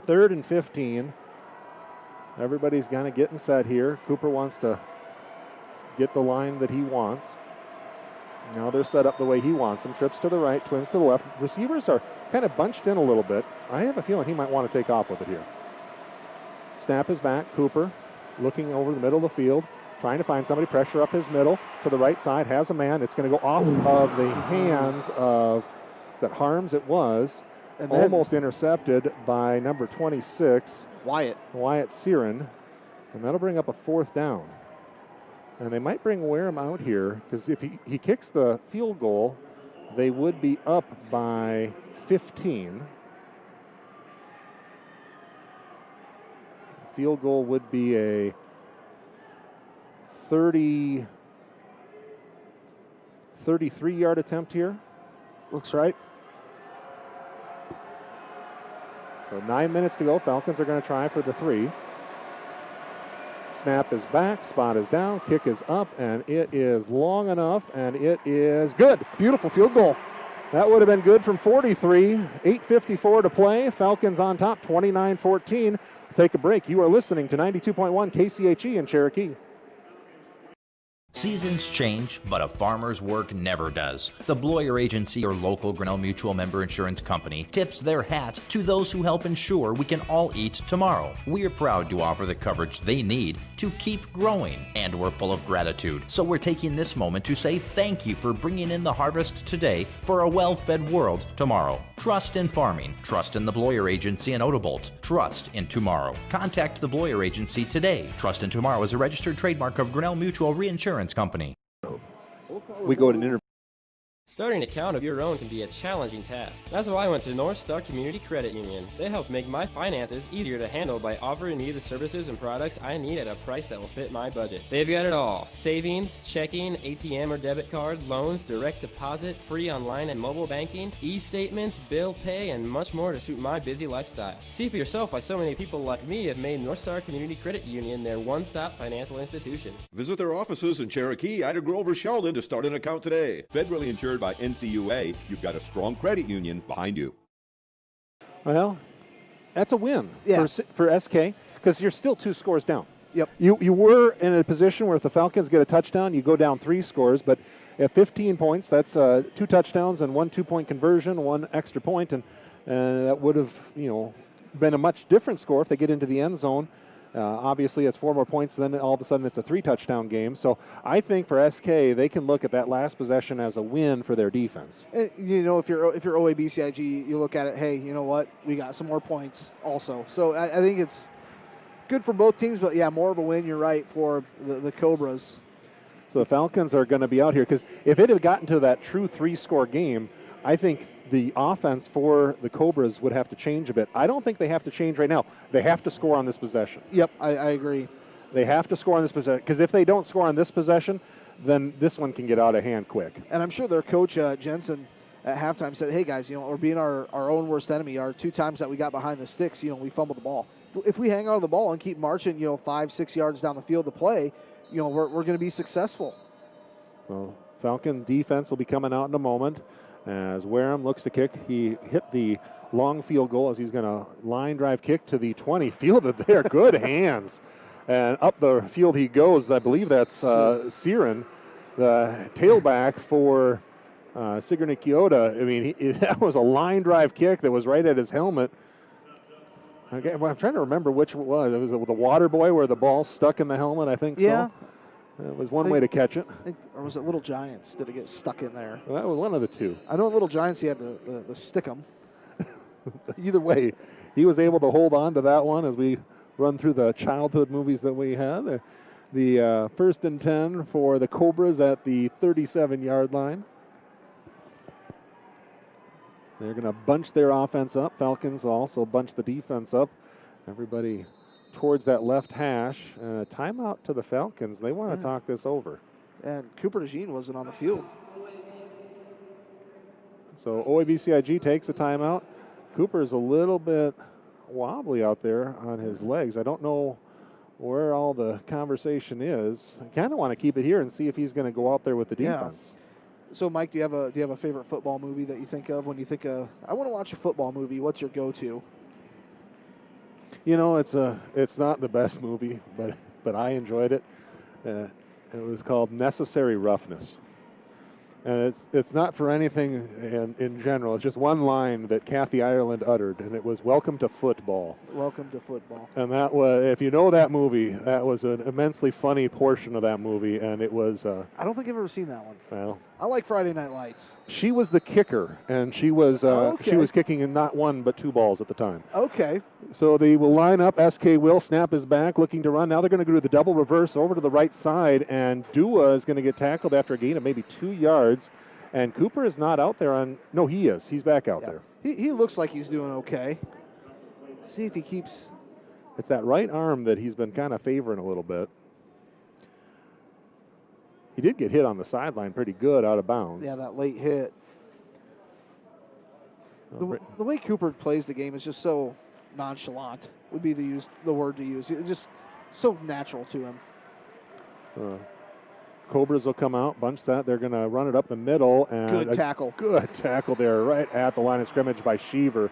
3rd and 15. Everybody's kind of getting set here. Cooper wants to get the line that he wants. Now they're set up the way he wants them. Trips to the right, Twins to the left. Receivers are kind of bunched in a little bit. I have a feeling he might want to take off with it here. Snap is back. Cooper looking over the middle of the field, trying to find somebody. Pressure up his middle to the right side. Has a man. It's going to go off of the hands of, is that Harms? It was. And almost intercepted by number 26. Wyatt Siren. And that'll bring up a 4th down. And they might bring Wareham out here, because if he kicks the field goal, they would be up by 15. The field goal would be a 33-yard attempt here. Looks right. So 9 minutes to go. Falcons are going to try for the 3. Snap is back, spot is down, kick is up, and it is long enough, and it is good. Beautiful field goal. That would have been good from 43. 8:54 to play. Falcons on top, 29-14. Take a break. You are listening to 92.1 KCHE in Cherokee. Seasons change, but a farmer's work never does. The Bloyer Agency, or local Grinnell Mutual member insurance company, tips their hat to those who help ensure we can all eat tomorrow. We are proud to offer the coverage they need to keep growing, and we're full of gratitude. So we're taking this moment to say thank you for bringing in the harvest today for a well-fed world tomorrow. Trust in farming. Trust in the Bloyer Agency in Odobolt. Trust in tomorrow. Contact the Bloyer Agency today. Trust in Tomorrow is a registered trademark of Grinnell Mutual Reinsurance Company. We go to an interview. Starting an account of your own can be a challenging task. That's why I went to North Star Community Credit Union. They help make my finances easier to handle by offering me the services and products I need at a price that will fit my budget. They've got it all: savings, checking, ATM or debit card, loans, direct deposit, free online and mobile banking, e-statements, bill pay, and much more to suit my busy lifestyle. See for yourself why so many people like me have made North Star Community Credit Union their one-stop financial institution. Visit their offices in Cherokee, Ida Grove, or Sheldon to start an account today. Federally insured by NCUA, you've got a strong credit union behind you. Well, that's a win for SK, because you're still 2 scores down. Yep. You were in a position where if the Falcons get a touchdown, you go down 3 scores, but at 15 points, that's 2 touchdowns and 1 2-point conversion, 1 extra point, and that would have been a much different score if they get into the end zone. Obviously, it's 4 more points, then all of a sudden it's a 3-touchdown game. So I think for SK, they can look at that last possession as a win for their defense. If you're OABCIG, you look at it, hey, you know what? We got some more points also. So I think it's good for both teams, but, yeah, more of a win, you're right, for the Cobras. So the Falcons are going to be out here because if it had gotten to that true 3-score game, I think the offense for the Cobras would have to change a bit. I don't think they have to change right now. They have to score on this possession. Yep, I agree. They have to score on this possession because if they don't score on this possession, then this one can get out of hand quick. And I'm sure their coach, Jensen, at halftime said, hey, guys, we're being our own worst enemy. Our 2 times that we got behind the sticks, we fumbled the ball. If we hang on to the ball and keep marching, 5-6 yards down the field to play, we're going to be successful. So Falcon defense will be coming out in a moment as Wareham looks to kick. He hit the long field goal as he's going to line drive kick to the 20. Fielded there. Good hands. And up the field he goes. I believe that's Siren, the tailback for Sigourney Keota. I mean, that was a line drive kick that was right at his helmet. Okay, well, I'm trying to remember which it was. It was the water boy where the ball stuck in the helmet, I think yeah. So. It was one way to catch it. Or was it Little Giants? Did it get stuck in there? Well, that was one of the two. I know Little Giants, he had the stick 'em. Either way, he was able to hold on to that one as we run through the childhood movies that we had. The 1st and 10 for the Cobras at the 37-yard line. They're going to bunch their offense up. Falcons also bunch the defense up. Everybody towards that left hash. Timeout to the Falcons. They want to talk this over. And Cooper DeJean wasn't on the field. So OABCIG takes the timeout. Cooper's a little bit wobbly out there on his legs. I don't know where all the conversation is. I kind of want to keep it here and see if he's going to go out there with the defense. Yeah. So, Mike, do you have a favorite football movie that you think of when you think of, I want to watch a football movie? What's your go-to? It's not the best movie, but I enjoyed it. It was called Necessary Roughness. And it's not for anything in general. It's just one line that Kathy Ireland uttered, and it was, "Welcome to football." Welcome to football. And that was, if you know that movie, that was an immensely funny portion of that movie, and it was... I don't think I've ever seen that one. Well, I like Friday Night Lights. she was the kicker, and she was kicking in not 1 but 2 balls at the time. Okay. So they will line up. SK will snap his back, looking to run. Now they're going to do the double reverse over to the right side, and Dua is going to get tackled after a gain of maybe 2 yards. And Cooper is not out there on... No, he is. He's back out there. He looks like he's doing okay. See if he keeps... It's that right arm that he's been kind of favoring a little bit. He did get hit on the sideline pretty good out of bounds. Yeah, that late hit. The way Cooper plays the game is just so nonchalant, would be the word to use. It's just so natural to him. Cobras will come out, bunch that. They're going to run it up the middle. And Good tackle. Good tackle there right at the line of scrimmage by Sheaver.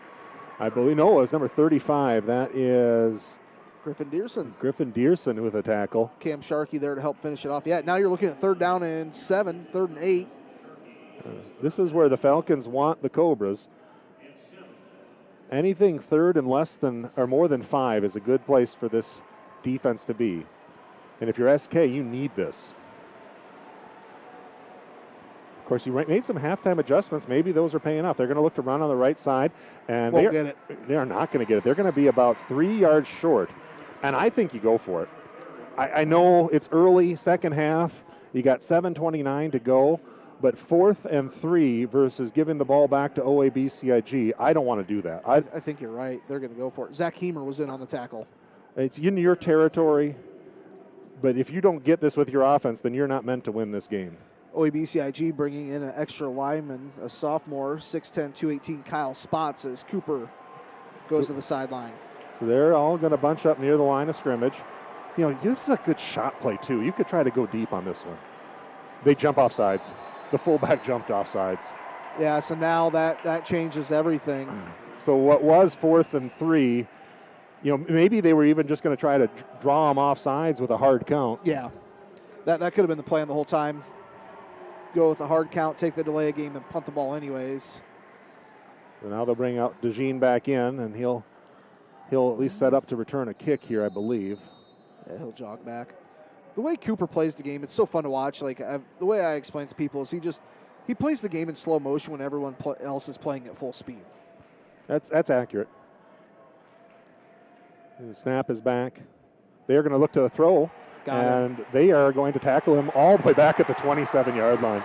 I believe, no, it was number 35. That is... Griffin Dearson. Griffin Dearson with a tackle. Cam Sharkey there to help finish it off. Yeah, now you're looking at 3rd down and 7, 3rd and 8. This is where the Falcons want the Cobras. Anything 3rd and less than or more than 5 is a good place for this defense to be. And if you're SK, you need this. Of course, you made some halftime adjustments. Maybe those are paying off. They're going to look to run on the right side. And Won't get it. They are not going to get it. They're going to be about 3 yards short. And I think you go for it. I know it's early, second half. You got 7:29 to go. But 4th and 3 versus giving the ball back to OABCIG, I don't want to do that. I think you're right. They're going to go for it. Zach Heemer was in on the tackle. It's in your territory. But if you don't get this with your offense, then you're not meant to win this game. OABCIG bringing in an extra lineman, a sophomore, 6'10", 218, Kyle Spots, as Cooper goes to the sideline. So they're all going to bunch up near the line of scrimmage. This is a good shot play, too. You could try to go deep on this one. They jump off sides. The fullback jumped off sides. Yeah, so now that changes everything. So what was 4th and 3, maybe they were even just going to try to draw them off sides with a hard count. Yeah, that could have been the plan the whole time. Go with a hard count, take the delay of game, and punt the ball anyways. So now they'll bring out DeJean back in, and he'll at least set up to return a kick here, I believe. Yeah, he'll jog back. The way Cooper plays the game, it's so fun to watch. The way I explain to people is he plays the game in slow motion when everyone else is playing at full speed. That's accurate. And the snap is back. They're going to look to the throw. and they are going to tackle him all the way back at the 27-yard line.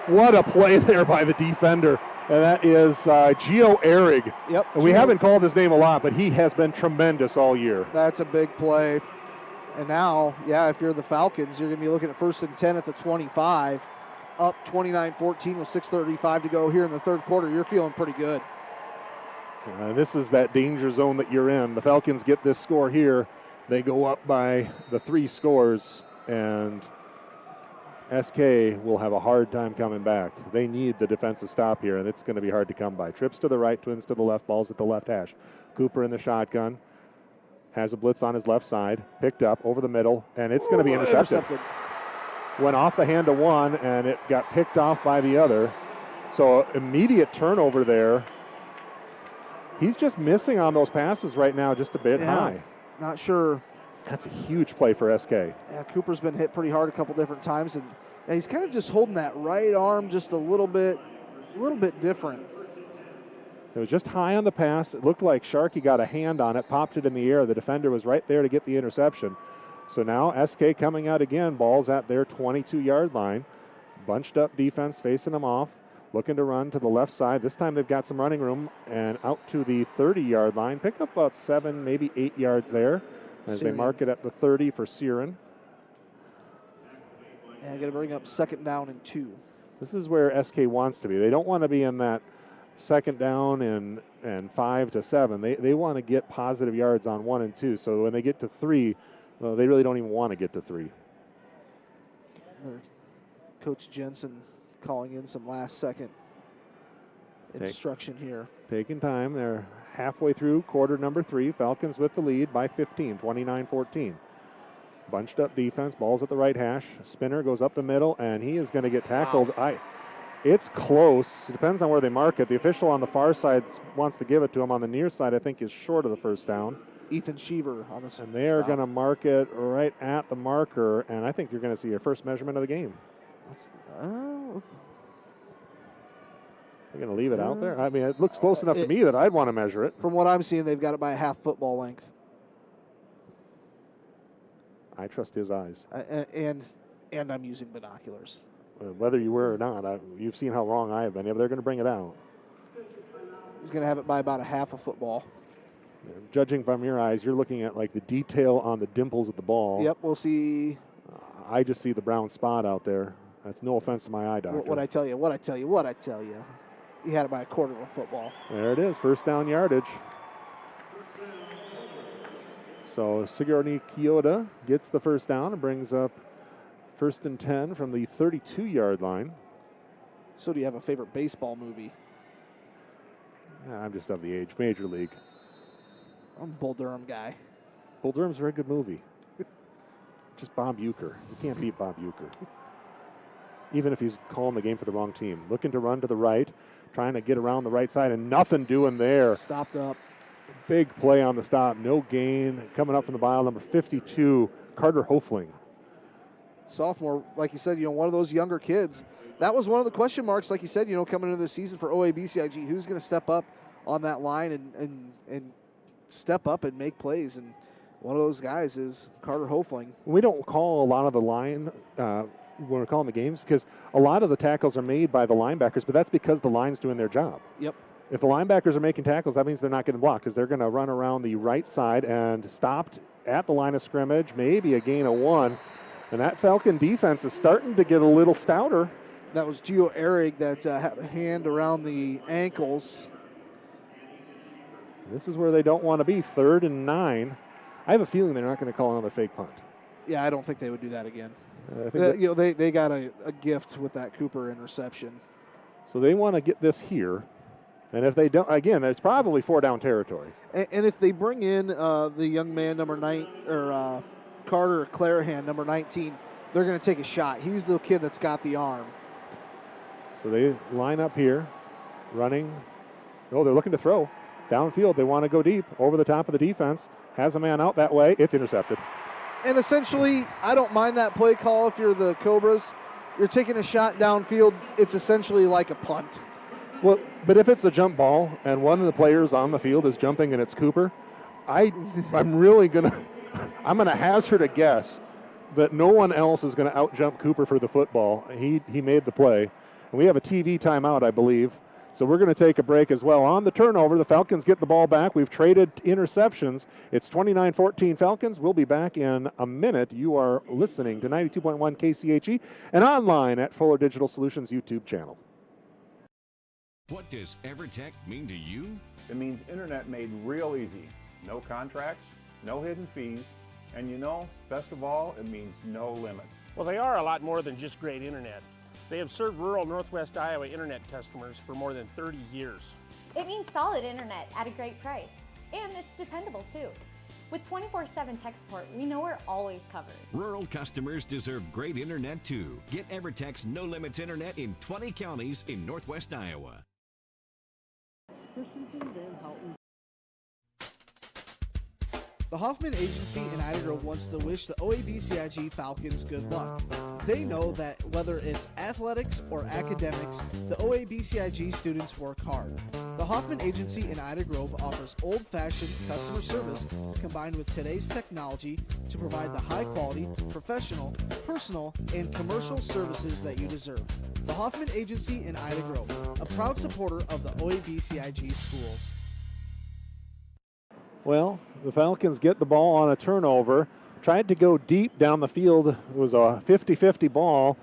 What a play there by the defender. And that is Gio Ehrig. Yep. And we haven't called his name a lot, but he has been tremendous all year. That's a big play. And now, yeah, if you're the Falcons, you're going to be looking at 1st and 10 at the 25, up 29-14 with 6:35 to go here in the third quarter. You're feeling pretty good. This is that danger zone that you're in. The Falcons get this score here. They go up by the 3 scores, and SK will have a hard time coming back. They need the defensive stop here, and it's going to be hard to come by. Trips to the right, twins to the left, balls at the left hash. Cooper in the shotgun. Has a blitz on his left side, picked up over the middle, and it's going to be intercepted. Went off the hand of one, and it got picked off by the other. So immediate turnover there. He's just missing on those passes right now, just a bit high. Not sure. That's a huge play for SK. Yeah, Cooper's been hit pretty hard a couple different times, and he's kind of just holding that right arm just a little bit different. It was just high on the pass. It looked like Sharkey got a hand on it, popped it in the air. The defender was right there to get the interception. So now SK coming out again, ball's at their 22-yard line. Bunched up defense facing them off, looking to run to the left side. This time they've got some running room and out to the 30-yard line. Pick up about 7, maybe 8 yards there as they mark it at the 30 for Siren. And got to bring up 2nd down and 2. This is where SK wants to be. They don't want to be in that 2nd down and 5 to 7. They want to get positive yards on 1 and 2. So when they get to 3, well, they really don't even want to get to 3. Coach Jensen calling in some last-second instruction here. Taking time. They're halfway through quarter number 3. Falcons with the lead by 15, 29-14. Bunched up defense. Ball's at the right hash. Spinner goes up the middle, and he is going to get tackled. Wow. It's close. It depends on where they mark it. The official on the far side wants to give it to him. On the near side, I think, is short of the 1st down. Ethan Sheaver on the And they are going to mark it right at the marker, and I think you're going to see your first measurement of the game. They're going to leave it out there? I mean, it looks close enough to me that I'd want to measure it. From what I'm seeing, they've got it by a half football length. I trust his eyes. And I'm using binoculars. Whether you were or not, you've seen how wrong I have been. They're going to bring it out. He's going to have it by about a half a football. Judging from your eyes, you're looking at like the detail on the dimples of the ball. Yep, we'll see. I just see the brown spot out there. That's no offense to my eye doctor. What I tell you. He had it by a quarter of a football. There it is, 1st down yardage. So Sigourney Keota gets the 1st down and brings up 1st and 10 from the 32-yard line. So do you have a favorite baseball movie? I'm just of the age. Major League. I'm a Bull Durham guy. Bull Durham's a very good movie. Just Bob Uecker. You can't beat Bob Uecker. Even if he's calling the game for the wrong team. Looking to run to the right, trying to get around the right side, and nothing doing there. Stopped up. Big play on the stop. No gain. Coming up from the mile, number 52, Carter Hofling. Sophomore, like you said, one of those younger kids. That was one of the question marks, like you said, coming into the season for OABCIG. Who's going to step up on that line and step up and make plays? And one of those guys is Carter Hofling. We don't call a lot of the line when we're calling the games because a lot of the tackles are made by the linebackers, but that's because the line's doing their job. Yep. If the linebackers are making tackles, that means they're not getting blocked because they're going to run around the right side and stopped at the line of scrimmage, maybe a gain of 1. And that Falcon defense is starting to get a little stouter. That was Gio Ehrig that had a hand around the ankles. This is where they don't want to be, 3rd and 9. I have a feeling they're not going to call another fake punt. Yeah, I don't think they would do that again. They got a gift with that Cooper interception. So they want to get this here. And if they don't, again, it's probably 4-down territory. And if they bring in the young man, number 9, or Carter Clarahan, number 19, they're going to take a shot. He's the kid that's got the arm. So they line up here, running. Oh, they're looking to throw. Downfield, they want to go deep. Over the top of the defense. Has a man out that way. It's intercepted. And essentially, I don't mind that play call if you're the Cobras. You're taking a shot downfield. It's essentially like a punt. Well, but if it's a jump ball and one of the players on the field is jumping and it's Cooper, I'm really going to hazard a guess that no one else is going to out-jump Cooper for the football. He made the play. And we have a TV timeout, I believe. So we're going to take a break as well. On the turnover, the Falcons get the ball back. We've traded interceptions. It's 29-14 Falcons. We'll be back in a minute. You are listening to 92.1 KCHE and online at Fuller Digital Solutions YouTube channel. What does EverTech mean to you? It means internet made real easy. No contracts, no hidden fees, and best of all, it means no limits. Well, they are a lot more than just great internet. They have served rural Northwest Iowa internet customers for more than 30 years. It means solid internet at a great price, and it's dependable too. With 24/7 tech support, we know we're always covered. Rural customers deserve great internet too. Get EverTech's no limits internet in 20 counties in Northwest Iowa. The Hoffman Agency in Ida Grove wants to wish the OABCIG Falcons good luck. They know that whether it's athletics or academics, the OABCIG students work hard. The Hoffman Agency in Ida Grove offers old-fashioned customer service combined with today's technology to provide the high-quality, professional, personal, and commercial services that you deserve. The Hoffman Agency in Ida Grove, a proud supporter of the OABCIG schools. Well, the Falcons get the ball on a turnover. Tried to go deep down the field. It was a 50-50 ball,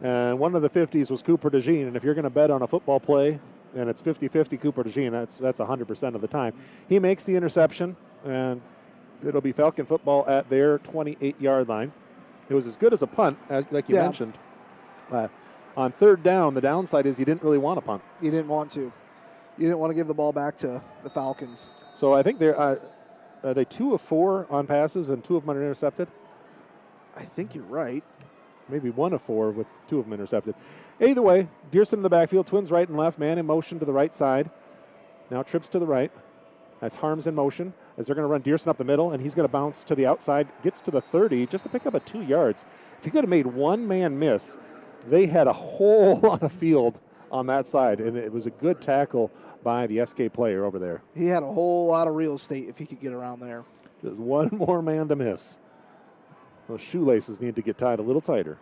and one of the 50s was Cooper DeJean. And if you're going to bet on a football play, and it's 50-50 Cooper DeJean, that's 100% of the time. He makes the interception, and it'll be Falcon football at their 28-yard line. It was as good as a punt, like you mentioned. On third down, the downside is you didn't really want to punt. You didn't want to. You didn't want to give the ball back to the Falcons. So I think are they 2 of 4 on passes and 2 of them are intercepted? I think you're right. Maybe 1 of 4 with 2 of them intercepted. Either way, Dearson in the backfield, twins right and left, man in motion to the right side. Now trips to the right. That's Harms in motion as they're going to run Dearson up the middle, and he's going to bounce to the outside, gets to the 30 just to pick up a 2 yards. If he could have made one man miss, they had a whole lot of field on that side, and it was a good tackle by the SK player over there. He had a whole lot of real estate if he could get around there. Just one more man to miss. Those shoelaces need to get tied a little tighter.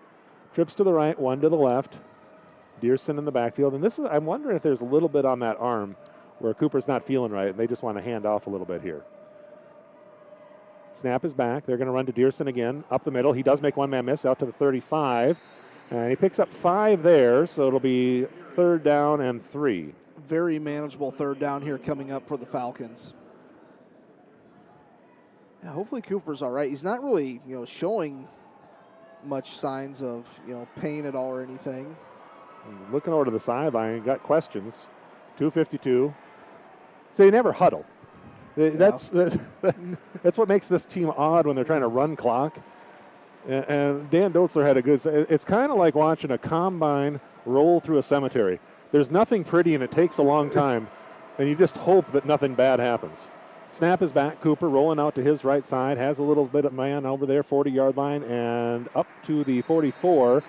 Trips to the right, one to the left. Dearson in the backfield. And this is, I'm wondering if there's a little bit on that arm where Cooper's not feeling right, and they just want to hand off a little bit here. Snap is back. They're going to run to Dearson again, up the middle. He does make one man miss out to the 35. And he picks up 5 there, so it'll be 3rd down and 3. Very manageable 3rd down here coming up for the Falcons. Yeah, hopefully Cooper's all right. He's not really, showing much signs of, pain at all or anything. Looking over to the sideline, got questions. 2:52. So you never huddle. That's what makes this team odd when they're trying to run clock. And Dan Dotzler had a good. It's kind of like watching a combine roll through a cemetery. There's nothing pretty, and it takes a long time, and you just hope that nothing bad happens. Snap is back. Cooper rolling out to his right side, has a little bit of man over there, 40-yard line, and up to the 44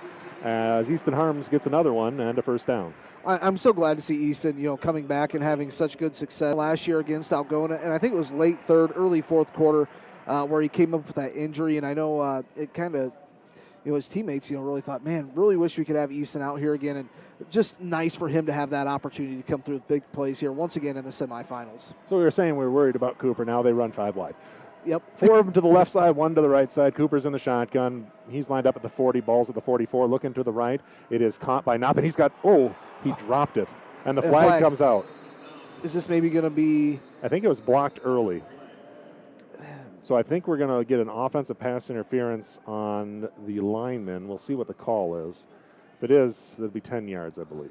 as Easton Harms gets another one and a 1st down. I'm so glad to see Easton, coming back and having such good success last year against Algona, and I think it was late 3rd, early 4th quarter where he came up with that injury, and I know it kind of, his teammates, really thought, man, really wish we could have Easton out here again, and just nice for him to have that opportunity to come through with big plays here once again in the semifinals. So we were saying we were worried about Cooper. Now they run 5 wide. Yep. 4 of them to the left side, 1 to the right side. Cooper's in the shotgun. He's lined up at the 40, balls at the 44, looking to the right. It is caught by Nothing. He dropped it, and the flag comes out. Is this maybe going to be? I think it was blocked early. So I think we're going to get an offensive pass interference on the lineman. We'll see what the call is. If it is, it'll be 10 yards, I believe.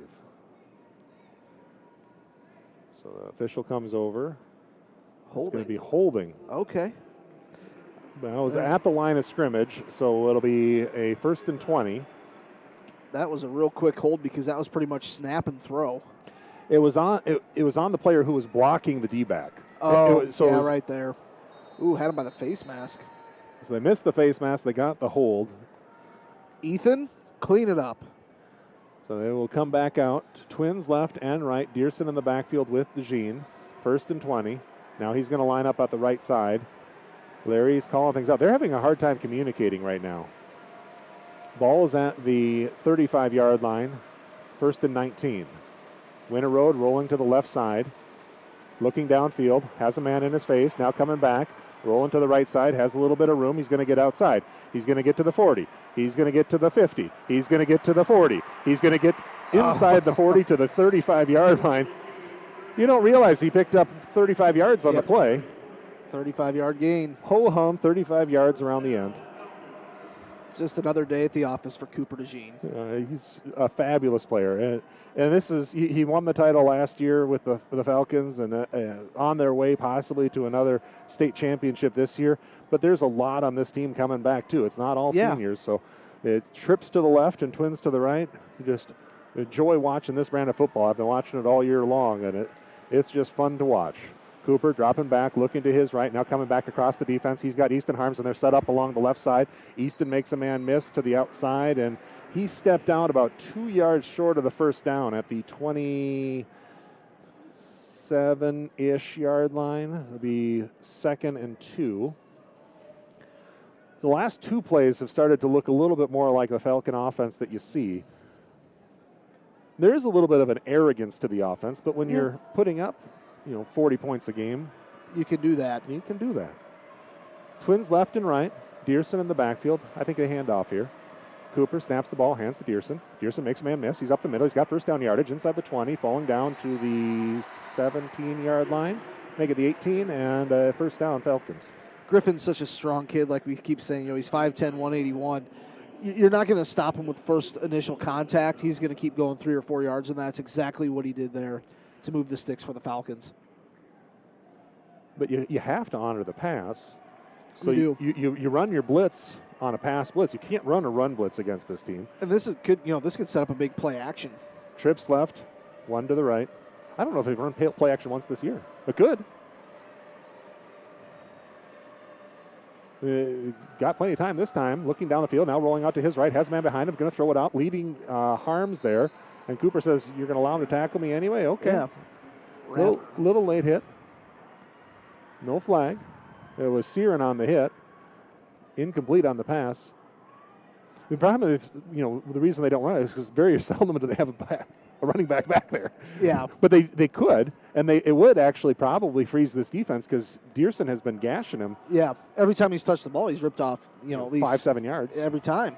So the official comes over. Holding. It's going to be holding. Okay. Well, it was at the line of scrimmage, so it'll be a 1st and 20. That was a real quick hold because that was pretty much snap and throw. It was on. It was on the player who was blocking the D-back. Oh, right there. Ooh, had him by the face mask. So they missed the face mask. They got the hold. Ethan, clean it up. So they will come back out. Twins left and right. Dearson in the backfield with DeJean. 1st and 20. Now he's going to line up at the right side. Larry's calling things out. They're having a hard time communicating right now. Ball is at the 35-yard line, 1st and 19. Winter Road rolling to the left side, looking downfield, has a man in his face, now coming back, rolling to the right side, has a little bit of room. He's going to get outside. He's going to get to the 40. He's going to get to the 50. He's going to get to the 40. He's going to get inside the 40 to the 35-yard line. You don't realize he picked up 35 yards on the play. 35-yard gain. Ho-hum, 35 yards around the end. Just another day at the office for Cooper DeJean. He's a fabulous player. And this is, he won the title last year with the Falcons and on their way possibly to another state championship this year. But there's a lot on this team coming back, too. It's not all seniors. So it trips to the left and twins to the right. You just enjoy watching this brand of football. I've been watching it all year long, and it's just fun to watch. Cooper dropping back, looking to his right, now coming back across the defense. He's got Easton Harms, and they're set up along the left side. Easton makes a man miss to the outside, and he stepped out about 2 yards short of the first down at the 27-ish yard line. It'll be 2nd and 2. The last two plays have started to look a little bit more like the Falcon offense that you see. There is a little bit of an arrogance to the offense, but when you're putting up 40 points a game, you can do that. You can do that. Twins left and right. Dearson in the backfield. I think a handoff here. Cooper snaps the ball, hands to Dearson. Dearson makes a man miss. He's up the middle. He's got first down yardage inside the 20, falling down to the 17-yard line. Make it the 18, and first down, Falcons. Griffin's such a strong kid, like we keep saying. He's 5'10", 181. You're not going to stop him with first initial contact. He's going to keep going 3 or 4 yards, and that's exactly what he did there to move the sticks for the Falcons. But you have to honor the pass. So you you run your blitz on a pass blitz. You can't run a run blitz against this team. And this could set up a big play action. Trips left, one to the right. I don't know if they've run play action once this year, but good. Got plenty of time this time. Looking down the field, now rolling out to his right. Has a man behind him, going to throw it out, leading Harms there. And Cooper says, "You're going to allow him to tackle me anyway?" Okay. Yeah. Little late hit. No flag. It was Searin on the hit. Incomplete on the pass. The problem is, the reason they don't run it is because very seldom do they have a running back there. Yeah. But they could, and it would actually probably freeze this defense because Dearson has been gashing him. Yeah. Every time he's touched the ball, he's ripped off, at least 5-7 yards. Every time.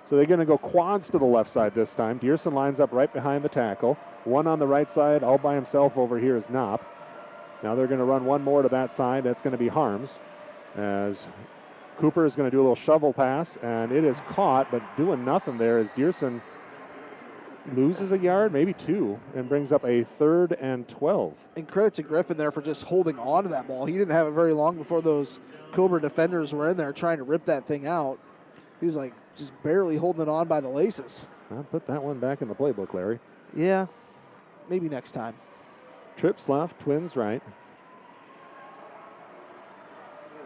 So they're going to go quads to the left side this time. Dearson lines up right behind the tackle. One on the right side, all by himself over here is Knopp. Now they're going to run one more to that side. That's going to be Harms. As Cooper is going to do a little shovel pass, and it is caught, but doing nothing there as Dearson loses a yard, maybe 2, and brings up a 3rd and 12. And credit to Griffin there for just holding on to that ball. He didn't have it very long before those Cobra defenders were in there trying to rip that thing out. He was just barely holding it on by the laces. I'll put that one back in the playbook, Larry. Yeah, maybe next time. Trips left, Twins right.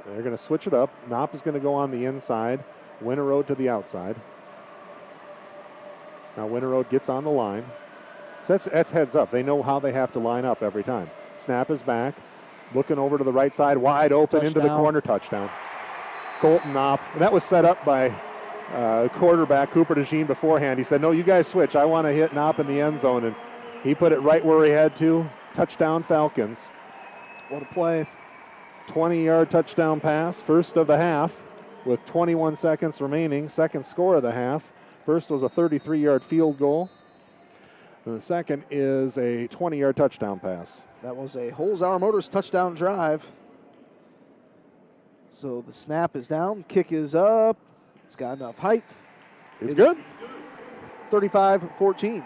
They're going to switch it up. Knopp is going to go on the inside. Winter Road to the outside. Now Winter Road gets on the line. So that's heads up. They know how they have to line up every time. Snap is back. Looking over to the right side, wide open into the corner, touchdown. Colton Knopp. That was set up by quarterback Cooper DeJean beforehand. He said, "No, you guys switch. I want to hit Knopp in the end zone." And he put it right where he had to. Touchdown Falcons. What a play. 20-yard touchdown pass, first of the half with 21 seconds remaining. Second score of the half. First was a 33-yard field goal. And the second is a 20-yard touchdown pass. That was a Holzhauer Motors touchdown drive. So the snap is down, kick is up. It's got enough height. It's good. 35-14.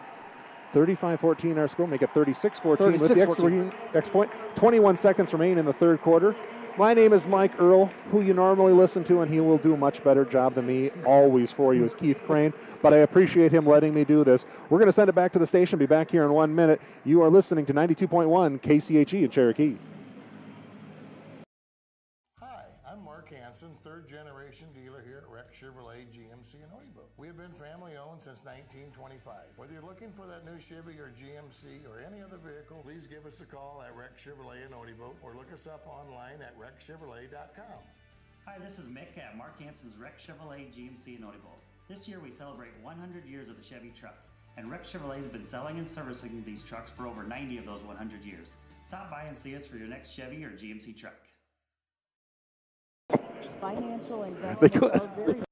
35-14 our score. Make it 36-14 with the extra point. 21 seconds remain in the third quarter. My name is Mike Earl, who you normally listen to, and he will do a much better job than me always for you, is Keith Crane. But I appreciate him letting me do this. We're going to send it back to the station. Be back here in 1 minute. You are listening to 92.1 KCHE in Cherokee. I'm Mark Hansen, third-generation dealer here at Rex Chevrolet GMC in Odebo. We have been family-owned since 1925. Whether you're looking for that new Chevy or GMC or any other vehicle, please give us a call at Rex Chevrolet in Odebo or look us up online at rexchevrolet.com. Hi, this is Mick at Mark Hansen's Rex Chevrolet GMC in Odebo. This year we celebrate 100 years of the Chevy truck, and Rex Chevrolet has been selling and servicing these trucks for over 90 of those 100 years. Stop by and see us for your next Chevy or GMC truck. Financial investments are very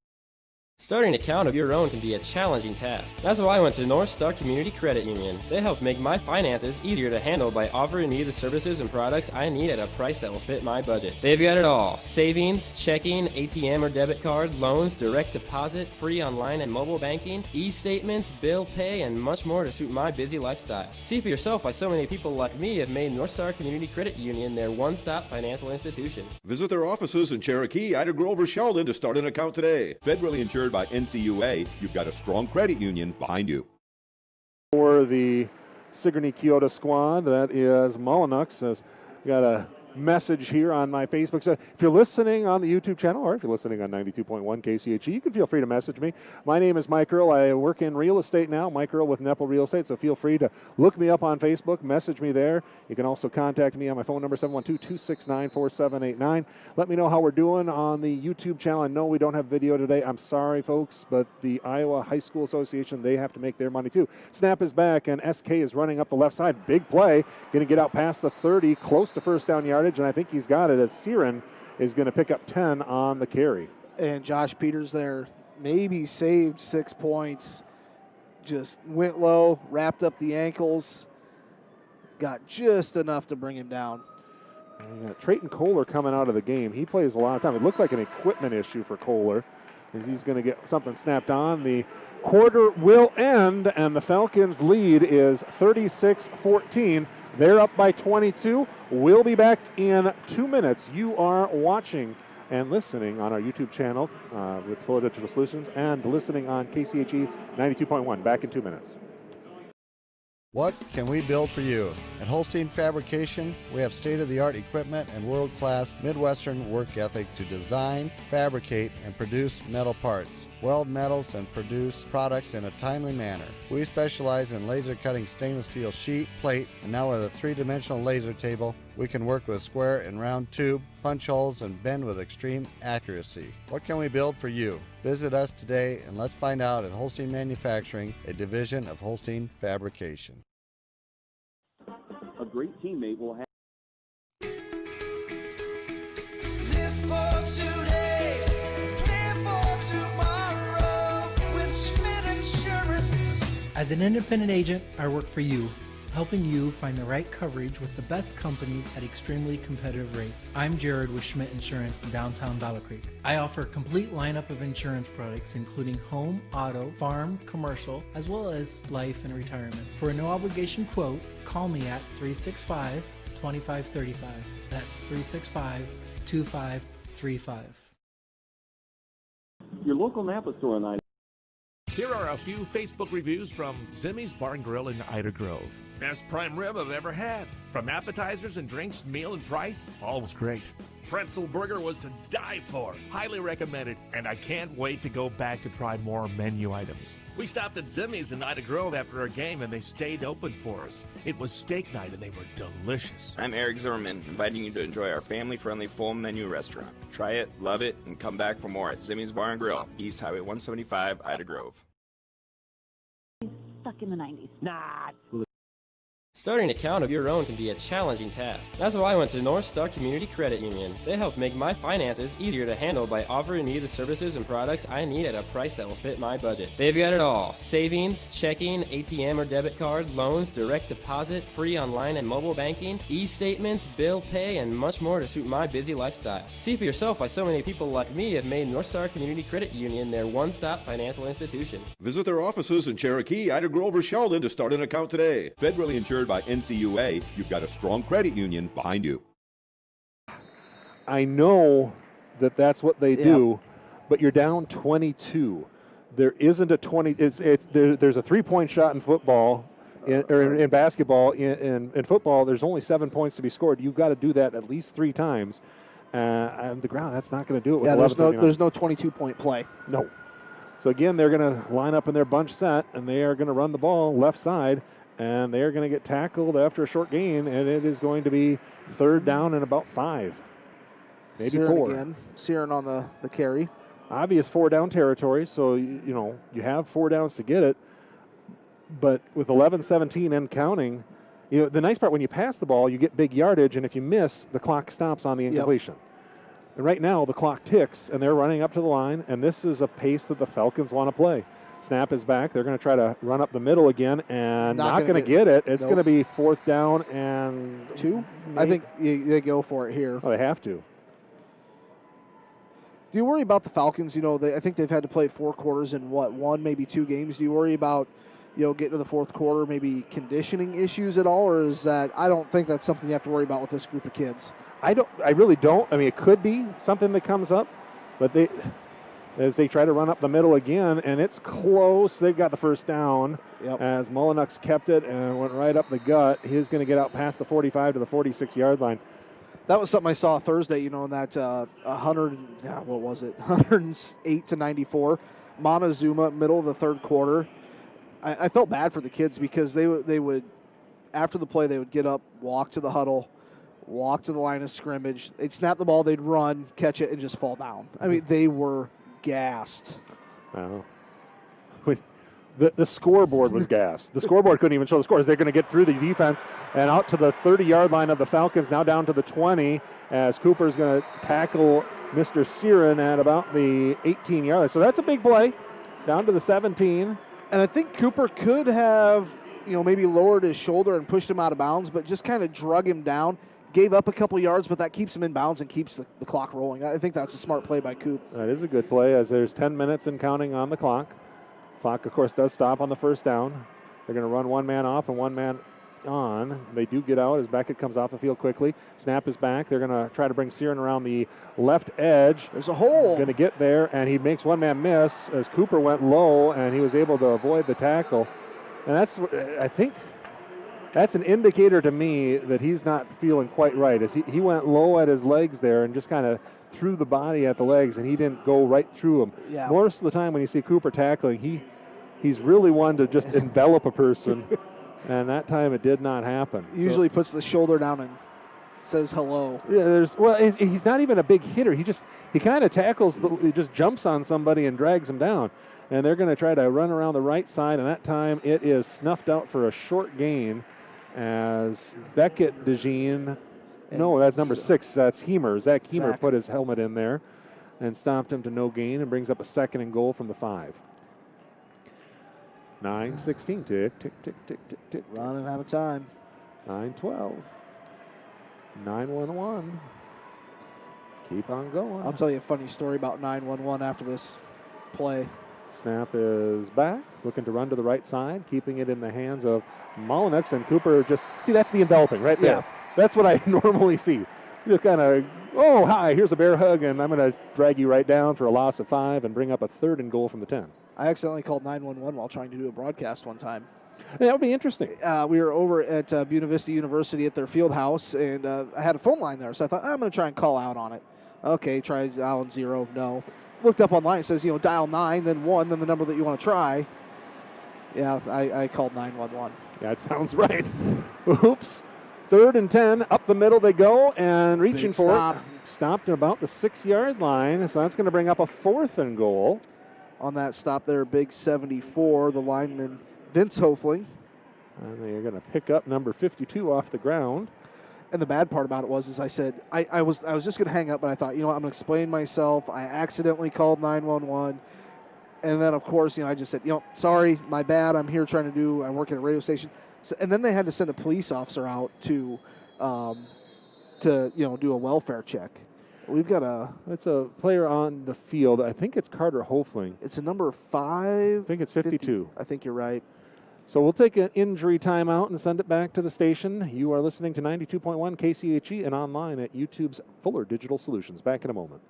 Starting an account of your own can be a challenging task. That's why I went to North Star Community Credit Union. They help make my finances easier to handle by offering me the services and products I need at a price that will fit my budget. They've got it all: savings, checking, ATM or debit card, loans, direct deposit, free online and mobile banking, e-statements, bill pay, and much more to suit my busy lifestyle. See for yourself why so many people like me have made North Star Community Credit Union their one-stop financial institution. Visit their offices in Cherokee, Ida Grove, or Sheldon to start an account today. Federally insured by NCUA, you've got a strong credit union behind you. For the Sigourney Keota squad, that is Mullenux. Has got a message here on my Facebook. So if you're listening on the YouTube channel, or if you're listening on 92.1 KCHE, you can feel free to message me. My name is Mike Earl. I work in real estate now, Mike Earl with Nepal Real Estate, so feel free to look me up on Facebook, message me there. You can also contact me on my phone number, 712-269-4789. Let me know how we're doing on the YouTube channel. I know we don't have video today. I'm sorry, folks, but the Iowa High School Association, they have to make their money too. Snap is back, and SK is running up the left side. Big play. Going to get out past the 30, close to first down yardage, and I think he's got it as Siren is going to pick up 10 on the carry. And Josh Peters there maybe saved 6 points. Just went low, wrapped up the ankles, got just enough to bring him down. And we got Trayton Kohler coming out of the game. He plays a lot of time. It looked like an equipment issue for Kohler, as he's going to get something snapped on. The quarter will end, and the Falcons' lead is 36-14. They're up by 22. We'll be back in 2 minutes. You are watching and listening on our YouTube channel with Fuller Digital Solutions and listening on KCHE 92.1. Back in 2 minutes. What can we build for you? At Holstein Fabrication, we have state-of-the-art equipment and world-class Midwestern work ethic to design, fabricate, and produce metal parts, weld metals, and produce products in a timely manner. We specialize in laser cutting stainless steel sheet, plate, and now with a three-dimensional laser table, we can work with square and round tube, punch holes, and bend with extreme accuracy. What can we build for you? Visit us today and let's find out at Holstein Manufacturing, a division of Holstein Fabrication. A great teammate will have. Live for today, plan for tomorrow with Schmidt Insurance. As an independent agent, I work for you, helping you find the right coverage with the best companies at extremely competitive rates. I'm Jared with Schmidt Insurance in downtown Dollar Creek. I offer a complete lineup of insurance products including home, auto, farm, commercial, as well as life and retirement. For a no-obligation quote, call me at 365-2535. That's 365-2535. Your local Napa store on Here are a few Facebook reviews from Zimmy's Bar and Grill in Ida Grove. Best prime rib I've ever had. From appetizers and drinks, meal and price, all was great. Pretzel burger was to die for. Highly recommended, and I can't wait to go back to try more menu items. We stopped at Zimmy's in Ida Grove after a game, and they stayed open for us. It was steak night, and they were delicious. I'm Eric Zimmerman, inviting you to enjoy our family-friendly full menu restaurant. Try it, love it, and come back for more at Zimmy's Bar and Grill, East Highway 175, Ida Grove. Stuck in the 90s. Nah. Starting an account of your own can be a challenging task. That's why I went to North Star Community Credit Union. They help make my finances easier to handle by offering me the services and products I need at a price that will fit my budget. They've got it all: savings, checking, ATM or debit card, loans, direct deposit, free online and mobile banking, e-statements, bill pay, and much more to suit my busy lifestyle. See for yourself why so many people like me have made North Star Community Credit Union their one-stop financial institution. Visit their offices in Cherokee, Ida Grove, or Sheldon to start an account today. Federally insured by NCUA, you've got a strong credit union behind you. I know that that's what they do, but you're down 22. There isn't a 20. There's a 3-point shot in football, in basketball. In football, there's only 7 points to be scored. You've got to do that at least 3 times. On the ground, that's not going to do it. With there's no 22-point play. No. So again, they're going to line up in their bunch set, and they are going to run the ball left side. And they're going to get tackled after a short gain, and it is going to be 3rd down and about 5, maybe Siren 4. Again. Siren on the carry. obvious 4-down territory, so you have 4 downs to get it. But with 11-17 and counting, the nice part, when you pass the ball, you get big yardage, and if you miss, the clock stops on the incompletion. Yep. And right now, the clock ticks, and they're running up to the line, and this is a pace that the Falcons want to play. Snap is back. They're going to try to run up the middle again, and not going to get it. It's going to be 4th down and 2. I think they go for it here. Oh, they have to. Do you worry about the Falcons? I think they've had to play 4 quarters in 1, maybe 2 games. Do you worry about getting to the 4th quarter, maybe conditioning issues at all, or is that? I don't think that's something you have to worry about with this group of kids. I really don't. I mean, it could be something that comes up, but as they try to run up the middle again, and it's close. They've got the 1st down as Mullenix kept it and went right up the gut. He's going to get out past the 45 to the 46-yard line. That was something I saw Thursday, in that 108 to 94. Montezuma, middle of the 3rd quarter. I felt bad for the kids because they would, after the play, they would get up, walk to the huddle, walk to the line of scrimmage. They'd snap the ball, they'd run, catch it, and just fall down. I mean, they were gassed. Wow. The scoreboard was gassed. The scoreboard couldn't even show the scores. They're going to get through the defense and out to the 30-yard line of the Falcons, now down to the 20, as Cooper's going to tackle Mr. Siren at about the 18-yard line. So that's a big play, down to the 17. And I think Cooper could have, maybe lowered his shoulder and pushed him out of bounds, but just kind of drug him down. Gave up a couple yards, but that keeps him in bounds and keeps the clock rolling. I think that's a smart play by Coop. That is a good play, as there's 10 minutes and counting on the clock. Clock, of course, does stop on the 1st down. They're going to run 1 man off and 1 man on. They do get out as Beckett comes off the field quickly. Snap is back. They're going to try to bring Siren around the left edge. There's a hole. Going to get there, and he makes 1 man miss as Cooper went low, and he was able to avoid the tackle. And I think that's an indicator to me that he's not feeling quite right. As he went low at his legs there and just kind of threw the body at the legs, and he didn't go right through him. Yeah. Most of the time when you see Cooper tackling, he's really one to just envelop a person, and that time it did not happen. He usually puts the shoulder down and says hello. Yeah, he's not even a big hitter. He kind of tackles, he just jumps on somebody and drags him down. And they're going to try to run around the right side, and that time it is snuffed out for a short gain as Beckett, DeJean, no, that's number 6. That's Hemer. Zach Hemer put his helmet in there and stopped him to no gain and brings up a 2nd and goal from the 5. 9-16. Tick, tick, tick, tick, tick, tick. Running out of time. 9-12. 9-1-1. Keep on going. I'll tell you a funny story about 9-1-1 after this play. Snap is back, looking to run to the right side, keeping it in the hands of Mullenix, and Cooper that's the enveloping right there. Yeah. That's what I normally see. You just kind of, hi, here's a bear hug, and I'm going to drag you right down for a loss of 5 and bring up a 3rd and goal from the 10. I accidentally called 911 while trying to do a broadcast one time. Yeah, that would be interesting. We were over at Buena Vista University at their field house, and I had a phone line there, so I thought, I'm going to try and call out on it. Okay, try dial 0, no. Looked up online, it says, dial 9, then 1, then the number that you want to try. Yeah, I called 911. Yeah, it sounds right. Oops. 3rd and 10, up the middle they go, and reaching for it. Stopped at about the 6-yard line, so that's going to bring up a 4th and goal. On that stop there, big 74, the lineman Vince Hofling. And they're going to pick up number 52 off the ground. And the bad part about it was, I said, I was just going to hang up, but I thought, I'm going to explain myself. I accidentally called 911. And then, of course, I just said, sorry, my bad. I'm here I work at a radio station. So, and then they had to send a police officer out to do a welfare check. We've got it's a player on the field. I think it's Carter Hofling. It's a number 5. I think it's 52. I think you're right. So we'll take an injury timeout and send it back to the station. You are listening to 92.1 KCHE and online at YouTube's Fuller Digital Solutions. Back in a moment.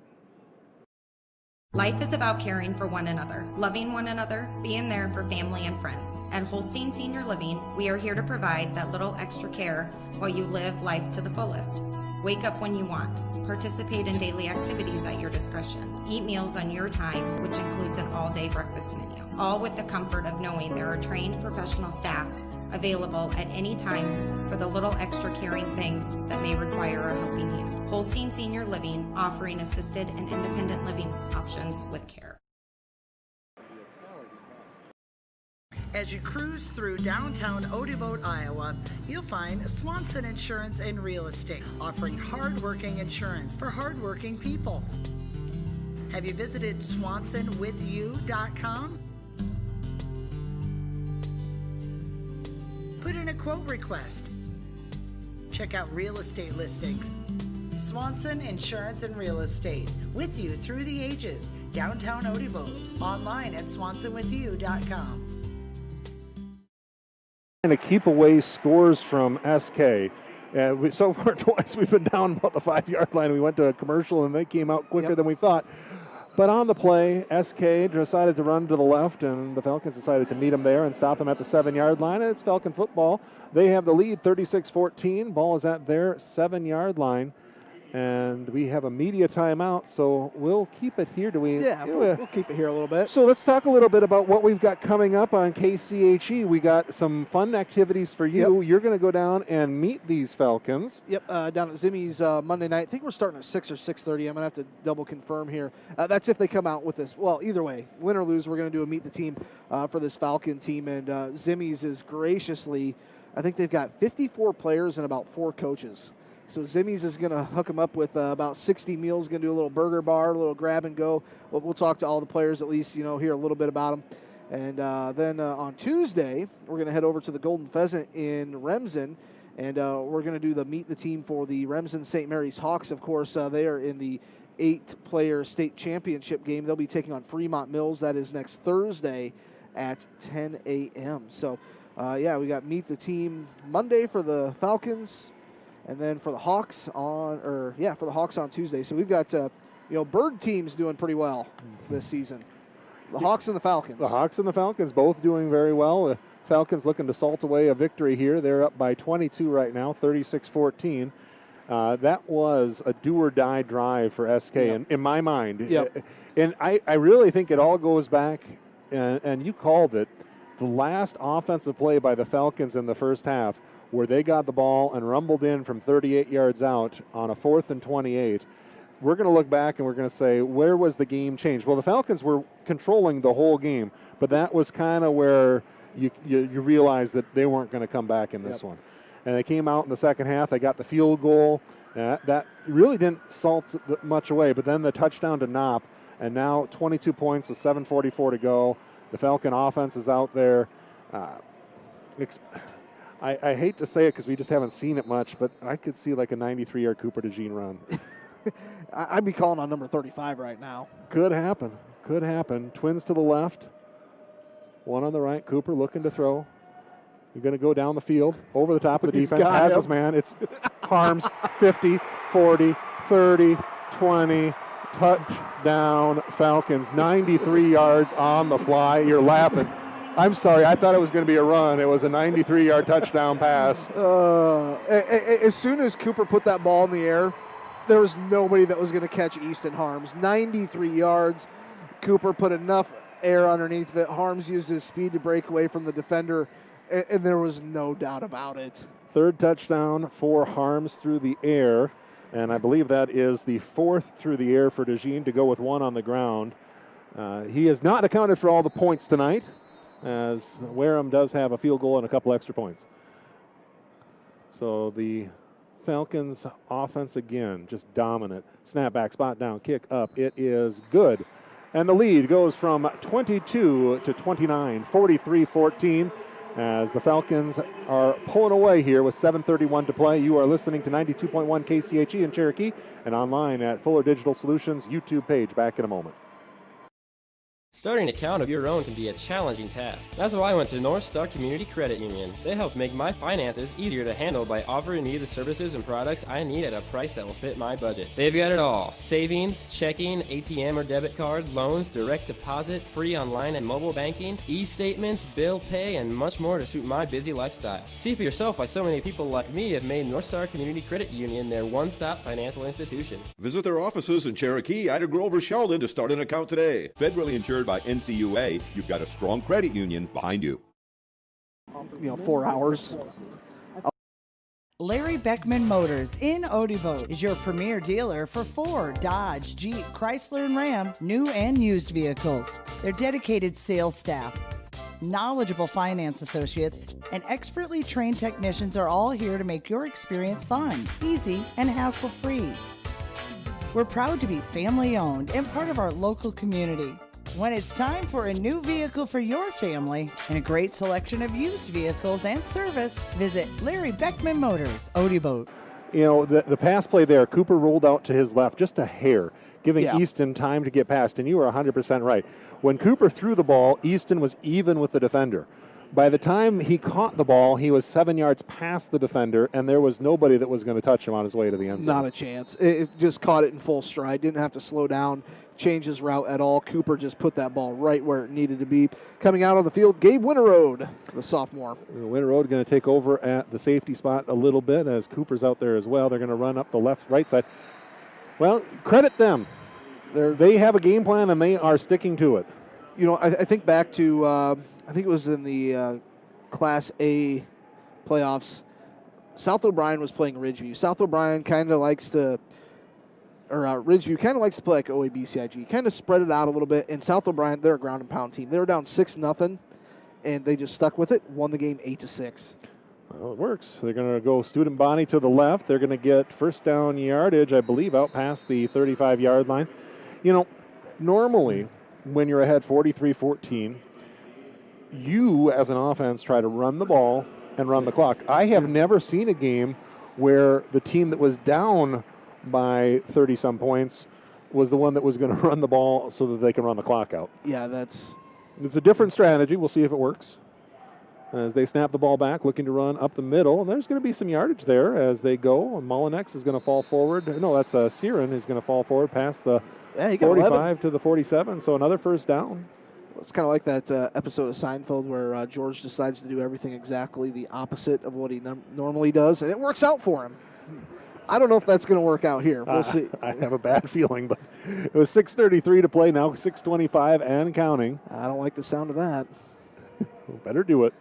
Life is about caring for one another, loving one another, being there for family and friends. At Holstein Senior Living, we are here to provide that little extra care while you live life to the fullest. Wake up when you want. Participate in daily activities at your discretion. Eat meals on your time, which includes an all-day breakfast menu. All with the comfort of knowing there are trained professional staff available at any time for the little extra caring things that may require a helping hand. Holstein Senior Living, offering assisted and independent living options with care. As you cruise through downtown Odeboat, Iowa, you'll find Swanson Insurance and Real Estate, offering hardworking insurance for hardworking people. Have you visited swansonwithyou.com? Put in a quote request. Check out real estate listings. Swanson Insurance and Real Estate, with you through the ages. Downtown Odeboat, online at swansonwithyou.com. To keep away scores from SK. So far twice we've been down about the 5-yard line. We went to a commercial and they came out quicker than we thought. But on the play, SK decided to run to the left, and the Falcons decided to meet them there and stop them at the 7-yard line. And it's Falcon football. They have the lead, 36-14. Ball is at their 7-yard line. And we have a media timeout, so we'll keep it here. We'll keep it here a little bit. So let's talk a little bit about what we've got coming up on KCHE. We got some fun activities for you. Yep. You're going to go down and meet these Falcons. Yep, down at Zimmy's Monday night. I think we're starting at 6 or 6:30. I'm going to have to double confirm here. That's if they come out with this. Well, either way, win or lose, we're going to do a meet the team for this Falcon team. And Zimmy's is graciously, I think they've got 54 players and about 4 coaches. So Zimmy's is going to hook them up with about 60 meals, going to do a little burger bar, a little grab and go. We'll talk to all the players at least, hear a little bit about them. And then on Tuesday, we're going to head over to the Golden Pheasant in Remsen, and we're going to do the meet the team for the Remsen St. Mary's Hawks. Of course, they are in the 8-player state championship game. They'll be taking on Fremont Mills. That is next Thursday at 10 a.m. So, we got meet the team Monday for the Falcons. And then for the Hawks on Tuesday. So we've got, bird teams doing pretty well this season. The Hawks and the Falcons. The Hawks and the Falcons both doing very well. The Falcons looking to salt away a victory here. They're up by 22 right now, 36-14. That was a do-or-die drive for SK in my mind. Yep. And I really think it all goes back, and you called it, the last offensive play by the Falcons in the first half, where they got the ball and rumbled in from 38 yards out on a 4th and 28. We're going to look back and we're going to say, where was the game changed? Well, the Falcons were controlling the whole game, but that was kind of where you realized that they weren't going to come back in this one. And they came out in the second half. They got the field goal. That really didn't salt much away, but then the touchdown to Knopp, and now 22 points with 7:44 to go. The Falcon offense is out there. I hate to say it because we just haven't seen it much, but I could see like a 93-yard Cooper DeJean run. I'd be calling on number 35 right now. Could happen. Twins to the left. One on the right. Cooper looking to throw. You're going to go down the field, over the top of the defense. Has his man. It's Harms, 50, 40, 30, 20. Touchdown Falcons. 93 yards on the fly. You're laughing. I'm sorry, I thought it was going to be a run. It was a 93-yard touchdown pass. As soon as Cooper put that ball in the air, there was nobody that was going to catch Easton Harms. 93 yards. Cooper put enough air underneath it. Harms used his speed to break away from the defender, and there was no doubt about it. Third touchdown for Harms through the air, and I believe that is the 4th through the air for DeJean to go with 1 on the ground. He has not accounted for all the points tonight, as Wareham does have a field goal and a couple extra points. So the Falcons offense again, just dominant. Snap back, spot down, kick up. It is good. And the lead goes from 22 to 29, 43-14, as the Falcons are pulling away here with 7:31 to play. You are listening to 92.1 KCHE in Cherokee and online at Fuller Digital Solutions YouTube page. Back in a moment. Starting an account of your own can be a challenging task. That's why I went to North Star Community Credit Union. They help make my finances easier to handle by offering me the services and products I need at a price that will fit my budget. They've got it all: savings, checking, ATM or debit card, loans, direct deposit, free online and mobile banking, e-statements, bill pay, and much more to suit my busy lifestyle. See for yourself why so many people like me have made North Star Community Credit Union their one-stop financial institution. Visit their offices in Cherokee, Ida Grove, or Sheldon to start an account today. Federally insured by NCUA, you've got a strong credit union behind you. 4 hours. Larry Beckman Motors in Odebo is your premier dealer for Ford, Dodge, Jeep, Chrysler, and Ram, new and used vehicles. Their dedicated sales staff, knowledgeable finance associates, and expertly trained technicians are all here to make your experience fun, easy, and hassle-free. We're proud to be family-owned and part of our local community. When it's time for a new vehicle for your family and a great selection of used vehicles and service, visit Larry Beckman Motors, Odebo. The pass play there, Cooper rolled out to his left just a hair, giving Easton time to get past, and you were 100% right. When Cooper threw the ball, Easton was even with the defender. By the time he caught the ball, he was 7 yards past the defender, and there was nobody that was going to touch him on his way to the end zone. Not a chance. It just caught it in full stride. Didn't have to slow down, change his route at all. Cooper just put that ball right where it needed to be. Coming out on the field, Gabe Winterode, the sophomore. Winterode going to take over at the safety spot a little bit as Cooper's out there as well. They're going to run up the right side. Well, credit them. They have a game plan, and they are sticking to it. I think back to, I think it was in the Class A playoffs. South O'Brien was playing Ridgeview. South O'Brien kind of likes to, Ridgeview kind of likes to play like OABCIG. Kind of spread it out a little bit. And South O'Brien, they're a ground and pound team. They were down 6-0, and they just stuck with it. Won the game 8-6. Well, it works. They're going to go student body to the left. They're going to get first down yardage, I believe, out past the 35-yard line. Normally, when you're ahead 43-14, you as an offense try to run the ball and run the clock. I have never seen a game where the team that was down by 30-some points was the one that was going to run the ball so that they can run the clock out. Yeah, it's a different strategy. We'll see if it works. As they snap the ball back, looking to run up the middle. And there's going to be some yardage there as they go. And Mullinex is going to fall forward. No, that's Siren is going to fall forward past the 45 to the 47. So another first down. Well, it's kind of like that episode of Seinfeld where George decides to do everything exactly the opposite of what he normally does, and it works out for him. I don't know if that's going to work out here. We'll see. I have a bad feeling, but it was 6:33 to play now, 6:25 and counting. I don't like the sound of that. Better do it.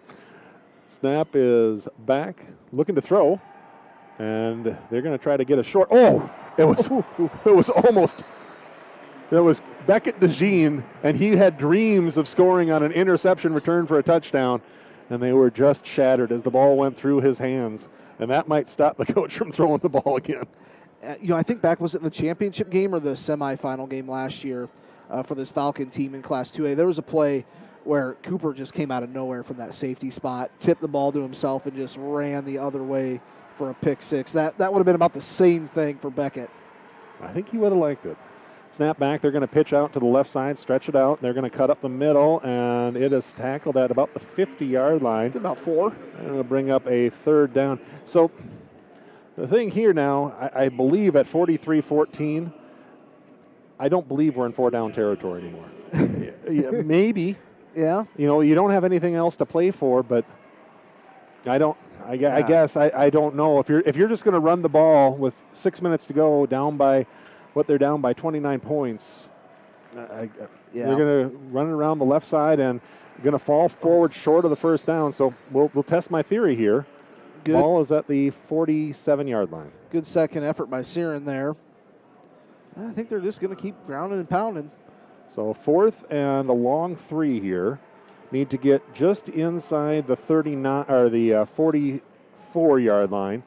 Snap is back, looking to throw, and they're going to try to get a short. Oh, it was almost. There was Beckett DeJean, and he had dreams of scoring on an interception return for a touchdown, and they were just shattered as the ball went through his hands, and that might stop the coach from throwing the ball again. I think back, was it in the championship game or the semifinal game last year for this Falcon team in Class 2A? There was a play where Cooper just came out of nowhere from that safety spot, tipped the ball to himself, and just ran the other way for a pick six. That would have been about the same thing for Beckett. I think he would have liked it. Snap back, they're going to pitch out to the left side, stretch it out. They're going to cut up the middle, and it is tackled at about the 50-yard line. About 4. And it'll bring up a third down. So the thing here now, I believe at 43-14, I don't believe we're in 4-down territory anymore. Maybe. Yeah. You don't have anything else to play for, but I guess I don't know. If you're just going to run the ball with 6 minutes to go they're down by 29 points. They're going to run around the left side and going to fall forward short of the first down. So we'll test my theory here. Good. Ball is at the 47-yard line. Good second effort by Siren there. I think they're just going to keep grounding and pounding. So fourth and a long 3 here. Need to get just inside the 39 or the 44-yard line,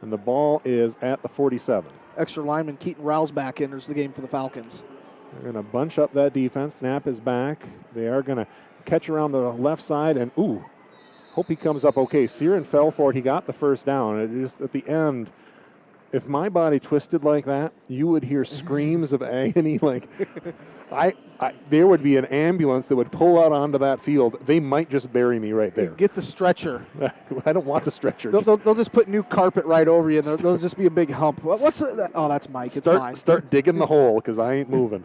and the ball is at the 47. Extra lineman Keaton Rousback enters the game for the Falcons. They're going to bunch up that defense. Snap is back. They are going to catch around the left side, and hope he comes up okay. Siren fell for it. He got the first down. It just at the end, if my body twisted like that, you would hear screams of agony. Like, there would be an ambulance that would pull out onto that field. They might just bury me right there. Get the stretcher. I don't want the stretcher. They'll just put new carpet right over you, and there'll just be a big hump. What's that? Oh, that's Mike. It's fine. Start digging the hole because I ain't moving.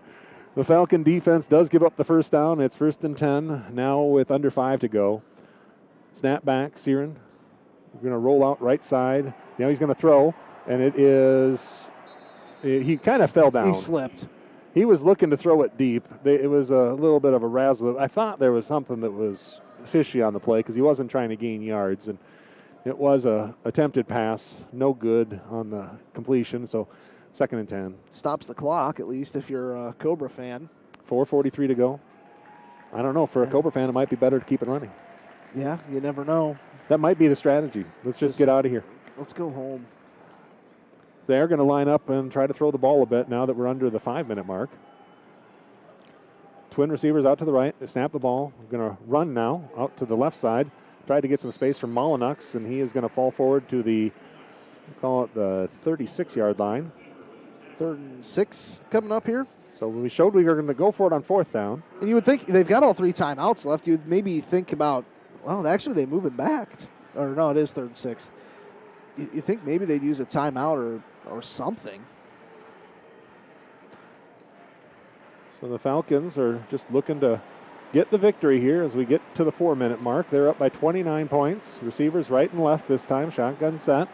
The Falcon defense does give up the first down. It's 1st and 10 now with under 5 to go. Snap back, Siren. We're going to roll out right side. Now he's going to throw. And he kind of fell down. He slipped. He was looking to throw it deep. It was a little bit of a razzle. I thought there was something that was fishy on the play because he wasn't trying to gain yards. And it was a attempted pass, no good on the completion, so 2nd and 10. Stops the clock, at least, if you're a Cobra fan. 4:43 to go. I don't know. For a Cobra fan, it might be better to keep it running. Yeah, you never know. That might be the strategy. Let's just get out of here. Let's go home. They're going to line up and try to throw the ball a bit now that we're under the 5-minute mark. Twin receivers out to the right. They snap the ball. We're going to run now out to the left side. Try to get some space from Molyneux, and he is going to fall forward to the, call it the 36-yard line. 3rd and 6 coming up here. So we showed we were going to go for it on 4th down. And you would think they've got all 3 timeouts left. You'd maybe think about, well, actually they move it back. Or no, it is 3rd and 6. You think maybe they'd use a timeout or something. So the Falcons are just looking to get the victory here as we get to the 4-minute mark. They're up by 29 points. Receivers right and left this time. Shotgun set.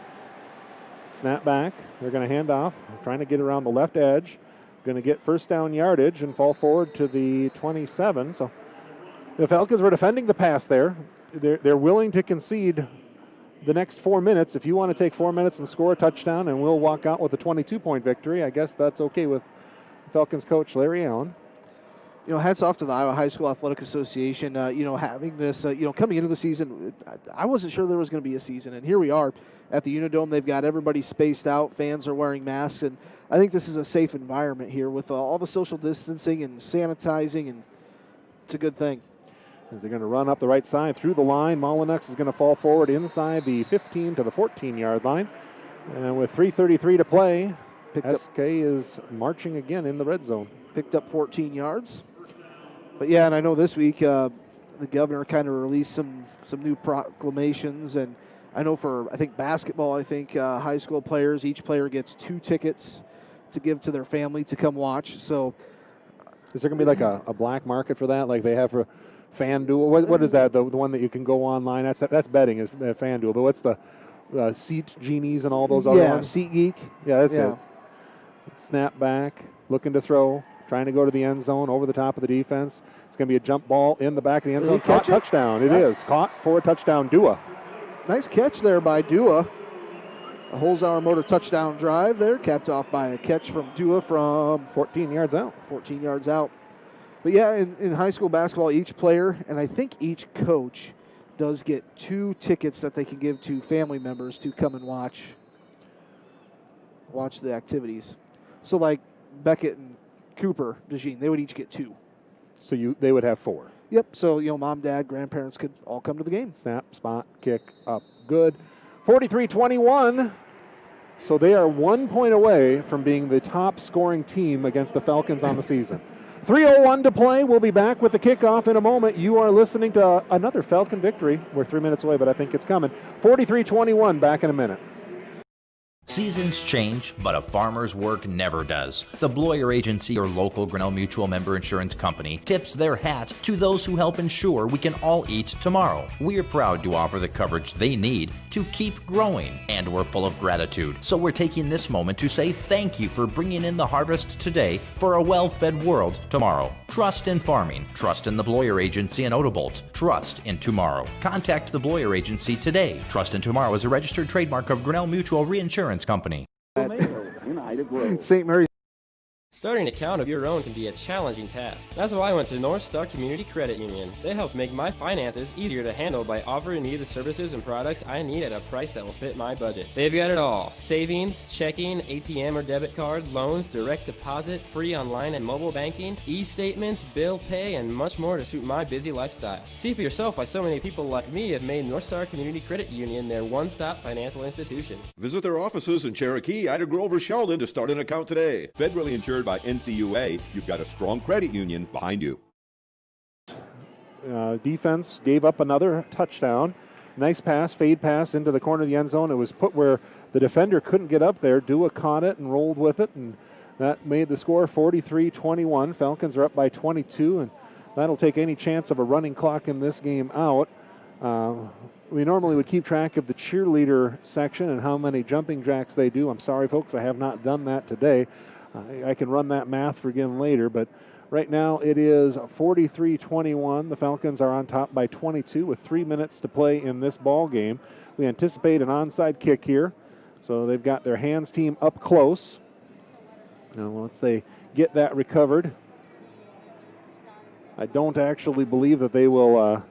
Snap back. They're going to hand off. Trying to get around the left edge. Going to get 1st down yardage and fall forward to the 27. So the Falcons were defending the pass there. They're willing to concede the next 4 minutes. If you want to take 4 minutes and score a touchdown and we'll walk out with a 22-point victory, I guess that's okay with Falcons coach Larry Allen. You know, hats off to the Iowa High School Athletic Association, having this, coming into the season. I wasn't sure there was going to be a season, and here we are at the Unidome. They've got everybody spaced out. Fans are wearing masks, and I think this is a safe environment here with all the social distancing and sanitizing, and it's a good thing. As they're going to run up the right side through the line, Molyneux is going to fall forward inside the 15 to the 14-yard line. And with 3:33 to play, SK is marching again in the red zone. Picked up 14 yards. But yeah, and I know this week the governor kind of released some new proclamations, and I know for basketball, high school players, each player gets 2 tickets to give to their family to come watch. So is there going to be like a black market for that, like they have for FanDuel? What is that? The one that you can go online? That's betting is FanDuel. But what's the Seat Genies and all those other ones? Yeah, SeatGeek. Yeah, that's it. Snap back, looking to throw. Trying to go to the end zone over the top of the defense. It's going to be a jump ball in the back of the end zone. Caught, touchdown. It is. Caught for a touchdown, Dua. Nice catch there by Dua. A Holzhauer Motor touchdown drive there, capped off by a catch from Dua from 14 yards out. 14 yards out. But yeah, in high school basketball, each player, and I think each coach, does get 2 tickets that they can give to family members to come and watch the activities. So like Beckett and Cooper, DeJean, they would each get 2. So they would have 4. Yep. So, mom, dad, grandparents could all come to the game. Snap, spot, kick, up, good. 43-21. So they are 1 point away from being the top scoring team against the Falcons on the season. 3:01 to play. We'll be back with the kickoff in a moment. You are listening to another Falcon victory. We're 3 minutes away, but I think it's coming. 43-21, back in a minute. Seasons change, but a farmer's work never does. The Bloyer Agency, your local Grinnell Mutual member insurance company, tips their hat to those who help ensure we can all eat tomorrow. We are proud to offer the coverage they need to keep growing, and we're full of gratitude. So we're taking this moment to say thank you for bringing in the harvest today for a well-fed world tomorrow. Trust in farming. Trust in the Bloyer Agency in Odobolt. Trust in tomorrow. Contact the Bloyer Agency today. Trust in Tomorrow is a registered trademark of Grinnell Mutual Reinsurance Company. St. Mary's. Starting an account of your own can be a challenging task. That's why I went to North Star Community Credit Union. They help make my finances easier to handle by offering me the services and products I need at a price that will fit my budget. They've got it all: savings, checking, ATM or debit card, loans, direct deposit, free online and mobile banking, e-statements, bill pay, and much more to suit my busy lifestyle. See for yourself why so many people like me have made North Star Community Credit Union their one-stop financial institution. Visit their offices in Cherokee, Ida Grove, or Sheldon to start an account today. Federally insured by NCUA, you've got a strong credit union behind you. Defense gave up another touchdown. Nice pass, fade pass into the corner of the end zone. It was put where the defender couldn't get up there. Dua caught it and rolled with it, and that made the score 43-21. Falcons are up by 22, and that'll take any chance of a running clock in this game out. We normally would keep track of the cheerleader section and how many jumping jacks they do. I'm sorry, folks, I have not done that today. I can run that math for again later, but Right now it is 43-21. The Falcons are on top by 22 with 3 minutes to play in this ball game. We anticipate an onside kick here. So they've got their hands team up close. Now once they get that recovered, I don't actually believe that they will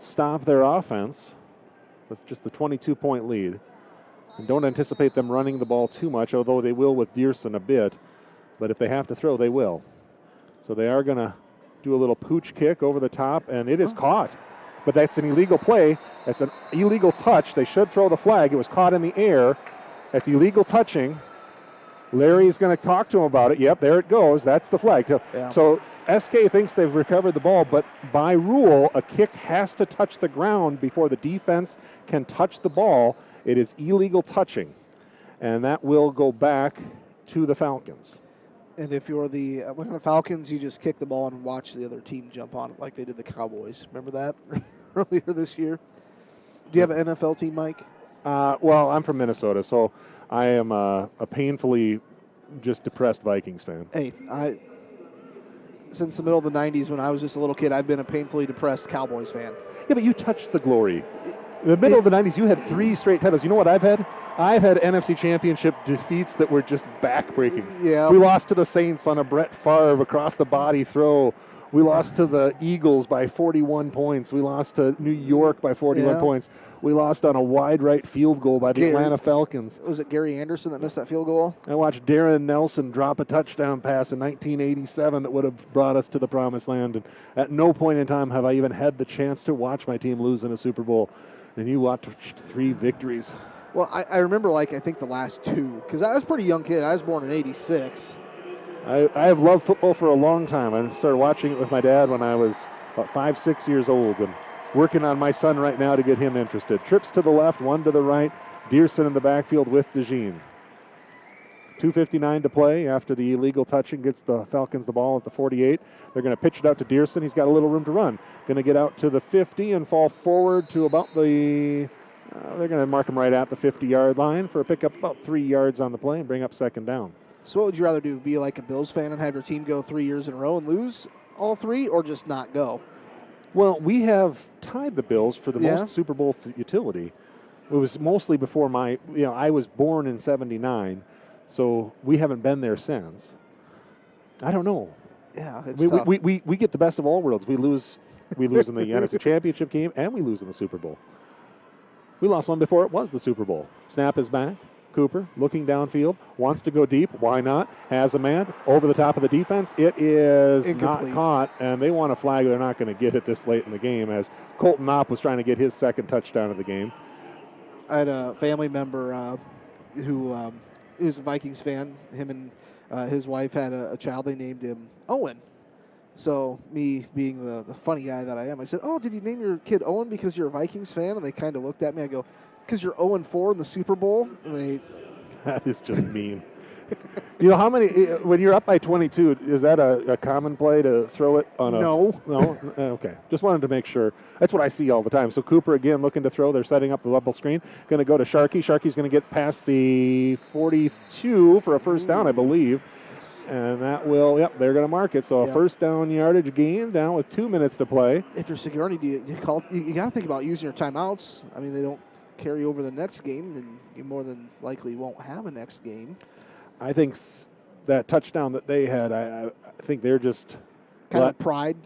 stop their offense with just the 22-point lead. And don't anticipate them running the ball too much, although they will with Dearson a bit. But if they have to throw, they will. So they are going to do a little pooch kick over the top, and it is caught. But that's an illegal play. That's an illegal touch. They should throw the flag. It was caught in the air. That's illegal touching. Larry's going to talk to him about it. Yep, there it goes. That's the flag. Yeah. So SK thinks they've recovered the ball, but by rule, a kick has to touch the ground before the defense can touch the ball. It is illegal touching, and that will go back to the Falcons. And if you're the Atlanta Falcons, you just kick the ball and watch the other team jump on it like they did the Cowboys. Remember that earlier this year? Do you have an NFL team, Mike? Well, I'm from Minnesota, so I am a painfully just depressed Vikings fan. Hey, since the middle of the 90s when I was just a little kid, I've been a painfully depressed Cowboys fan. Yeah, but you touched the glory. In the middle of the 90s, you had 3 straight titles. You know what I've had? I've had NFC Championship defeats that were just backbreaking. Yeah. We lost to the Saints on a Brett Favre across the body throw. We lost to the Eagles by 41 points. We lost to New York by 41 points. We lost on a wide right field goal by the Atlanta Falcons. Was it Gary Anderson that missed that field goal? I watched Darren Nelson drop a touchdown pass in 1987 that would have brought us to the promised land. And at no point in time have I even had the chance to watch my team lose in a Super Bowl. And you watched 3 victories. Well, I remember, I think the last 2, because I was a pretty young kid. I was born in 86. I have loved football for a long time. I started watching it with my dad when I was about 5, 6 years old, and working on my son right now to get him interested. Trips to the left, 1 to the right. Dearson in the backfield with DeJean. 2:59 to play after the illegal touching gets the Falcons the ball at the 48. They're going to pitch it out to Dearson. He's got a little room to run. Going to get out to the 50 and fall forward to about the they're going to mark him right at the 50-yard line for a pickup about 3 yards on the play and bring up 2nd down. So what would you rather do, be like a Bills fan and have your team go 3 years in a row and lose all 3, or just not go? Well, we have tied the Bills for the most Super Bowl utility. It was mostly before I was born in 79, so we haven't been there since. I don't know. Yeah, it's we, tough. we get the best of all worlds. We lose in the NFC Championship game, and we lose in the Super Bowl. We lost one before it was the Super Bowl. Snap is back. Cooper looking downfield, wants to go deep. Why not? Has a man over the top of the defense. It is incomplete. Not caught, and they want a flag. They're not going to get it this late in the game, as Colton Knopp was trying to get his 2nd touchdown of the game. I had a family member who is a Vikings fan. Him and his wife had a child. They named him Owen. So me being the funny guy that I am, I said, "Oh, did you name your kid Owen because you're a Vikings fan?" And they kind of looked at me. I go, "Because you're 0-4 in the Super Bowl." And that is just mean. You know how many? When you're up by 22, is that a common play to throw it on a? No. Okay. Just wanted to make sure. That's what I see all the time. So Cooper again looking to throw. They're setting up the bubble screen. Going to go to Sharkey. Sharkey's going to get past the 42 for a 1st down, I believe. And that will, they're going to mark it. So a 1st down yardage gain down with 2 minutes to play. If you're Sigourney, you got to think about using your timeouts. I mean, they don't carry over the next game, and you more than likely won't have a next game. I think that touchdown that they had, I think they're just kind of pride.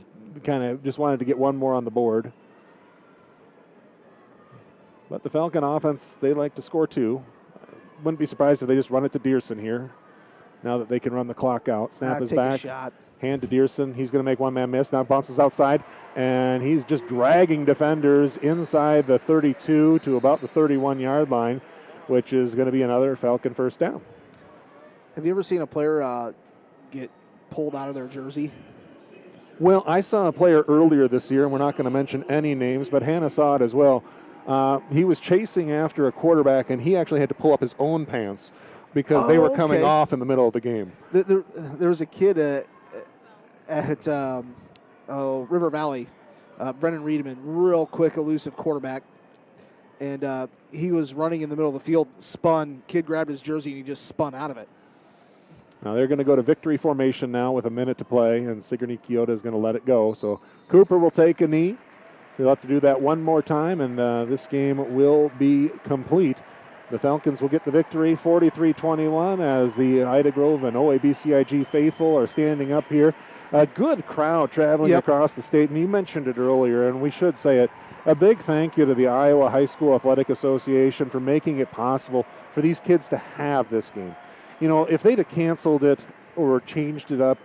Kind of just wanted to get one more on the board. But the Falcon offense, they like to score 2. Wouldn't be surprised if they just run it to Dearson here. Now that they can run the clock out. Snap is back. Hand to Dearson. He's going to make one man miss. Now bounces outside, and he's just dragging defenders inside the 32 to about the 31-yard line, which is going to be another Falcon 1st down. Have you ever seen a player get pulled out of their jersey? Well, I saw a player earlier this year, and we're not going to mention any names, but Hannah saw it as well. He was chasing after a quarterback, and he actually had to pull up his own pants because they were coming off in the middle of the game. There was a kid at River Valley, Brennan Reedman, real quick, elusive quarterback, and he was running in the middle of the field, spun, kid grabbed his jersey, and he just spun out of it. Now they're going to go to victory formation now with a minute to play, and Sigourney Keota is going to let it go. So Cooper will take a knee. He'll have to do that one more time, and this game will be complete. The Falcons will get the victory 43-21 as the Ida Grove and OABCIG faithful are standing up here. A good crowd traveling across the state, and you mentioned it earlier, and we should say it. A big thank you to the Iowa High School Athletic Association for making it possible for these kids to have this game. You know, if they'd have canceled it or changed it up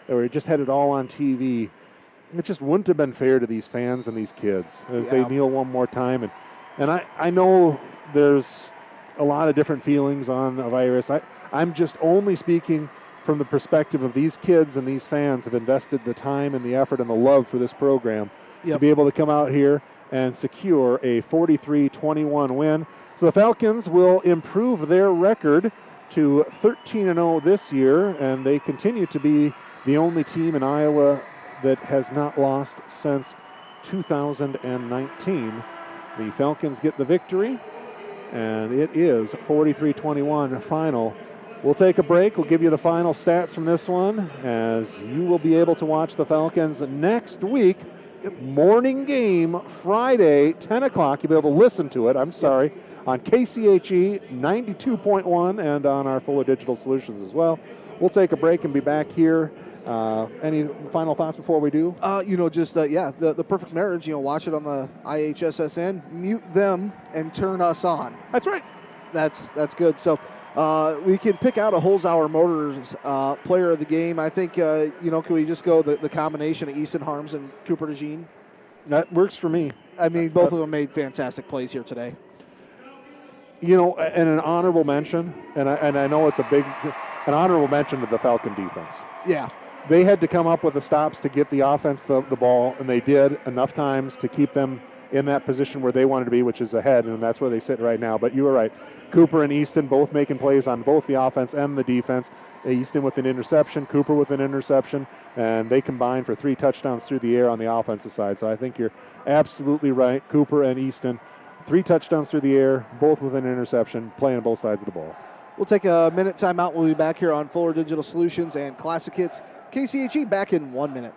or just had it all on TV, it just wouldn't have been fair to these fans and these kids as they kneel one more time. And I know there's a lot of different feelings on a virus. I'm just only speaking from the perspective of these kids, and these fans have invested the time and the effort and the love for this program to be able to come out here and secure a 43-21 win. So the Falcons will improve their record to 13-0 this year, and they continue to be the only team in Iowa that has not lost since 2019. The Falcons get the victory, and it is 43-21 final. We'll take a break. We'll give you the final stats from this one, as you will be able to watch the Falcons next week. Morning game, Friday, 10 o'clock. You'll be able to listen to it, on KCHE 92.1 and on our Fuller Digital Solutions as well. We'll take a break and be back here. Any final thoughts before we do? The perfect marriage. Watch it on the IHSSN, mute them, and turn us on. That's right. That's good. So we can pick out a Holzhauer Motors player of the game. I think, can we just go the combination of Easton Harms and Cooper DeJean? That works for me. I mean, both of them made fantastic plays here today. And an honorable mention, and I know it's an honorable mention to the Falcon defense. Yeah. They had to come up with the stops to get the offense the ball, and they did enough times to keep them in that position where they wanted to be, which is ahead, and that's where they sit right now. But you were right. Cooper and Easton both making plays on both the offense and the defense. Easton with an interception, Cooper with an interception, and they combined for 3 touchdowns through the air on the offensive side. So I think you're absolutely right. Cooper and Easton, 3 touchdowns through the air, both with an interception, playing both sides of the ball. We'll take a minute timeout. We'll be back here on Fuller Digital Solutions and Classic Hits. KCHE back in 1 minute.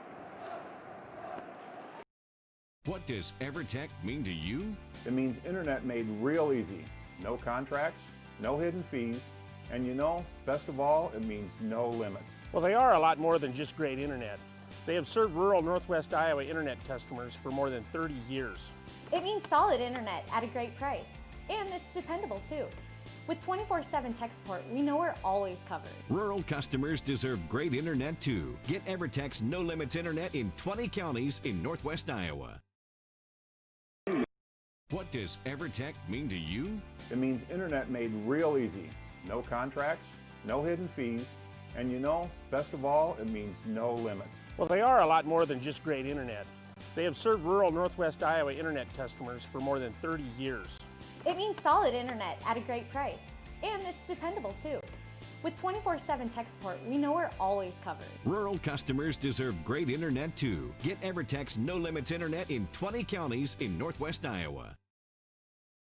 What does EverTech mean to you? It means internet made real easy. No contracts, no hidden fees, and best of all, it means no limits. Well, they are a lot more than just great internet. They have served rural Northwest Iowa internet customers for more than 30 years. It means solid internet at a great price. And it's dependable too. With 24/7 tech support, we know we're always covered. Rural customers deserve great internet too. Get EverTech's no limits internet in 20 counties in Northwest Iowa. What does EverTech mean to you? It means internet made real easy. No contracts, no hidden fees, and best of all, it means no limits. Well, they are a lot more than just great internet. They have served rural Northwest Iowa internet customers for more than 30 years. It means solid internet at a great price. And it's dependable too. With 24/7 tech support, we know we're always covered. Rural customers deserve great internet too. Get EverTech's no limits internet in 20 counties in Northwest Iowa.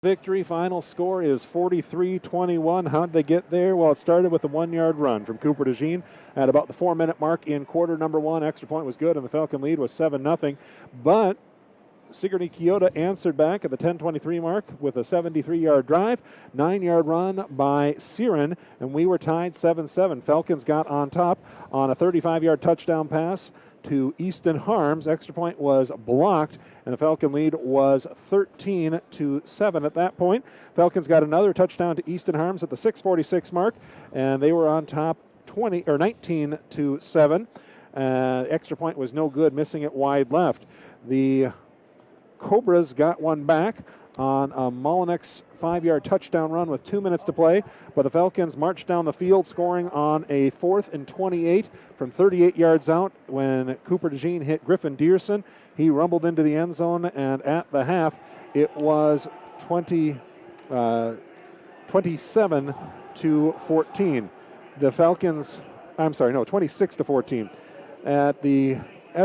Victory final score is 43-21. How'd they get there? Well, it started with a 1-yard run from Cooper DeJean at about the 4-minute mark in quarter number 1. Extra point was good, and the Falcon lead was 7-0. But Sigourney Keota answered back at the 10:23 mark with a 73-yard drive, 9-yard run by Siren, and we were tied 7-7. Falcons got on top on a 35-yard touchdown pass to Easton Harms. Extra point was blocked, and the Falcon lead was 13-7 at that point. Falcons got another touchdown to Easton Harms at the 6:46 mark, and they were on top 19-7. Extra point was no good, missing it wide left. The Cobras got one back on a Mullinex 5-yard touchdown run with 2 minutes to play, but the Falcons marched down the field, scoring on a 4th and 28 from 38 yards out when Cooper DeJean hit Griffin Dearson. He rumbled into the end zone, and at the half, it was 27-14. The Falcons, 26-14. At the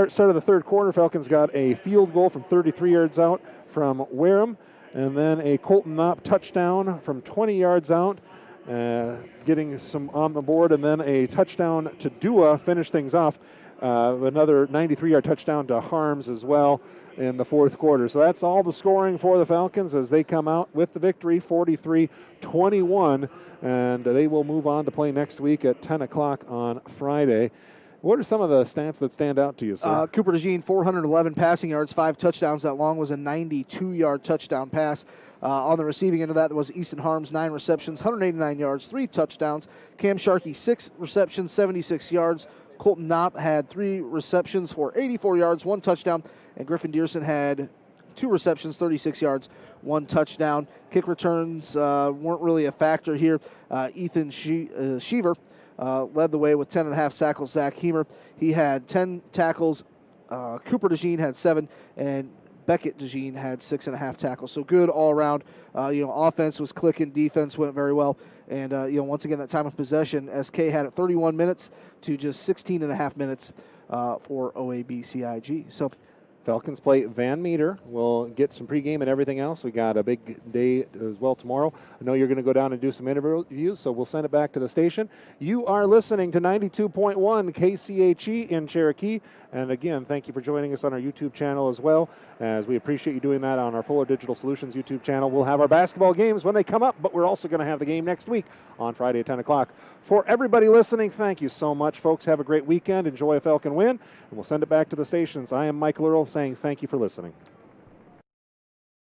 start of the third quarter, Falcons got a field goal from 33 yards out from Wareham, and then a Colton Knopp touchdown from 20 yards out getting some on the board, and then a touchdown to Dua finished things off. Another 93-yard touchdown to Harms as well in the fourth quarter. So that's all the scoring for the Falcons as they come out with the victory, 43-21, and they will move on to play next week at 10 o'clock on Friday. What are some of the stats that stand out to you, sir? Cooper DeJean, 411 passing yards, 5 touchdowns. That long was a 92-yard touchdown pass. On the receiving end of that was Easton Harms, 9 receptions, 189 yards, 3 touchdowns. Cam Sharkey, 6 receptions, 76 yards. Colton Knopp had 3 receptions for 84 yards, 1 touchdown. And Griffin Dearson had 2 receptions, 36 yards, 1 touchdown. Kick returns weren't really a factor here. Ethan Sheaver led the way with 10.5 tackles. Zach Heemer, he had 10 tackles. Cooper DeJean had 7, and Beckett DeJean had 6.5 tackles. So good all around. Offense was clicking, defense went very well. And, once again, that time of possession, SK had it 31 minutes to just 16.5 minutes for OABCIG. So Falcons play Van Meter. We'll get some pregame and everything else. We got a big day as well tomorrow. I know you're going to go down and do some interviews, so we'll send it back to the station. You are listening to 92.1 KCHE in Cherokee. And again, thank you for joining us on our YouTube channel as well, as we appreciate you doing that on our Fuller Digital Solutions YouTube channel. We'll have our basketball games when they come up, but we're also going to have the game next week on Friday at 10 o'clock. For everybody listening, thank you so much, folks. Have a great weekend. Enjoy a Falcon win, and we'll send it back to the stations. I am Michael Earl saying thank you for listening.